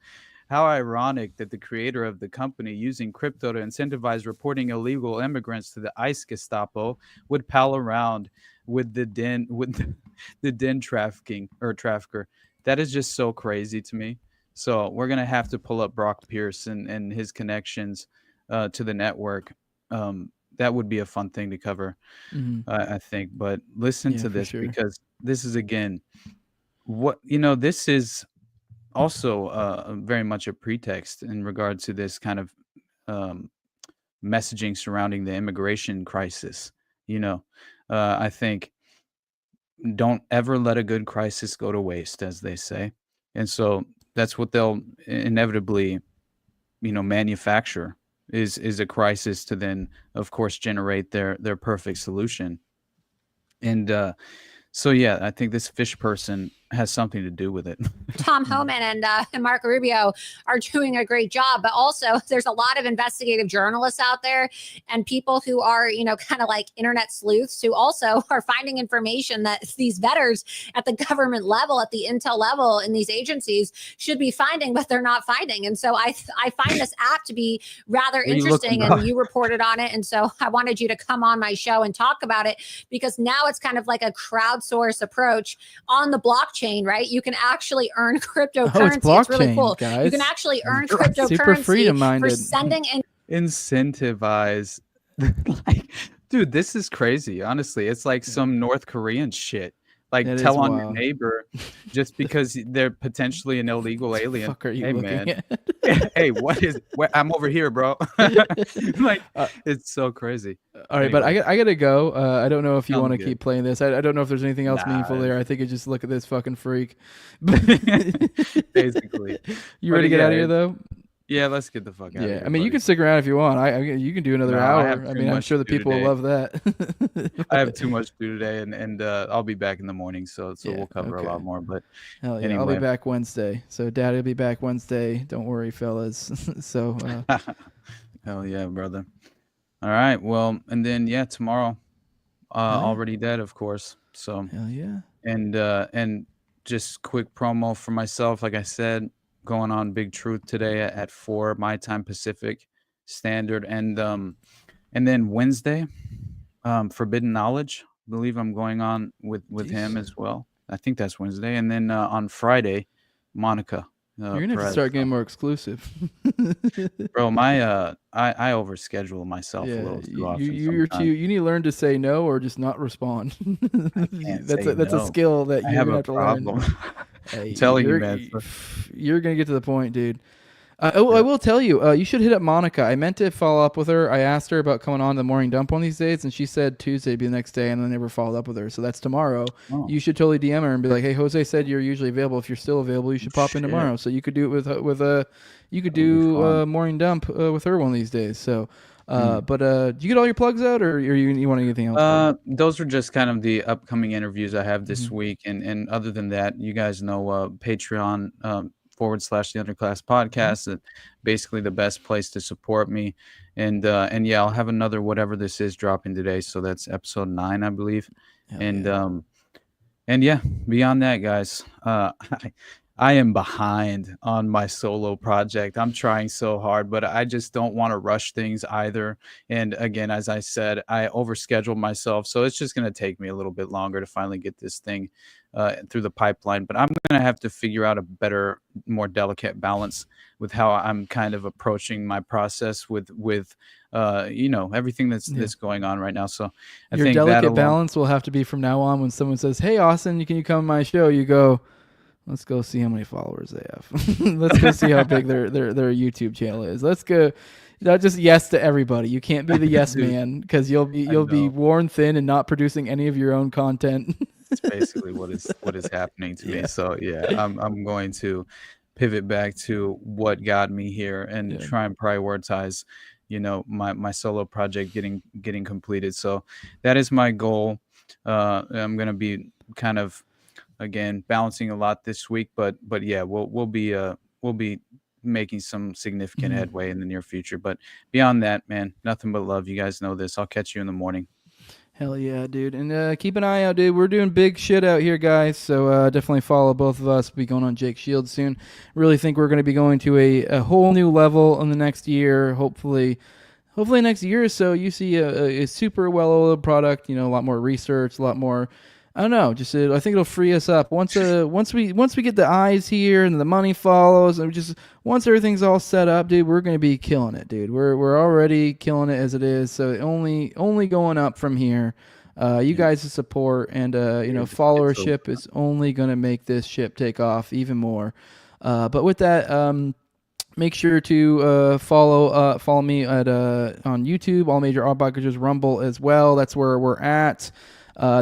How ironic that the creator of the company using crypto to incentivize reporting illegal immigrants to the ICE Gestapo would pal around with the den trafficker. That is just so crazy to me. So we're going to have to pull up Brock Pierce and his connections to the network. That would be a fun thing to cover, I think. But listen to this because this is, again, this is also very much a pretext in regard to this kind of messaging surrounding the immigration crisis. I think don't ever let a good crisis go to waste, as they say. And so that's what they'll inevitably, manufacture is a crisis to then, of course, generate their perfect solution. And so, yeah, I think this fish person has something to do with it. Tom Homan and Marco Rubio are doing a great job, but also there's a lot of investigative journalists out there and people who are, kind of like internet sleuths who also are finding information that these vetters at the government level, at the intel level in these agencies should be finding, but they're not finding. And so I find this app to be rather interesting, and you reported on it. And so I wanted you to come on my show and talk about it because now it's kind of like a crowdsource approach on the blockchain. Right? You can actually earn cryptocurrency. It's really cool. Guys. You can actually earn cryptocurrency for sending in incentivize. Dude, this is crazy. Honestly, it's like some North Korean shit. Like tell on your neighbor just because they're potentially an illegal alien. Fuck are you hey looking man, at? hey, I'm over here, bro. It's so crazy. All right, but I gotta go. I don't know if you want to keep playing this. I don't know if there's anything else meaningful there. I think it's just look at this fucking freak. Basically, you ready to get out of here though? Yeah, let's get the fuck out of Yeah, here. I mean, you buddy. can stick around if you want. You can do another No, I have hour. I too mean, I'm much sure the to do people will today. love that. I have too much to do today, and I'll be back in the morning, so Yeah, we'll cover a lot okay. more. But Hell yeah, I'll be anyway, back Wednesday. So Daddy will be back Wednesday. Don't worry, fellas. So hell yeah, brother. All right, well, and then yeah, tomorrow, already dead, of course. So hell yeah. and just quick promo for myself, like I said, going on Big Truth today at 4 my time Pacific Standard, and then Wednesday, Forbidden Knowledge. I believe I'm going on with him as well. I think that's Wednesday, and then on Friday, Monica. You're gonna have to Perez. start getting more exclusive. Bro, my I overschedule myself a Yeah, little too you often. you're too. sometimes. You need to learn to say no or just not respond. Can't That's say a no. skill that I you're have gonna a have to learn. problem. Hey, I'm telling you, you're, man. you're gonna get to the point, dude. I will tell you, you should hit up Monica. I meant to follow up with her. I asked her about coming on the morning dump one of these days, and she said Tuesday would be the next day, and then I never followed up with her. So that's tomorrow. Oh. You should totally DM her and be like, "Hey, Jose said you're usually available. If you're still available, you should pop in Shit. tomorrow." So you could do it with you could That'll be do fun. morning dump with her one of these days. So, but do you get all your plugs out, or you want anything else? Those are just kind of the upcoming interviews I have this Mhm. week, and other than that, you guys know Patreon / the Underclass Podcast, basically the best place to support me, and yeah, I'll have another whatever this is dropping today, so that's episode 9, I believe, and yeah, beyond that, guys, I am behind on my solo project. I'm trying so hard, but I just don't want to rush things either. And again, as I said, I overscheduled myself, so it's just going to take me a little bit longer to finally get this thing through the pipeline. But I'm going to have to figure out a better, more delicate balance with how I'm kind of approaching my process with everything that's going on right now. So I Your think that delicate alone, balance will have to be from now on when someone says, "Hey, Austin, can you come on my show?" You go, "Let's go see how many followers they have. Let's go see how big their YouTube channel is. Let's go." Not just yes to everybody. You can't be the yes Dude, man because you'll be worn thin and not producing any of your own content. It's basically what is happening to me. So yeah, I'm going to pivot back to what got me here and try and prioritize, my solo project getting completed. So that is my goal. I'm gonna be kind of again balancing a lot this week, but yeah, we'll be making some significant headway in the near future. But beyond that, man, nothing but love. You guys know this. I'll catch you in the morning. Hell yeah, dude. And keep an eye out, dude. We're doing big shit out here, guys. So definitely follow both of us. We'll be going on Jake Shields soon. Really think we're going to be going to a whole new level in the next year. Hopefully next year or so, you see a super well-oiled product, a lot more research, a lot more, I don't know, just I think it'll free us up once we get the eyes here and the money follows, and once everything's all set up, dude, we're gonna be killing it, dude. We're already killing it as it is, so only going up from here. You guys' support and followership is only gonna make this ship take off even more. But with that, make sure to follow me at on YouTube, all major art packages, Rumble as well. That's where we're at.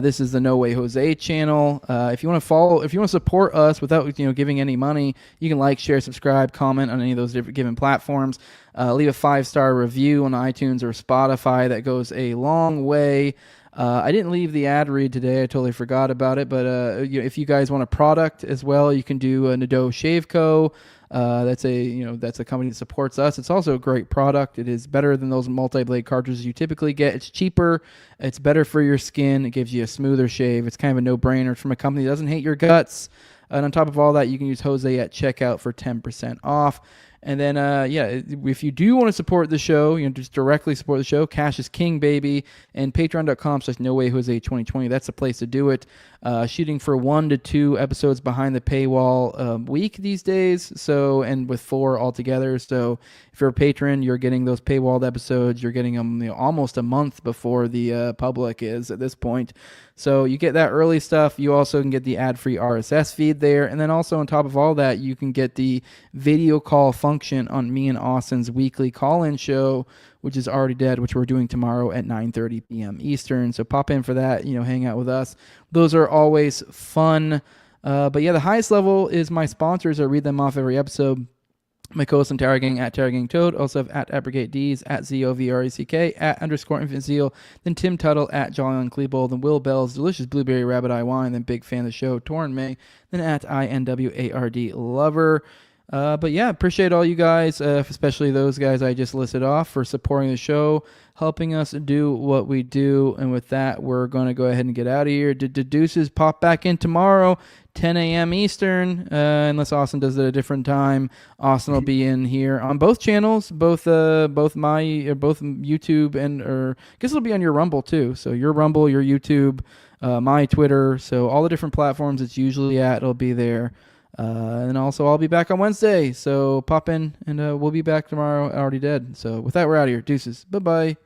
This is the No Way Jose channel. If you want to support us without giving any money, you can like, share, subscribe, comment on any of those different given platforms. Leave a 5-star review on iTunes or Spotify. That goes a long way. I didn't leave the ad read today. I totally forgot about it. But if you guys want a product as well, you can do Nadeau Shave Co. That's a company that supports us. It's also a great product. It is better than those multi-blade cartridges you typically get. It's cheaper. It's better for your skin. It gives you a smoother shave. It's kind of a no-brainer. It's from a company that doesn't hate your guts. And on top of all that, you can use Jose at checkout for 10% off. And then, if you do want to support the show, just directly support the show, cash is king, baby. And patreon.com/NoWayJose2020. That's the place to do it. Shooting for 1 to 2 episodes behind the paywall week these days. So, and with 4 altogether. So if you're a patron, you're getting those paywalled episodes. You're getting them almost a month before the public is at this point. So you get that early stuff. You also can get the ad-free RSS feed there. And then also on top of all that, you can get the video call function on me and Austin's weekly call-in show, which is already dead, which we're doing tomorrow at 9:30 p.m. Eastern. So pop in for that, hang out with us. Those are always fun. But yeah, the highest level is my sponsors. I read them off every episode. My co-host on Tower Gang at Tower Gang Toad. Also have at Abrogate D's, at ZOVRECK, at _ Infant Zeal, then Tim Tuttle, at Jolly on Klebold, then Will Bell's Delicious Blueberry Rabbit Eye Wine, then Big Fan of the Show, Torrin May, then at INWARD Lover. But yeah, appreciate all you guys, especially those guys I just listed off, for supporting the show, helping us do what we do. And with that, we're going to go ahead and get out of here. Deuces pop back in tomorrow, 10 a.m. Eastern, unless Austin does it at a different time. Austin will be in here on both channels, both YouTube and I guess it'll be on your Rumble too. So your Rumble, your YouTube, my Twitter. So all the different platforms it's usually at, it'll be there. And also I'll be back on Wednesday. So pop in and we'll be back tomorrow. Already dead. So with that, we're out of here. Deuces. Bye-bye.